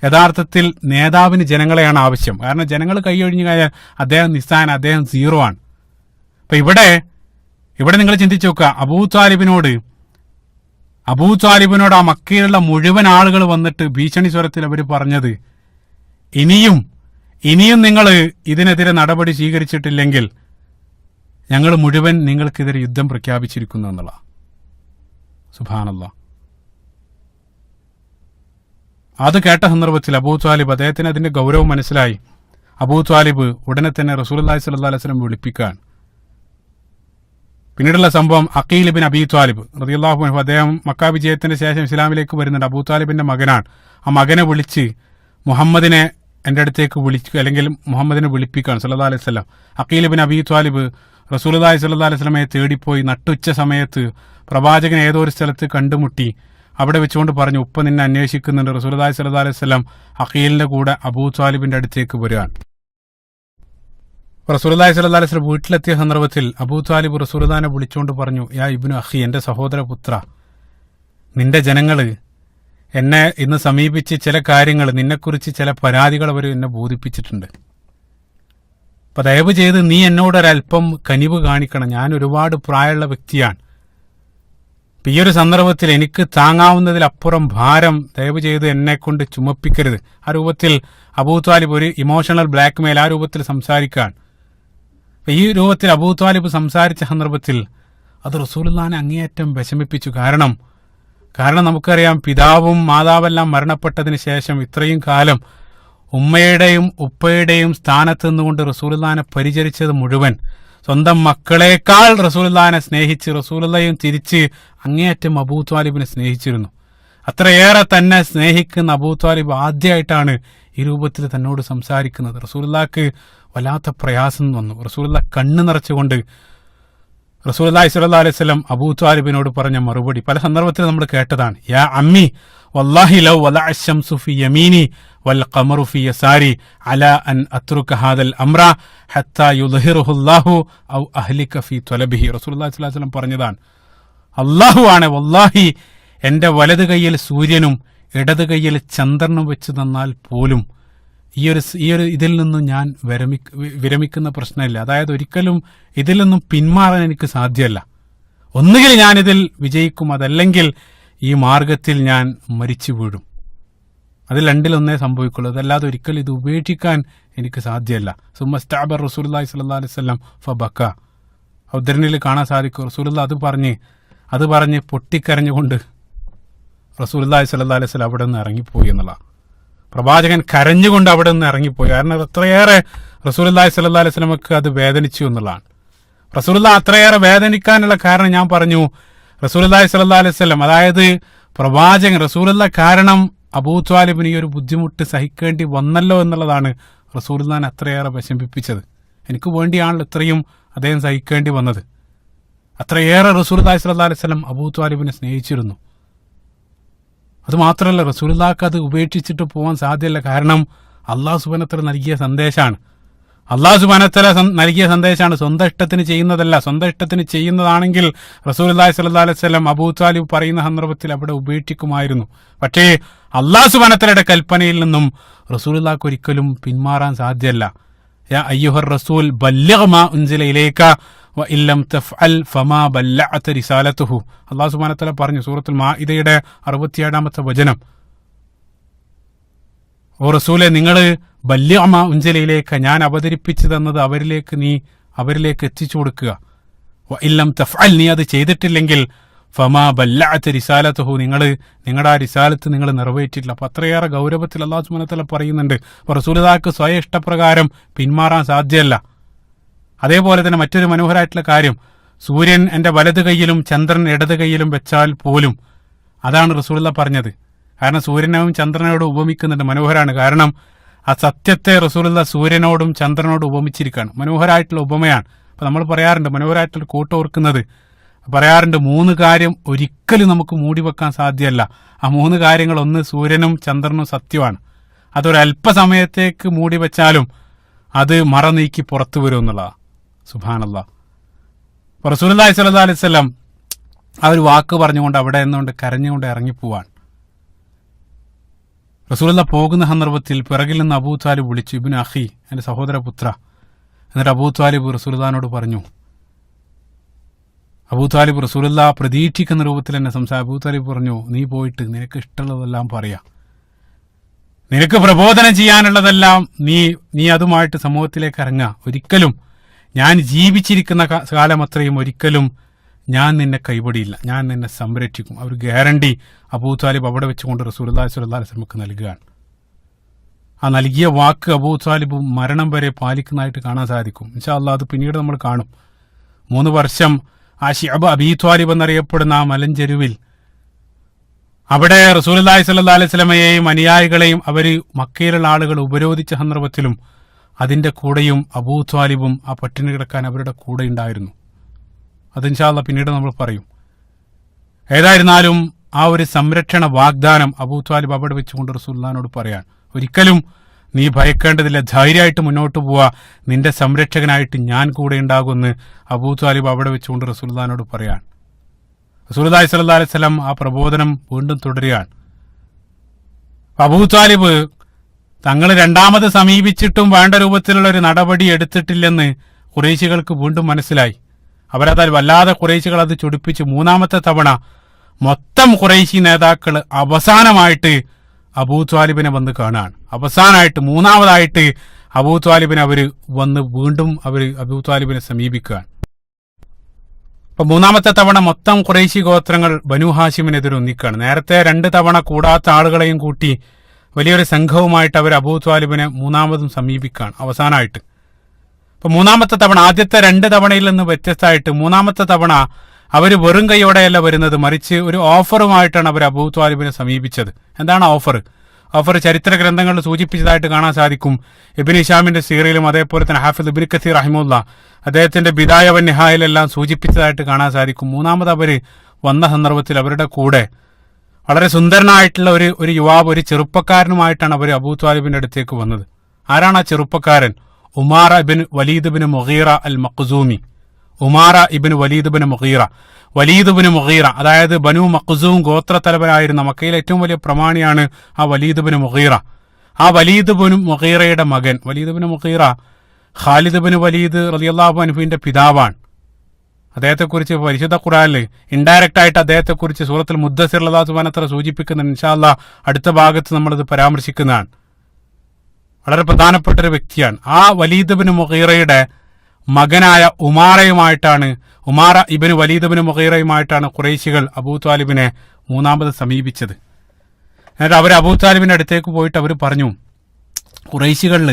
യഥാർത്ഥത്തിൽ നേതാവിന് ജനങ്ങളെയാണ് ആവശ്യം. കാരണം ജനങ്ങൾ കൈയൊഴിഞ്ഞു കഴിഞ്ഞാൽ അദ്ദേഹം നിസ്സാൻ, അദ്ദേഹം സീറോ ആണ്. അപ്പൊ ഇവിടെ നിങ്ങൾ ചിന്തിച്ചു നോക്കുക, അബൂ താലിബിനോട് ആ മക്കയിലുള്ള മുഴുവൻ ആളുകൾ വന്നിട്ട് ഭീഷണി സ്വരത്തിൽ അവർ പറഞ്ഞത്, ഇനിയും നിങ്ങൾ ഇതിനെതിരെ നടപടി സ്വീകരിച്ചിട്ടില്ലെങ്കിൽ ഞങ്ങൾ മുഴുവൻ നിങ്ങൾക്കെതിരെ യുദ്ധം പ്രഖ്യാപിച്ചിരിക്കുന്നു എന്നുള്ള. സുബ്ഹാനല്ലാഹ്. അത് കേട്ട സന്ദർഭത്തിൽ അബൂ ത്വാലിബ്, അദ്ദേഹത്തിന് അതിന്റെ ഗൗരവം മനസ്സിലായി. അബൂ ത്വാലിബ് ഉടനെ തന്നെ റസൂലുള്ളാഹി സ്വല്ലല്ലാഹു അലൈഹി വസല്ലം വിളിപ്പിക്കാൻ. പിന്നീടുള്ള സംഭവം അഖീൽ ഇബ്നു അബീ ത്വാലിബ് റളിയല്ലാഹു അൻഹു, അദ്ദേഹം മക്ക വിജയത്തിന്റെ ശേഷം ഇസ്ലാമിലേക്ക് വരുന്നുണ്ട്. അബൂ ത്വാലിബിന്റെ മകനാണ്. ആ മകനെ വിളിച്ച് മുഹമ്മദിനെ എൻ്റെ അടുത്തേക്ക് വിളിക്കുക, അല്ലെങ്കിൽ മുഹമ്മദിനെ വിളിപ്പിക്കാൻ സല്ലല്ലാഹു അലൈഹി വസല്ലം. അഖീൽ ഇബ്നു അബീ ത്വാലിബ് റസൂലുള്ളാഹി സ്വല്ലല്ലാഹു അലൈഹി വസല്ലമയെ തേടിപ്പോയി. നട്ടുച്ച സമയത്ത് പ്രവാചകൻ ഏതോ ഒരു സ്ഥലത്ത് കണ്ടുമുട്ടി. അവിടെ വെച്ചുകൊണ്ട് പറഞ്ഞു, ഉപ്പ നിന്നെ അന്വേഷിക്കുന്നുണ്ട്. റസൂലുള്ളാഹി സ്വല്ലല്ലാഹു അലൈഹി വസല്ലം അഖീലിന്റെ കൂടെ അബൂ ത്വാലിബിന്റെ അടുത്തേക്ക് വരികയാണ്. റസൂലുള്ളാഹി സ്വല്ലല്ലാഹു അലൈഹി വസല്ലം വീട്ടിലെത്തിയ സന്ദർഭത്തിൽ അബൂ ത്വാലിബ് റസൂലുള്ളാഹിനെ വിളിച്ചുകൊണ്ട് പറഞ്ഞു, യാ ഇബ്നു അഖി, എന്റെ സഹോദര പുത്ര, നിന്റെ ജനങ്ങള് എന്നെ ഇന്ന് സമീപിച്ച് ചില കാര്യങ്ങൾ, നിന്നെക്കുറിച്ച് ചില പരാതികൾ അവർ എന്നെ ബോധിപ്പിച്ചിട്ടുണ്ട്. അപ്പൊ ദയവ് ചെയ്ത് നീ എന്നോടൊരൽപ്പം കനിവ് കാണിക്കണം. ഞാൻ ഒരുപാട് പ്രായമുള്ള വ്യക്തിയാണ്. ഈ ഒരു സന്ദർഭത്തിൽ എനിക്ക് താങ്ങാവുന്നതിലപ്പുറം ഭാരം ദയവ് ചെയ്ത് എന്നെ കൊണ്ട് ചുമപ്പിക്കരുത്. ആ രൂപത്തിൽ അബൂ ത്വാലിബ് ഒരു ഇമോഷണൽ ബ്ലാക്ക് മെയിൽ ആ രൂപത്തിൽ സംസാരിക്കാൻ. ഈ രൂപത്തിൽ അബൂ ത്വാലിബ് സംസാരിച്ച സന്ദർഭത്തിൽ അത് റസൂലുള്ളാഹിനെ അങ്ങേയറ്റം വിഷമിപ്പിച്ചു. കാരണം നമുക്കറിയാം, പിതാവും മാതാവെല്ലാം മരണപ്പെട്ടതിന് ശേഷം ഇത്രയും കാലം ഉമ്മയുടെയും ഉപ്പയുടെയും സ്ഥാനത്ത് നിന്നുകൊണ്ട് റസൂലുള്ളാഹിനെ പരിചരിച്ചത് മുഴുവൻ സ്വന്തം മക്കളെക്കാൾ റസൂലുള്ളാഹിനെ സ്നേഹിച്ച് റസൂലുള്ളാഹിയും തിരിച്ച് അങ്ങേയറ്റം അബൂ ത്വാലിബിനെ സ്നേഹിച്ചിരുന്നു. അത്രയേറെ തന്നെ സ്നേഹിക്കുന്ന അബൂ ത്വാലിബ് ആദ്യമായിട്ടാണ് ഈ രൂപത്തിൽ തന്നോട് സംസാരിക്കുന്നത്. റസൂലുള്ളാഹിക്ക് വല്ലാത്ത പ്രയാസം വന്നു. റസൂലുള്ളാഹി കണ്ണ് നിറച്ചുകൊണ്ട് റസൂലുള്ളാഹി സ്വല്ലല്ലാഹു അലൈഹി വസല്ലം അബൂ ത്വാലിബിനോട് പറഞ്ഞ മറുപടി പല സന്ദർഭത്തിൽ നമ്മൾ കേട്ടതാണ്. യാ അമ്മി വല്ലാഹി ലൗ വലഅ അശംസു ഫി യമീനി വൽ ഖമറു ഫി യസാരി അലാ അൻ അത്രുക ഹാദൽ അംറ ഹത്താ യുദ്ഹിറുഹു അല്ലാഹു ഔ അഹ്ലിക ഫി ത്വലബിഹി. റസൂലുള്ളാഹി സ്വല്ലല്ലാഹു അലൈഹി വസല്ലം പറഞ്ഞതാണ്, അല്ലാഹു ആണ്, വല്ലാഹി എന്റെ വലത് കൈയിൽ സൂര്യനും ഇടത് കൈയിൽ ചന്ദ്രനും വെച്ച് തന്നാൽ പോലും ഈ ഒരു ഇതിൽ നിന്നും ഞാൻ വിരമിക്കുന്ന പ്രശ്നമില്ല. അതായത് ഒരിക്കലും ഇതിൽ നിന്നും പിന്മാറാൻ എനിക്ക് സാധ്യമല്ല. ഒന്നുകിൽ ഞാനിതിൽ വിജയിക്കും, അതല്ലെങ്കിൽ ഈ മാർഗത്തിൽ ഞാൻ മരിച്ചു വീഴും. അതിൽ രണ്ടിലൊന്നേ സംഭവിക്കുള്ളൂ. അതല്ലാതെ ഒരിക്കലും ഇത് ഉപേക്ഷിക്കാൻ എനിക്ക് സാധ്യമല്ല. സുമ്മസ്തഅബർ റസൂലുള്ളാഹി സ്വല്ലല്ലാഹു അലൈഹി വസല്ലം ഫബക്ക. ഉദ്ധരണിയിൽ കാണാൻ സാധിക്കും, റസൂലുള്ളാഹി അത് പറഞ്ഞ് പൊട്ടിക്കരഞ്ഞുകൊണ്ട് റസൂലുള്ളാഹി സ്വല്ലല്ലാഹു അലൈഹി വസല്ലം അവിടെ നിന്ന് ഇറങ്ങിപ്പോയി എന്നുള്ള. പ്രവാചകൻ കരഞ്ഞുകൊണ്ട് അവിടെ നിന്ന് ഇറങ്ങിപ്പോയി. കാരണം അത്രയേറെ റസൂലുള്ളാഹി സ്വല്ലല്ലാഹു അലൈഹി വസല്ലമക്ക് അത് വേദനിച്ചു എന്നുള്ളതാണ്. റസൂലുള്ളാഹി അത്രയേറെ വേദനിക്കാനുള്ള കാരണം ഞാൻ പറഞ്ഞു, റസൂലുള്ളാഹി സ്വല്ലല്ലാഹു അലൈഹി വസല്ലം, അതായത് പ്രവാചകൻ റസൂലുള്ളാഹി കാരണം അബൂ ത്വാലിബിന് ഈ ഒരു ബുദ്ധിമുട്ട് സഹിക്കേണ്ടി വന്നല്ലോ എന്നുള്ളതാണ് റസൂലുള്ളാഹിനെ അത്രയേറെ വിഷമിപ്പിച്ചത്. എനിക്ക് വേണ്ടിയാണല്ലോ ഇത്രയും അദ്ദേഹം സഹിക്കേണ്ടി വന്നത്. അത്രയേറെ റസൂലുള്ളാഹി സ്വല്ലല്ലാഹു അലൈഹി വസല്ലം അബൂ ത്വാലിബിനെ സ്നേഹിച്ചിരുന്നു. അതുമാത്രമല്ല, റസൂലുള്ളാഹിക്ക് അത് ഉപേക്ഷിച്ചിട്ട് പോകാൻ സാധ്യമല്ല. കാരണം അല്ലാഹു സുബ്ഹാനഹു വ തആല നൽകിയ സന്ദേശമാണ്. സ്വന്തം ഇഷ്ടത്തിന് ചെയ്യുന്നതല്ല. സ്വന്തം ഇഷ്ടത്തിന് ചെയ്യുന്നതാണെങ്കിൽ റസൂലുള്ളാഹി സ്വല്ലല്ലാഹു അലൈഹി വസല്ലം അബൂ ത്വാലിബ് പറയുന്ന സന്ദർഭത്തിൽ അവിടെ ഉപേക്ഷിക്കുമായിരുന്നു. പക്ഷേ അല്ലാഹു സുബ്ഹാനഹു വ തആലയുടെ കൽപ്പനയിൽ നിന്നും റസൂലുള്ളാഹിക്ക് ഒരിക്കലും പിന്മാറാൻ സാധ്യമല്ല. യാ അയ്യുഹർ റസൂൽ ബല്ലിഗ് മാ ഉൻസില ഇലൈക വ ഇല്ലം തഫ്അൽ ഫമാ ബല്ലഅത റിസാലതുഹു. അല്ലാഹു സുബ്ഹാനഹു വ തആല പറഞ്ഞു സൂറത്തുൽ മാഇദയുടെ 67-ാമത്തെ വചനം, ഓ റസൂലെ, നിങ്ങൾ ബല്ലിഗ് മാ ഉൻസില ഇലൈക, ഞാൻ അവതരിപ്പിച്ചു തന്നത് അവരിലേക്ക് എത്തിച്ചു കൊടുക്കുക. വ ഇല്ലം തഫ്അൽ, നീ അത് ചെയ്തിട്ടില്ലെങ്കിൽ ഫമാ ബല്ലഅത റിസാലതുഹു, നിങ്ങളുടെ ആ റിസാലത്ത് നിങ്ങൾ നിറവേറ്റിട്ടില്ല. അപ്പൊ അത്രയേറെ ഗൗരവത്തിൽ അല്ലാഹു സുബ്ഹാനഹു വ തആല പറയുന്നുണ്ട്. അപ്പൊ റസൂലുള്ളാഹിക്ക് സ്വയം ഇഷ്ടപ്രകാരം പിന്മാറാൻ സാധ്യമല്ല. അതേപോലെ തന്നെ മറ്റൊരു മനോഹരമായിട്ടുള്ള കാര്യം, സൂര്യൻ എന്റെ വലത് കൈയിലും ചന്ദ്രൻ ഇടത് കൈയിലും വെച്ചാൽ പോലും, അതാണ് റസൂലുള്ളാഹി പറഞ്ഞത്. കാരണം സൂര്യനോടും ചന്ദ്രനോടും ഉപമിക്കുന്നുണ്ട്. മനോഹരമാണ്. കാരണം ആ സത്യത്തെ റസൂലുള്ളാഹി സൂര്യനോടും ചന്ദ്രനോടും ഉപമിച്ചിരിക്കുകയാണ്. മനോഹരമായിട്ടുള്ള ഉപമയാണ്. അപ്പൊ നമ്മൾ പറയാറുണ്ട്, മനോഹരമായിട്ടുള്ള കൂട്ടം ഓർക്കുന്നത് പറയാറുണ്ട്, 3 കാര്യം ഒരിക്കലും നമുക്ക് മൂടിവെക്കാൻ സാധ്യമല്ല. ആ 3 കാര്യങ്ങൾ, ഒന്ന് സൂര്യനും ചന്ദ്രനും സത്യമാണ്. അതൊരല്പസമയത്തേക്ക് മൂടി വെച്ചാലും അത് മറ നീക്കി പുറത്തു വരും എന്നുള്ളതാണ്. സുബ്ഹാനല്ലാഹ്. റസൂലുള്ളാഹി സ്വല്ലല്ലാഹു അലൈഹി വസല്ലം ആ ഒരു വാക്ക് പറഞ്ഞുകൊണ്ട് അവിടെ നിന്നുകൊണ്ട് കരഞ്ഞുകൊണ്ട് ഇറങ്ങിപ്പോവാൻ. റസൂലുള്ളാഹി പോകുന്ന സന്ദർഭത്തിൽ പിറകിൽ നിന്ന് അബൂ ത്വാലിബ് വിളിച്ചു, ഇബ്നു അഖി, എന്റെ സഹോദര പുത്ര. എന്നിട്ട് അബൂ ത്വാലിബ് റസൂലുള്ളാഹിനോട് പറഞ്ഞു, അബൂ ത്വാലിബ് റസൂലുള്ളാഹി പ്രതീക്ഷിക്കുന്ന രൂപത്തിൽ തന്നെ അബൂ ത്വാലിബ് പറഞ്ഞു, നീ പോയിട്ട് നിനക്ക് ഇഷ്ടമുള്ളതെല്ലാം പറയാ, നിനക്ക് പ്രബോധനം ചെയ്യാനുള്ളതെല്ലാം നീ അതുമായിട്ട് സമൂഹത്തിലേക്ക് ഇറങ്ങുക. ഒരിക്കലും ഞാൻ ജീവിച്ചിരിക്കുന്ന കാലം അത്രയും ഒരിക്കലും ഞാൻ നിന്നെ കൈവടിയില്ല, ഞാൻ നിന്നെ സംരക്ഷിക്കും. ആ ഒരു ഗ്യാരണ്ടി അബൂ താലിബ് അവിടെ വെച്ചുകൊണ്ട് റസൂലുള്ളാഹി സ്വല്ലല്ലാഹു അലൈഹി വസല്ലമക്ക് നൽകുകയാണ്. ആ നൽകിയ വാക്ക് അബൂ താലിബ് മരണം വരെ പാലിക്കുന്നതായിട്ട് കാണാൻ സാധിക്കും. ഇൻഷാ അല്ലാഹ് അത് പിന്നീട് നമ്മൾ കാണും. 3 വർഷം ആ ശിഅബ് അബീ ത്വാലിബ് എന്നറിയപ്പെടുന്ന ആ മലഞ്ചെരുവിൽ അവിടെ റസൂലുള്ളാഹി സ്വല്ലല്ലാഹു അലൈഹി വസല്ലമയെയും അനുയായികളെയും അവര് മക്കയിലുള്ള ആളുകൾ ഉപരോധിച്ച സന്ദർഭത്തിലും അതിന്റെ കൂടെയും അബൂ ത്വാലിബും ആ പട്ടിണി കിടക്കാൻ അവരുടെ കൂടെ ഉണ്ടായിരുന്നു. അത് ഇൻഷാ അല്ലാഹ് പിന്നീട് നമ്മൾ പറയും. ഏതായിരുന്നാലും ആ ഒരു സംരക്ഷണ വാഗ്ദാനം അബൂ ത്വാലിബ് അവിടെ വെച്ചുകൊണ്ട് റസൂലുള്ളാഹിനോട് പറയാൻ, ഒരിക്കലും നീ ഭയക്കേണ്ടതില്ല, ധൈര്യമായിട്ട് മുന്നോട്ട് പോവാ, നിന്റെ സംരക്ഷകനായിട്ട് ഞാൻ കൂടെ ഉണ്ടാകുമെന്ന് അബൂ ത്വാലിബ് അവിടെ വെച്ചുകൊണ്ട് റസൂലുള്ളാഹിനോട് പറയാൻ. റസൂലുള്ളാഹി സ്വല്ലല്ലാഹു അലൈഹി വസല്ലം ആ പ്രബോധനം വീണ്ടും തുടരുകയാണ്. അബൂ ത്വാലിബ് തങ്ങൾ രണ്ടാമത് സമീപിച്ചിട്ടും വേണ്ട രൂപത്തിലുള്ള ഒരു നടപടി എടുത്തിട്ടില്ലെന്ന് ഖുറൈശികൾക്ക് വീണ്ടും മനസ്സിലായി. അവരത് വല്ലാതെ ഖുറൈശികൾ അത് ചൊടിപ്പിച്ച് 3-ാമത്തെ തവണ മൊത്തം ഖുറൈശി നേതാക്കൾ അവസാനമായിട്ട് അബൂ ത്വാലിബിനെ വന്ന് കാണാൻ, അവസാനമായിട്ട് 3-ാമതായിട്ട് അബൂ ത്വാലിബിനെ അവർ വന്ന് വീണ്ടും അവർ അബൂ ത്വാലിബിനെ സമീപിക്കുകയാണ്. അപ്പൊ 3-ാമത്തെ തവണ മൊത്തം ഖുറൈശി ഗോത്രങ്ങൾ ബനൂ ഹാഷിമിനെതിരെ ഒന്നിക്കുകയാണ്. നേരത്തെ 2 തവണ കൂടാത്ത ആളുകളെയും കൂട്ടി വലിയൊരു സംഘവുമായിട്ട് അവർ അബൂ ത്വാലിബിനെ 3-ാമതും സമീപിക്കുകയാണ് അവസാനമായിട്ട്. അപ്പൊ 3-ാമത്തെ തവണ ആദ്യത്തെ 2 തവണയിൽ നിന്ന് വ്യത്യസ്തമായിട്ട് 3-ാമത്തെ തവണ അവർ വെറും കൈയോടെയല്ല വരുന്നത്, മറിച്ച് ഒരു ഓഫറുമായിട്ടാണ് അവർ അബൂ ത്വാലിബിനെ സമീപിച്ചത്. എന്താണ് ഓഫർ? ചരിത്ര ഗ്രന്ഥങ്ങളിൽ സൂചിപ്പിച്ചതായിട്ട് കാണാൻ സാധിക്കും. ഇബ്നു ഹിശാമിന്റെ സീറയിലും അതേപോലെ തന്നെ ഹാഫിദ് ഇബ്നു കസീർ റഹിമഹുല്ലാഹ് അദ്ദേഹത്തിന്റെ ബിദായ വൻ നിഹായിലെല്ലാം സൂചിപ്പിച്ചതായിട്ട് കാണാൻ സാധിക്കും. 3-ാമത് അവര് വന്ന സന്ദർഭത്തിൽ അവരുടെ കൂടെ വളരെ സുന്ദരനായിട്ടുള്ള ഒരു യുവാവ്, ഒരു ചെറുപ്പക്കാരനുമായിട്ടാണ് അവർ അബൂ ത്വാലിബിന്റെ അടുത്തേക്ക് വന്നത്. ആരാണ് ആ ചെറുപ്പക്കാരൻ? ഉമാറ ഇബ്നു വലീദ് ഇബ്നു മുഗീറ അൽ മഖ്സൂമി. ഉമാറ ഇബ്നു വലീദ് ഇബ്നു മുഗീറ, വലീദ് ഇബ്നു മുഗീറ, അതായത് ബനു മഖ്സൂം ഗോത്രത്തലവനായിരുന്ന മക്കയിലെ ഏറ്റവും വലിയ പ്രമാണിയാണ് ആ വലീദ് ഇബ്നു മുഗീറ. ആ വലീദ് ഇബ്നു മുഗീറയുടെ മകൻ വലീദ് ഇബ്നു മുഗീറ ഖാലിദ് ഇബ്നു വലീദ് റളിയല്ലാഹു അൻഹുവിന്റെ പിതാവാണ്. അദ്ദേഹത്തെക്കുറിച്ച് പരിശുദ്ധ ഖുർആനിൽ ഇൻഡയറക്റ്റ് ആയിട്ട് അദ്ദേഹത്തെക്കുറിച്ച് സൂറത്തുൽ മുദ്ദസ്സിർ അല്ലാഹു സുബ്ഹാനഹു വ തആല സൂചിപ്പിക്കുന്നുണ്ട്. ഇൻഷാ അല്ലാഹ് അടുത്ത ഭാഗത്ത് നമ്മളിത് പരാമർശിക്കുന്നതാണ്. വളരെ പ്രധാനപ്പെട്ട ഒരു വ്യക്തിയാണ്. ആ വലീദ് ഇബ്നു മുഗീറയുടെ മകനായ ഉമാറ ഇബ്നു വലീദ് ഇബ്നു മുഗീറയുമായിട്ടാണ് ഖുറൈശികൾ അബൂ ത്വാലിബിനെ 3-ാമത് സമീപിച്ചത്. എന്നിട്ട് അവർ അബൂ ത്വാലിബിന്റെ അടുത്തേക്ക് പോയിട്ട് അവർ പറഞ്ഞു, ഖുറൈശികളിൽ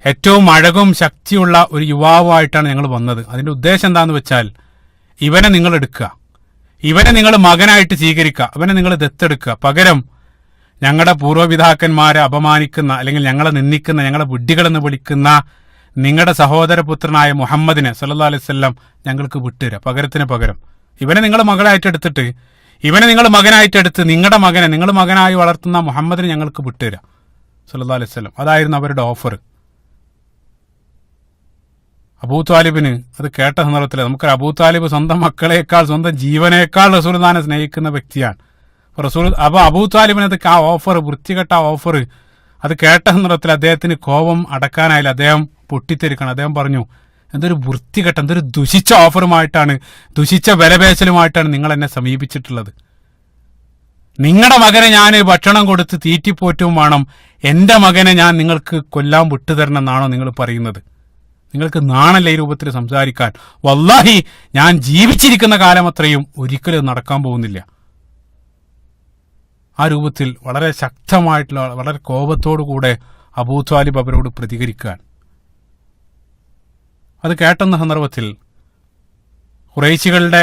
ഏറ്റവും അഴകും ശക്തിയുള്ള ഒരു യുവാവായിട്ടാണ് ഞങ്ങൾ വന്നത്. അതിന്റെ ഉദ്ദേശം എന്താന്ന് വെച്ചാൽ, ഇവനെ നിങ്ങൾ എടുക്കുക, ഇവനെ നിങ്ങൾ മകനായിട്ട് സ്വീകരിക്കുക, ഇവനെ നിങ്ങൾ ദത്തെടുക്കുക. പകരം ഞങ്ങളുടെ പൂർവ്വപിതാക്കന്മാരെ അപമാനിക്കുന്ന അല്ലെങ്കിൽ ഞങ്ങളെ നിന്ദിക്കുന്ന, ഞങ്ങളെ വിഡ്ഢികളെന്ന് വിളിക്കുന്ന നിങ്ങളുടെ സഹോദരപുത്രനായ മുഹമ്മദിനെ സല്ലല്ലാഹു അലൈഹി വസല്ലം ഞങ്ങൾക്ക് വിട്ടുതരാം. പകരം ഇവനെ നിങ്ങൾ മകളായിട്ടെടുത്തിട്ട്, ഇവനെ നിങ്ങൾ മകനായിട്ടെടുത്ത് നിങ്ങളുടെ മകനെ നിങ്ങൾ മകനായി വളർത്തുന്ന മുഹമ്മദിനെ ഞങ്ങൾക്ക് വിട്ടുതരാം സല്ലല്ലാഹു അലൈഹി വസല്ലം. അതായിരുന്നു അവരുടെ ഓഫർ. അബൂ ത്വാലിബിന് അത് കേട്ട സന്ദർഭത്തിൽ നമുക്ക് അബൂ ത്വാലിബ് സ്വന്തം മക്കളെക്കാൾ സ്വന്തം ജീവനേക്കാൾ റസൂലുള്ളാഹിനെ സ്നേഹിക്കുന്ന വ്യക്തിയാണ്. അബൂ ത്വാലിബിന് ആ ഓഫർ, വൃത്തികെട്ട ഓഫർ അത് കേട്ട സന്ദർഭത്തിൽ അദ്ദേഹത്തിന് കോപം അടക്കാനായില്ല. അദ്ദേഹം പൊട്ടിത്തെറിക്കണം. അദ്ദേഹം പറഞ്ഞു, എന്തൊരു വൃത്തികെട്ട, എന്തൊരു ദുഷിച്ച ഓഫറുമായിട്ടാണ്, ദുഷിച്ച വിലപേശലുമായിട്ടാണ് നിങ്ങൾ എന്നെ സമീപിച്ചിട്ടുള്ളത്. നിങ്ങളുടെ മകനെ ഞാൻ ഭക്ഷണം കൊടുത്ത് തീറ്റിപ്പോറ്റും വേണം, എന്റെ മകനെ ഞാൻ നിങ്ങൾക്ക് കൊല്ലാൻ വിട്ടുതരണം എന്നാണോ നിങ്ങൾ പറയുന്നത്? നിങ്ങൾക്ക് നാണല്ലേ ഈ രൂപത്തിൽ സംസാരിക്കാൻ? വല്ലാഹി ഞാൻ ജീവിച്ചിരിക്കുന്ന കാലം അത്രയും ഒരിക്കലും നടക്കാൻ പോകുന്നില്ല. ആ രൂപത്തിൽ വളരെ ശക്തമായിട്ടുള്ള, വളരെ കോപത്തോടു കൂടെ അബൂ ത്വാലിബ് അവരോട് പ്രതികരിക്കാൻ. അത് കേട്ടെന്ന സന്ദർഭത്തിൽ ഖുറൈശികളുടെ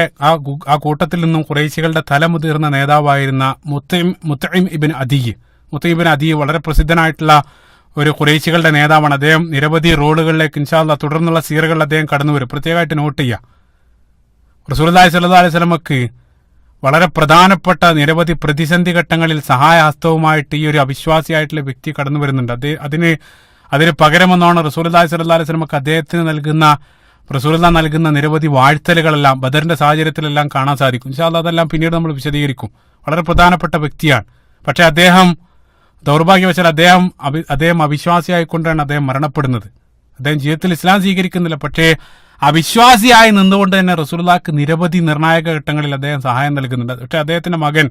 ആ കൂട്ടത്തിൽ നിന്നും ഖുറൈശികളുടെ തലമുതിർന്ന നേതാവായിരുന്ന മുത്തഇം ഇബ്നു അദി വളരെ പ്രസിദ്ധനായിട്ടുള്ള ഒരു ഖുറൈശികളുടെ നേതാവാണ്. അദ്ദേഹം നിരവധി റോളുകളിലേക്ക് ഇൻഷാ അല്ലാഹ് തുടർന്നുള്ള സീറകളിൽ അദ്ദേഹം കടന്നു വരും. പ്രത്യേകമായിട്ട് നോട്ട് ചെയ്യുക. റസൂലുള്ളാഹി സ്വല്ലല്ലാഹു അലൈഹി വസല്ലമക്ക് വളരെ പ്രധാനപ്പെട്ട നിരവധി പ്രതിസന്ധി ഘട്ടങ്ങളിൽ സഹായഹസ്തവുമായിട്ട് ഈ ഒരു അവിശ്വാസിയായിട്ടുള്ള വ്യക്തി കടന്നു വരുന്നുണ്ട്. അതിന് പകരമെന്നാണ് റസൂലുള്ളാഹി സ്വല്ലല്ലാഹു അലൈഹി വസല്ലമക്ക് അദ്ദേഹത്തിന് റസൂലുള്ളാഹി നൽകുന്ന നിരവധി വാഴ്ത്തലുകളെല്ലാം ബദറിന്റെ സാഹചര്യത്തിലെല്ലാം കാണാൻ സാധിക്കും. ഇൻഷാ അല്ലാഹ് അതെല്ലാം പിന്നീട് നമ്മൾ വിശദീകരിക്കും. വളരെ പ്രധാനപ്പെട്ട വ്യക്തിയാണ്. പക്ഷെ അദ്ദേഹം ദൗർഭാഗ്യവശാൽ അദ്ദേഹം അവിശ്വാസിയായിക്കൊണ്ടാണ് അദ്ദേഹം മരണപ്പെടുന്നത്. അദ്ദേഹം ജീവിതത്തിൽ ഇസ്ലാം സ്വീകരിക്കുന്നില്ല. പക്ഷേ അവിശ്വാസിയായി നിന്നുകൊണ്ട് തന്നെ റസൂലുള്ളാഹിക്ക് നിരവധി നിർണായക ഘട്ടങ്ങളിൽ അദ്ദേഹം സഹായം നൽകുന്നുണ്ട്. പക്ഷേ അദ്ദേഹത്തിന്റെ മകൻ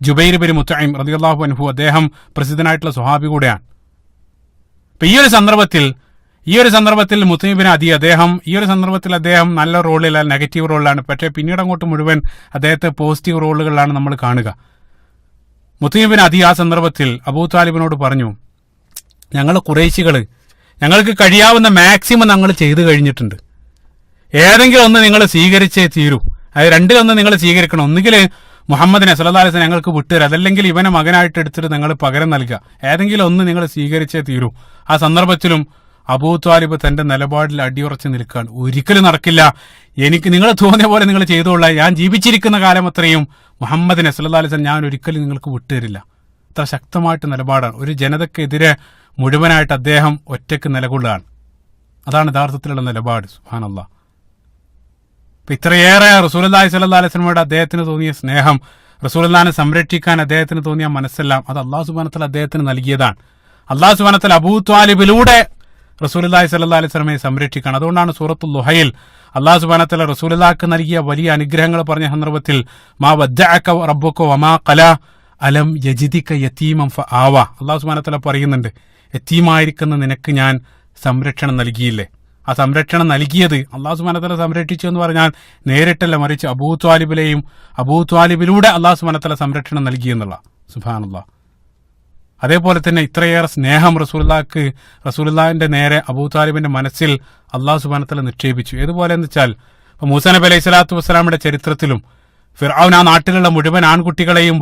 ജുബൈർ ബിൻ മുത്ഇം റളിയല്ലാഹു അൻഹു അദ്ദേഹം പ്രസിദ്ധനായിട്ടുള്ള സ്വഹാബി കൂടെയാണ്. അപ്പൊ ഈ ഒരു സന്ദർഭത്തിൽ ഈ ഒരു സന്ദർഭത്തിൽ മുത്തനബിന് അദ്ദേഹം നല്ല റോളിലല്ല, നെഗറ്റീവ് റോളിലാണ്. പക്ഷേ പിന്നീട് അങ്ങോട്ട് മുഴുവൻ അദ്ദേഹത്തെ പോസിറ്റീവ് റോളുകളിലാണ് നമ്മൾ കാണുക. മുത്തനബിന് ആ സന്ദർഭത്തിൽ അബൂ താലിബിനോട് പറഞ്ഞു, ഞങ്ങൾ ഖുറൈശികൾ ഞങ്ങൾക്ക് കഴിയാവുന്ന മാക്സിമം ഞങ്ങൾ ചെയ്തു കഴിഞ്ഞിട്ടുണ്ട്. ഏതെങ്കിലും ഒന്ന് നിങ്ങൾ സ്വീകരിച്ചേ തീരൂ. അത് രണ്ടിലൊന്ന് നിങ്ങൾ സ്വീകരിക്കണം. ഒന്നുകിൽ മുഹമ്മദിനെ സല്ലല്ലാഹു അലൈഹി വസല്ലം ഞങ്ങൾക്ക് വിട്ടുതരാം, അതല്ലെങ്കിൽ ഇവനെ മകനായിട്ട് എടുത്തിട്ട് നിങ്ങൾ പകരം നൽകുക. ഏതെങ്കിലും ഒന്ന് നിങ്ങൾ സ്വീകരിച്ചേ തീരൂ. ആ സന്ദർഭത്തിലും അബൂ ത്വാലിബ് തന്റെ നിലപാടിൽ അടിയുറച്ച് നിൽക്കുകയാണ്. ഒരിക്കലും നടക്കില്ല, എനിക്ക് നിങ്ങൾ തോന്നിയ പോലെ നിങ്ങൾ ചെയ്തോളാം, ഞാൻ ജീവിച്ചിരിക്കുന്ന കാലം അത്രയും മുഹമ്മദിനെ സല്ലല്ലാഹു അലൈഹി വസല്ലം ഞാൻ ഒരിക്കലും നിങ്ങൾക്ക് വിട്ടുതരില്ല. അത്ര ശക്തമായിട്ട് നിലപാടാണ്. ഒരു ജനതക്കെതിരെ മുഴുവനായിട്ട് അദ്ദേഹം ഒറ്റയ്ക്ക് നിലകൊള്ളുകയാണ്. അതാണ് യഥാർത്ഥത്തിലുള്ള നിലപാട്. സുബ്ഹാനല്ലാഹ്. ഇത്രയേറെ റസൂലുള്ളാഹി സ്വല്ലല്ലാഹു അലൈഹി വസല്ലമയോട് അദ്ദേഹത്തിന് തോന്നിയ സ്നേഹം, റസൂലുള്ളാഹിനെ സംരക്ഷിക്കാൻ അദ്ദേഹത്തിന് തോന്നിയ മനസ്സെല്ലാം അത് അല്ലാഹു സുബ്ഹാനഹു വ തആല അദ്ദേഹത്തിന് നൽകിയതാണ്. അല്ലാഹു സുബ്ഹാനഹു വ തആല അബൂ ത്വാലിബിലൂടെ റസൂലുള്ളാഹി സ്വല്ലല്ലാഹു അലൈഹി വസല്ലമയെ സംരക്ഷിക്കണം. അതുകൊണ്ടാണ് സൂറത്തുൽ ളുഹയിൽ അല്ലാഹു സുബ്ഹാനഹു വ തആല റസൂലുള്ളാഹിക്ക് നൽകിയ വലിയ അനുഗ്രഹങ്ങൾ പറഞ്ഞ സന്ദർഭത്തിൽ മാ വദ്ദഅക റബ്ബുക വമാ ഖലാ അലം യജിദിക യതീമൻ ഫആവ. അല്ലാഹു സുബ്ഹാനഹു വ തആല പറയുന്നുണ്ട്, യതീമായിരിക്കുന്ന നിനക്ക് ഞാൻ സംരക്ഷണം നൽകിയില്ലേ. ആ സംരക്ഷണം നൽകിയത് അല്ലാഹു സുബ്ഹാനഹു വ തആല സംരക്ഷിച്ചു എന്ന് പറഞ്ഞാൽ നേരിട്ടല്ല, മറിച്ച് അബൂ ത്വാലിബിലൂടെ അല്ലാഹു സുബ്ഹാനഹു വ തആല സംരക്ഷണം നൽകി എന്നുള്ള. സുബ്ഹാനല്ലാഹ്. അതേപോലെ തന്നെ ഇത്രയേറെ സ്നേഹം റസൂലുള്ളാഹിന്റെ നേരെ അബൂ ത്വാലിബിന്റെ മനസ്സിൽ അല്ലാഹു സുബ്ഹാനഹു വ തആല നിക്ഷേപിച്ചു. ഏതുപോലെ എന്ന് വെച്ചാൽ മൂസാ നബി അലൈഹി സ്വലാത്തു വസ്സലാമിന്റെ ചരിത്രത്തിലും ഫിർഔൻ ആ നാട്ടിലുള്ള മുഴുവൻ ആൺകുട്ടികളെയും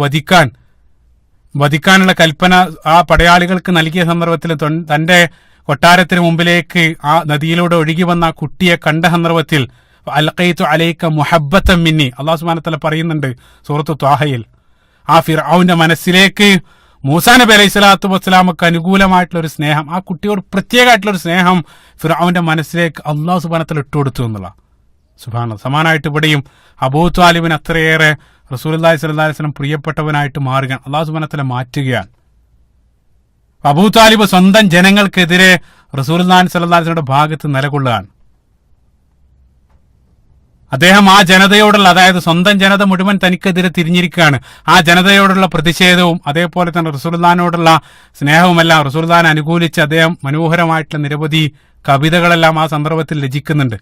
വധിക്കാനുള്ള കൽപ്പന ആ പടയാളികൾക്ക് നൽകിയ സന്ദർഭത്തിൽ തന്റെ കൊട്ടാരത്തിന് മുമ്പിലേക്ക് ആ നദിയിലൂടെ ഒഴുകി വന്ന ആ കുട്ടിയെ കണ്ട സന്ദർഭത്തിൽ അൽഖൈതു അലൈക മുഹബ്ബത്തൻ മിന്നി അല്ലാഹു സുബ്ഹാനഹു വ തആല പറയുന്നുണ്ട് സൂറത്തു ത്വാഹയിൽ. ആ ഫിർഔന്റെ മനസ്സിലേക്ക് മൂസാ നബി അലൈഹി സ്വലാത്തു വസ്സലാമക്ക് അനുകൂലമായിട്ടുള്ള ഒരു സ്നേഹം, ആ കുട്ടിയോട് പ്രത്യേകമായിട്ടുള്ള ഒരു സ്നേഹം ഫിർഔന്റെ മനസ്സിലേക്ക് അല്ലാഹു സുബ്ഹാനഹു വ തആല ഇട്ടുകൊടുത്തു എന്നുള്ള. സുബ്ഹാനല്ലാഹ്. സമാനമായിട്ട് ഇവിടെയും അബൂ ത്വാലിബിന് അത്രയേറെ റസൂലുള്ളാഹി സ്വല്ലല്ലാഹു അലൈഹി വസല്ലം പ്രിയപ്പെട്ടവനായിട്ട് മാറുകയാണ്. അല്ലാഹു സുബ്ഹാനഹു വ തആല മാറ്റുകയാണ്. അബൂ ത്വാലിബ് സ്വന്തം ജനങ്ങൾക്കെതിരെ റസൂലുള്ളാഹി സ്വല്ലല്ലാഹു അലൈഹി വസല്ലമയുടെ ഭാഗത്ത് നിലകൊള്ളുകയാണ്. അദ്ദേഹം ആ ജനതയോടുള്ള, അതായത് സ്വന്തം ജനത മുഴുവൻ തനിക്കെതിരെ തിരിഞ്ഞിരിക്കുകയാണ്, ആ ജനതയോടുള്ള പ്രതിഷേധവും അതേപോലെ തന്നെ റസൂലുള്ളാഹിനോടുള്ള സ്നേഹവുമെല്ലാം റസൂലുള്ളാഹിനെ അനുകൂലിച്ച് അദ്ദേഹം മനോഹരമായിട്ടുള്ള നിരവധി കവിതകളെല്ലാം ആ സന്ദർഭത്തിൽ രചിക്കുന്നുണ്ട്.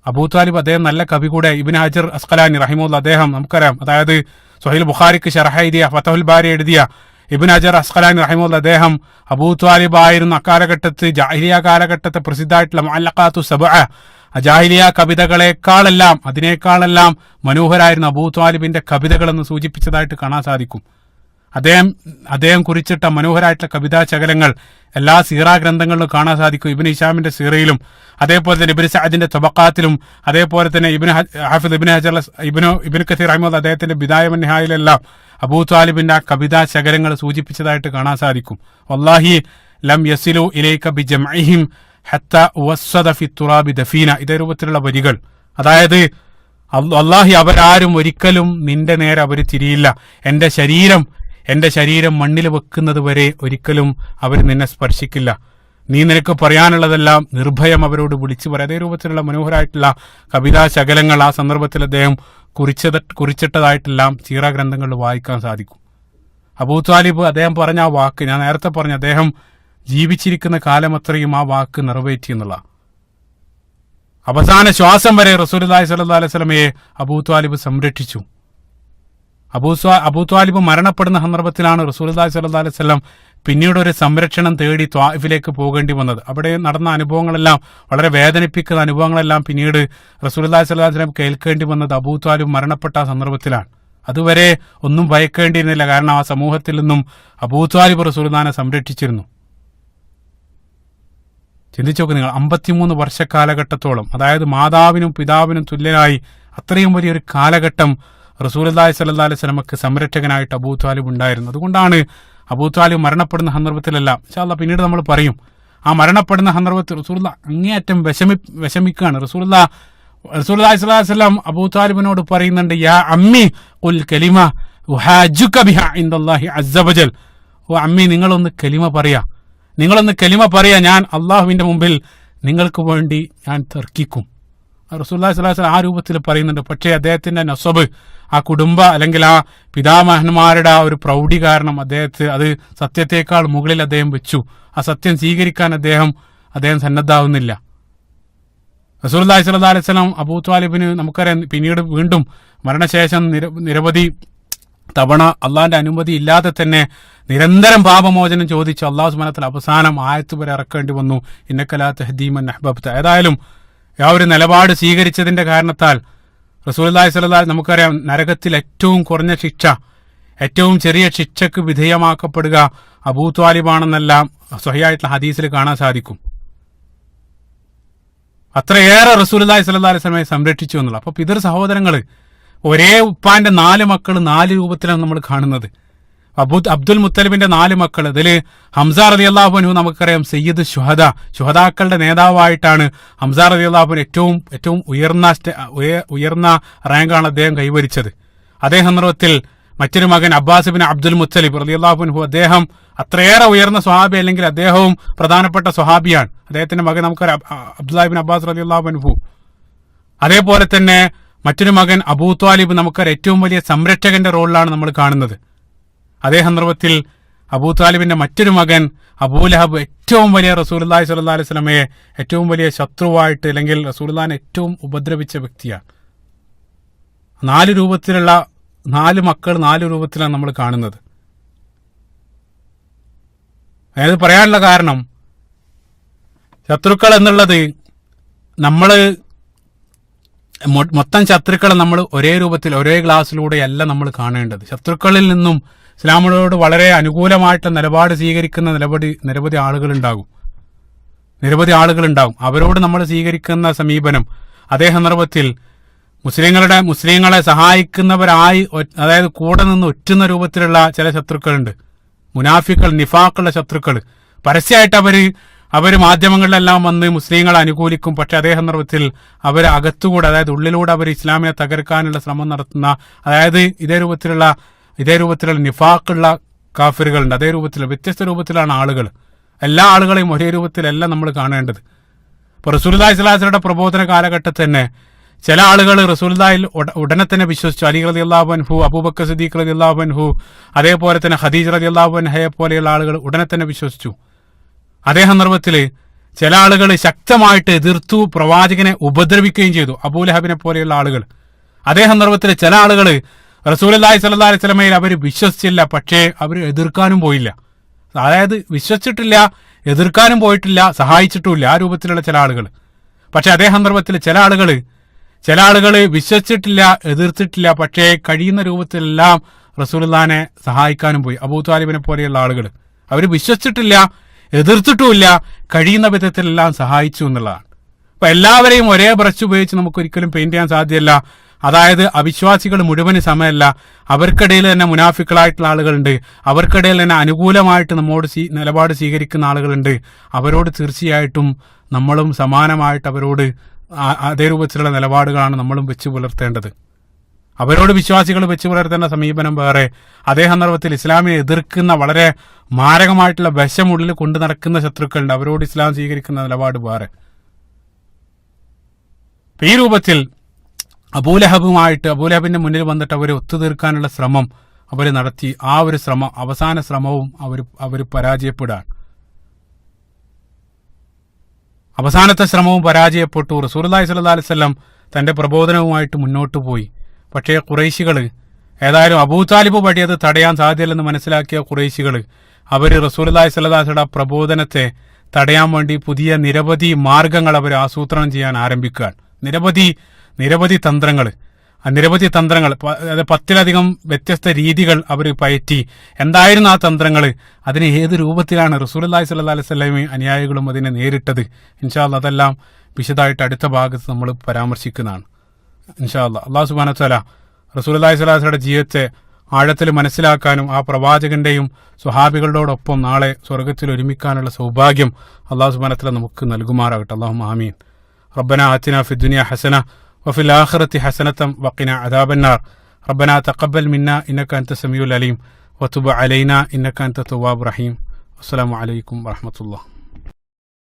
അബൂ ത്വാലിബ് അദ്ദേഹം നല്ല കവി കൂടെ. ഇബ്നു ഹജർ അസ്ഖലാനി റഹിമഹുല്ലാഹ് അദ്ദേഹം നമുക്കറിയാം, അതായത് സ്വഹീൽ ബുഖാരിക്ക് ശറഹ് എഴുതിയ, ഫതഹുൽ ബാരി എഴുതിയ ഇബ്നു ഹജർ അസ്ഖലാനി റഹിമഹുല്ലാഹ് അദ്ദേഹം അബൂ ത്വാലിബ് ആയിരുന്ന അക്കാലഘട്ടത്ത് ജാഹിലിയ കാലഘട്ടത്തെ പ്രസിദ്ധമായിട്ടുള്ള മുഅല്ലഖാത്തു സബ്അ, ജാഹിലിയ അതിനേക്കാളെല്ലാം മനോഹരായിരുന്ന അബൂ ത്വാലിബിന്റെ കവിതകളെന്ന് സൂചിപ്പിച്ചതായിട്ട് കാണാൻ സാധിക്കും. അദ്ദേഹം കുറിച്ചിട്ട മനോഹരമായിട്ടുള്ള കവിതാ ശകലങ്ങൾ എല്ലാ സീറാ ഗ്രന്ഥങ്ങളിലും കാണാൻ സാധിക്കും. ഇബ്നു ഹിശാമിന്റെ സീറയിലും അതേപോലെ തന്നെ ഇബ്നു സഅദിന്റെ തബഖാത്തിലും അതേപോലെ തന്നെ ഹാഫിദ് ഇബ്നു ഹജർ ഇബ്നു കസീർ റഹിമഹുല്ലാഹ് അദ്ദേഹത്തിന്റെ ബിദായ വൻ നിഹായയിലെല്ലാം അബൂ ത്വാലിബിന്റെ ആ കവിതാ ശകലങ്ങൾ സൂചിപ്പിച്ചതായിട്ട് കാണാൻ സാധിക്കും. വല്ലാഹി ലം യസിലു ഇലൈക ബിജംഇഹിം ഹത്താ വസ്സദ ഫി തുറാബി ദഫീന. ഇതേ രൂപത്തിലുള്ള വരികൾ, അതായത് വല്ലാഹി അവരാരും ഒരിക്കലും നിന്റെ നേരെ അവർ തിരിയില്ല, എന്റെ ശരീരം മണ്ണിൽ വെക്കുന്നത് വരെ ഒരിക്കലും അവർ നിന്നെ സ്പർശിക്കില്ല, നിനക്ക് പറയാനുള്ളതെല്ലാം നിർഭയം അവരോട് വിളിച്ചു പറയാം. അതേ രൂപത്തിലുള്ള മനോഹരമായിട്ടുള്ള കവിതാ ശകലങ്ങൾ ആ സന്ദർഭത്തിൽ അദ്ദേഹം കുറിച്ചിട്ടതായിട്ടെല്ലാം സീറാ ഗ്രന്ഥങ്ങളിൽ വായിക്കാൻ സാധിക്കും. അബൂ ത്വാലിബ് അദ്ദേഹം പറഞ്ഞ ആ വാക്ക്, ഞാൻ നേരത്തെ പറഞ്ഞ അദ്ദേഹം ജീവിച്ചിരിക്കുന്ന കാലം അത്രയും ആ വാക്ക് നിറവേറ്റി എന്നുള്ള. അവസാന ശ്വാസം വരെ റസൂലുള്ളാഹി സ്വല്ലല്ലാഹു അലൈഹി വസല്ലമയെ അബൂ ത്വാലിബ് സംരക്ഷിച്ചു. അബൂ ത്വാലിബ് മരണപ്പെടുന്ന സന്ദർഭത്തിലാണ് റസൂലുള്ളാഹി സ്വല്ലല്ലാഹു അലൈഹി വസല്ലം പിന്നീട് ഒരു സംരക്ഷണം തേടി ത്വാഇഫിലേക്ക് പോകേണ്ടി വന്നത്. അവിടെ നടന്ന അനുഭവങ്ങളെല്ലാം, വളരെ വേദനിപ്പിക്കുന്ന അനുഭവങ്ങളെല്ലാം പിന്നീട് റസൂലുള്ളാഹി സ്വല്ലല്ലാഹു അലൈഹി വസല്ലം കേൾക്കേണ്ടി വന്നത് അബൂ ത്വാലിബ് മരണപ്പെട്ട ആ സന്ദർഭത്തിലാണ്. അതുവരെ ഒന്നും ഭയക്കേണ്ടിയിരുന്നില്ല, കാരണം ആ സമൂഹത്തിൽ നിന്നും അബൂ ത്വാലിബ് റസൂലുള്ളാഹിനെ സംരക്ഷിച്ചിരുന്നു. ചിന്തിച്ചു നോക്ക് നിങ്ങൾ, 53 വർഷക്കാലഘട്ടത്തോളം, അതായത് മാതാവിനും പിതാവിനും തുല്യനായി അത്രയും വലിയൊരു കാലഘട്ടം റസൂലുള്ളാഹി സ്വല്ലല്ലാഹു അലൈഹി വസല്ലമക്ക് സംരക്ഷകനായിട്ട് അബൂ ത്വാലിബ് ഉണ്ടായിരുന്നു. അതുകൊണ്ടാണ് അബൂ ത്വാലിബ് മരണപ്പെടുന്ന സന്ദർഭത്തിലെല്ലാം, ഇൻഷാ അല്ലാഹ് പിന്നീട് നമ്മൾ പറയും, ആ മരണപ്പെടുന്ന സന്ദർഭത്തിൽ റസൂലുള്ളാഹി അങ്ങേയറ്റം വിഷമിക്കുകയാണ്. റസൂലുള്ളാഹി സ്വല്ലല്ലാഹു അലൈഹി വസല്ലം അബൂ ത്വാലിബിനോട് പറയുന്നുണ്ട്, യാ അമ്മി ഖുൽ കലിമ ഉഹാജുക ബിഹാ ഇൻദല്ലാഹി അസ്സ വജൽ. ഓ അമ്മി, നിങ്ങളൊന്ന് കലിമ പറയാ, ഞാൻ അള്ളാഹുവിന്റെ മുമ്പിൽ നിങ്ങൾക്ക് വേണ്ടി ഞാൻ തർക്കിക്കും. റസൂലുള്ളാഹി സ്വല്ലല്ലാഹു അലൈഹി വസല്ലം ആ രൂപത്തിൽ പറയുന്നുണ്ട്. പക്ഷേ അദ്ദേഹത്തിന്റെ നസബ്, ആ കുടുംബ അല്ലെങ്കിൽ ആ പിതാമഹന്മാരുടെ ആ ഒരു പ്രൗഢി കാരണം അദ്ദേഹത്തെ അത് സത്യത്തെക്കാൾ മുകളിൽ അദ്ദേഹം വെച്ചു. ആ സത്യം സ്വീകരിക്കാൻ അദ്ദേഹം സന്നദ്ധാവുന്നില്ല. റസൂലുള്ളാഹി സ്വല്ലല്ലാഹു അലൈഹി വസല്ലം അബൂ ത്വാലിബിന് നമുക്കറിയാം പിന്നീട് വീണ്ടും മരണശേഷം നിരവധി തവണ അള്ളാഹിന്റെ അനുമതി ഇല്ലാതെ തന്നെ നിരന്തരം പാപമോചനം ചോദിച്ച് അള്ളാഹു സുബ്ഹാനഹു വ തആല അവസാനം ആയത്ത് വരെ ഇറക്കേണ്ടി വന്നു, ഇന്നക ലാ തഹ്ദീ മൻ അഹ്ബബ്ത. ഏതായാലും ആ ഒരു നിലപാട് സ്വീകരിച്ചതിന്റെ കാരണത്താൽ റസൂലുള്ളാഹി സ്വല്ലല്ലാഹു അലൈഹി നമുക്കറിയാം നരകത്തിൽ ഏറ്റവും കുറഞ്ഞ ശിക്ഷ, ഏറ്റവും ചെറിയ ശിക്ഷക്ക് വിധേയമാക്കപ്പെടുക അബൂ ത്വാലിബാണെന്നെല്ലാം സ്വഹീഹായിട്ടുള്ള ഹദീസിൽ കാണാൻ സാധിക്കും. അത്രയേറെ റസൂലുള്ളാഹി സ്വല്ലല്ലാഹു അലൈഹി വസല്ലമയെ സംരക്ഷിച്ചു എന്നുള്ള. അപ്പൊ പിതൃ സഹോദരങ്ങൾ ഒരേ ഉപ്പാന്റെ 4 മക്കൾ 4 രൂപത്തിലാണ് നമ്മൾ കാണുന്നത്. അബ്ദുൽ മുത്തലിബിന്റെ 4 മക്കൾ, അതിൽ ഹംസ റളിയല്ലാഹു അൻഹു നമുക്കറിയാം സയ്യിദ് ശുഹദാക്കളുടെ നേതാവായിട്ടാണ് ഹംസ റളിയല്ലാഹു അൻഹു ഏറ്റവും ഉയർന്ന റാങ്കാണ് അദ്ദേഹം കൈവരിച്ചത്. അദ്ദേഹം നിർവത്തിൽ മറ്റൊരു മകൻ അബ്ബാസ് ബിൻ അബ്ദുൽ മുത്തലിബ് റളിയല്ലാഹു അൻഹു, അദ്ദേഹം അത്രയേറെ ഉയർന്ന സ്വഹാബി അല്ലെങ്കിൽ അദ്ദേഹവും പ്രധാനപ്പെട്ട സ്വഹാബിയാണ്. അദ്ദേഹത്തിന്റെ മകൻ നമുക്കറിയാം അബ്ദുല്ലാഹി ബിൻ അബ്ബാസ് റളിയല്ലാഹു അൻഹു. അതേപോലെ തന്നെ മറ്റൊരു മകൻ അബൂ ത്വാലിബ് നമുക്കറിയാം ഏറ്റവും വലിയ സംരക്ഷകന്റെ റോളിലാണ് നമ്മൾ കാണുന്നത്. അതേ സന്ദർഭത്തിൽ അബൂ ത്വാലിബിന്റെ മറ്റൊരു മകൻ അബൂ ലഹബ് ഏറ്റവും വലിയ റസൂലുള്ളാഹി സ്വല്ലല്ലാഹു അലൈഹി വസല്ലമയെ ഏറ്റവും വലിയ ശത്രുവായിട്ട് അല്ലെങ്കിൽ റസൂലുള്ളാഹിനെ ഏറ്റവും ഉപദ്രവിച്ച വ്യക്തിയാണ്. 4 രൂപത്തിലുള്ള 4 മക്കൾ 4 രൂപത്തിലാണ് നമ്മൾ കാണുന്നത്. അതായത് പറയാനുള്ള കാരണം, ശത്രുക്കൾ എന്നുള്ളത് നമ്മൾ മൊത്തം ശത്രുക്കളെ നമ്മൾ ഒരേ രൂപത്തിൽ ഒരേ ഗ്ലാസ്സിലൂടെയല്ല നമ്മൾ കാണേണ്ടത്. ശത്രുക്കളിൽ നിന്നും ഇസ്ലാമിനോട് വളരെ അനുകൂലമായിട്ട് നിലപാട് സ്വീകരിക്കുന്ന നിരവധി ആളുകളുണ്ടാകും. അവരോട് നമ്മൾ സ്വീകരിക്കുന്ന സമീപനം അതേ സന്ദർഭത്തിൽ മുസ്ലിങ്ങളെ സഹായിക്കുന്നവരായി, അതായത് കൂടെ നിന്ന് ഒറ്റുന്ന രൂപത്തിലുള്ള ചില ശത്രുക്കളുണ്ട്. മുനാഫിക്കൾ, നിഫാഖുള്ള ശത്രുക്കൾ. പരസ്യമായിട്ട് അവർ മാധ്യമങ്ങളിലെല്ലാം വന്ന് മുസ്ലിങ്ങളെ അനുകൂലിക്കും. പക്ഷെ അതേ സന്ദർഭത്തിൽ അവർ അകത്തുകൂടെ, അതായത് ഉള്ളിലൂടെ അവർ ഇസ്ലാമിനെ തകർക്കാനുള്ള ശ്രമം നടത്തുന്ന, അതായത് ഇതേ രൂപത്തിലുള്ള നിഫാഖുള്ള കാഫിറുകളുണ്ട്. അതേ രൂപത്തിൽ വ്യത്യസ്ത രൂപത്തിലാണ് ആളുകൾ. എല്ലാ ആളുകളെയും ഒരേ രൂപത്തിലല്ല നമ്മൾ കാണേണ്ടത്. ഇപ്പൊ റസൂലുള്ളാഹി സ്വല്ലല്ലാഹു അലൈഹി വസല്ലമയുടെ പ്രബോധന കാലഘട്ടത്തിൽ തന്നെ ചില ആളുകൾ റസൂലുള്ളാഹിൽ ഉടനെ തന്നെ വിശ്വസിച്ചു. അലി റളിയല്ലാഹു അൻഹു, അബൂബക്കർ സിദ്ദീഖ് റളിയല്ലാഹു അൻഹു, അതേപോലെ തന്നെ ഖദീജ റളിയല്ലാഹു അൻഹയെ പോലെയുള്ള ആളുകൾ ഉടനെ തന്നെ വിശ്വസിച്ചു. അതേ സന്ദർഭത്തിൽ ചില ആളുകൾ ശക്തമായിട്ട് എതിർത്തു, പ്രവാചകനെ ഉപദ്രവിക്കുകയും ചെയ്തു, അബൂലഹബിനെ പോലെയുള്ള ആളുകൾ. അതേ സന്ദർഭത്തിൽ ചില ആളുകൾ റസൂലുള്ളാഹി സ്വല്ലല്ലാഹു അലൈഹി വസല്ലമയിൽ അവർ വിശ്വസിച്ചില്ല, പക്ഷേ അവർ എതിർക്കാനും പോയില്ല. അതായത് വിശ്വസിച്ചിട്ടില്ല, എതിർക്കാനും പോയിട്ടില്ല, സഹായിച്ചിട്ടുമില്ല, ആ രൂപത്തിലുള്ള ചില ആളുകൾ. പക്ഷെ അതേ സന്ദർഭത്തിൽ ചില ആളുകൾ വിശ്വസിച്ചിട്ടില്ല, എതിർത്തിട്ടില്ല, പക്ഷേ കഴിയുന്ന രൂപത്തിലെല്ലാം റസൂലുള്ളാഹിനെ സഹായിക്കാനും പോയി. അബൂ ത്വാലിബിനെ പോലെയുള്ള ആളുകൾ അവർ വിശ്വസിച്ചിട്ടില്ല, എതിർത്തിട്ടുമില്ല, കഴിയുന്ന വിധത്തിലെല്ലാം സഹായിച്ചു എന്നുള്ളതാണ്. അപ്പൊ എല്ലാവരെയും ഒരേ ബ്രഷ് ഉപയോഗിച്ച് നമുക്ക് ഒരിക്കലും പെയിന്റ് ചെയ്യാൻ സാധ്യമല്ല. അതായത് അവിശ്വാസികൾ മുഴുവന് സമയമല്ല, അവർക്കിടയിൽ തന്നെ മുനാഫിക്കളായിട്ടുള്ള ആളുകളുണ്ട്, അവർക്കിടയിൽ തന്നെ അനുകൂലമായിട്ട് നമ്മോട് നിലപാട് സ്വീകരിക്കുന്ന ആളുകളുണ്ട്. അവരോട് തീർച്ചയായിട്ടും നമ്മളും സമാനമായിട്ട് അവരോട് അതേ രൂപത്തിലുള്ള നിലപാടുകളാണ് നമ്മളും വെച്ച് പുലർത്തേണ്ടത്. അവരോട് വിശ്വാസികൾ വെച്ച് പുലർത്തേണ്ട സമീപനം വേറെ. അതേ സന്ദർഭത്തിൽ ഇസ്ലാമിനെ എതിർക്കുന്ന വളരെ മാരകമായിട്ടുള്ള വിഷമുള്ളിൽ കൊണ്ടു നടക്കുന്ന ശത്രുക്കളുണ്ട്, അവരോട് ഇസ്ലാം സ്വീകരിക്കുന്ന നിലപാട് വേറെ. ഈ രൂപത്തിൽ അബൂലഹബിന്റെ മുന്നിൽ വന്നിട്ട് അവർ ഒത്തുതീർക്കാനുള്ള ശ്രമം അവർ നടത്തി. ആ ഒരു അവസാന ശ്രമവും അവർ പരാജയപ്പെടാൻ. അവസാനത്തെ ശ്രമവും പരാജയപ്പെട്ടു. റസൂലുള്ളാഹി സ്വല്ലല്ലാഹു അലൈഹി വസല്ലം തന്റെ പ്രബോധനവുമായിട്ട് മുന്നോട്ട് പോയി. പക്ഷേ ഖുറൈശികൾ, ഏതായാലും അബൂ താലിബ് വഴി അത് തടയാൻ സാധ്യമല്ലെന്ന് മനസ്സിലാക്കിയ ഖുറൈശികൾ അവർ റസൂലുള്ളാഹി സ്വല്ലല്ലാഹു അലൈഹി വസല്ലം പ്രബോധനത്തെ തടയാൻ വേണ്ടി പുതിയ നിരവധി മാർഗങ്ങൾ അവർ ആസൂത്രണം ചെയ്യാൻ ആരംഭിക്കുകയാണ്. നിരവധി തന്ത്രങ്ങൾ, 10-ലധികം വ്യത്യസ്ത രീതികൾ അവർ പയറ്റി. എന്തായിരുന്നു ആ തന്ത്രങ്ങൾ? അതിന് ഏത് രൂപത്തിലാണ് റസൂലുള്ളാഹി സ്വല്ലല്ലാഹു അലൈഹി വസല്ലം അനുയായികളും അതിനെ നേരിട്ടത്? ഇൻഷാ അല്ലാഹ് അതെല്ലാം വിശദമായിട്ട് അടുത്ത ഭാഗത്ത് നമ്മൾ പരാമർശിക്കുന്നതാണ്. ഇൻഷാ അല്ലാഹ്. അല്ലാഹു സുബ്ഹാനഹു വ തആല റസൂലുള്ളാഹി സ്വല്ലല്ലാഹു അലൈഹി വസല്ലമയുടെ ജീവിതത്തെ ആഴത്തിൽ മനസ്സിലാക്കാനും ആ പ്രവാചകന്റെയും സ്വഹാബികളോടൊപ്പം നാളെ സ്വർഗത്തിൽ ഒരുമിക്കാനുള്ള സൗഭാഗ്യം അല്ലാഹു സുബ്ഹാനഹു വ തആല നമുക്ക് നൽകുമാറാകട്ടെ. അല്ലാഹുമ്മ ആമീൻ. റബ്ബനാ ആതിനാ ഫിദ്ദുനിയ ഹസന وفي الآخرة حسنة وقنا عذاب النار ربنا تقبل منا إنك أنت السميع العليم وتب علينا إنك أنت التواب الرحيم. السلام عليكم ورحمة الله.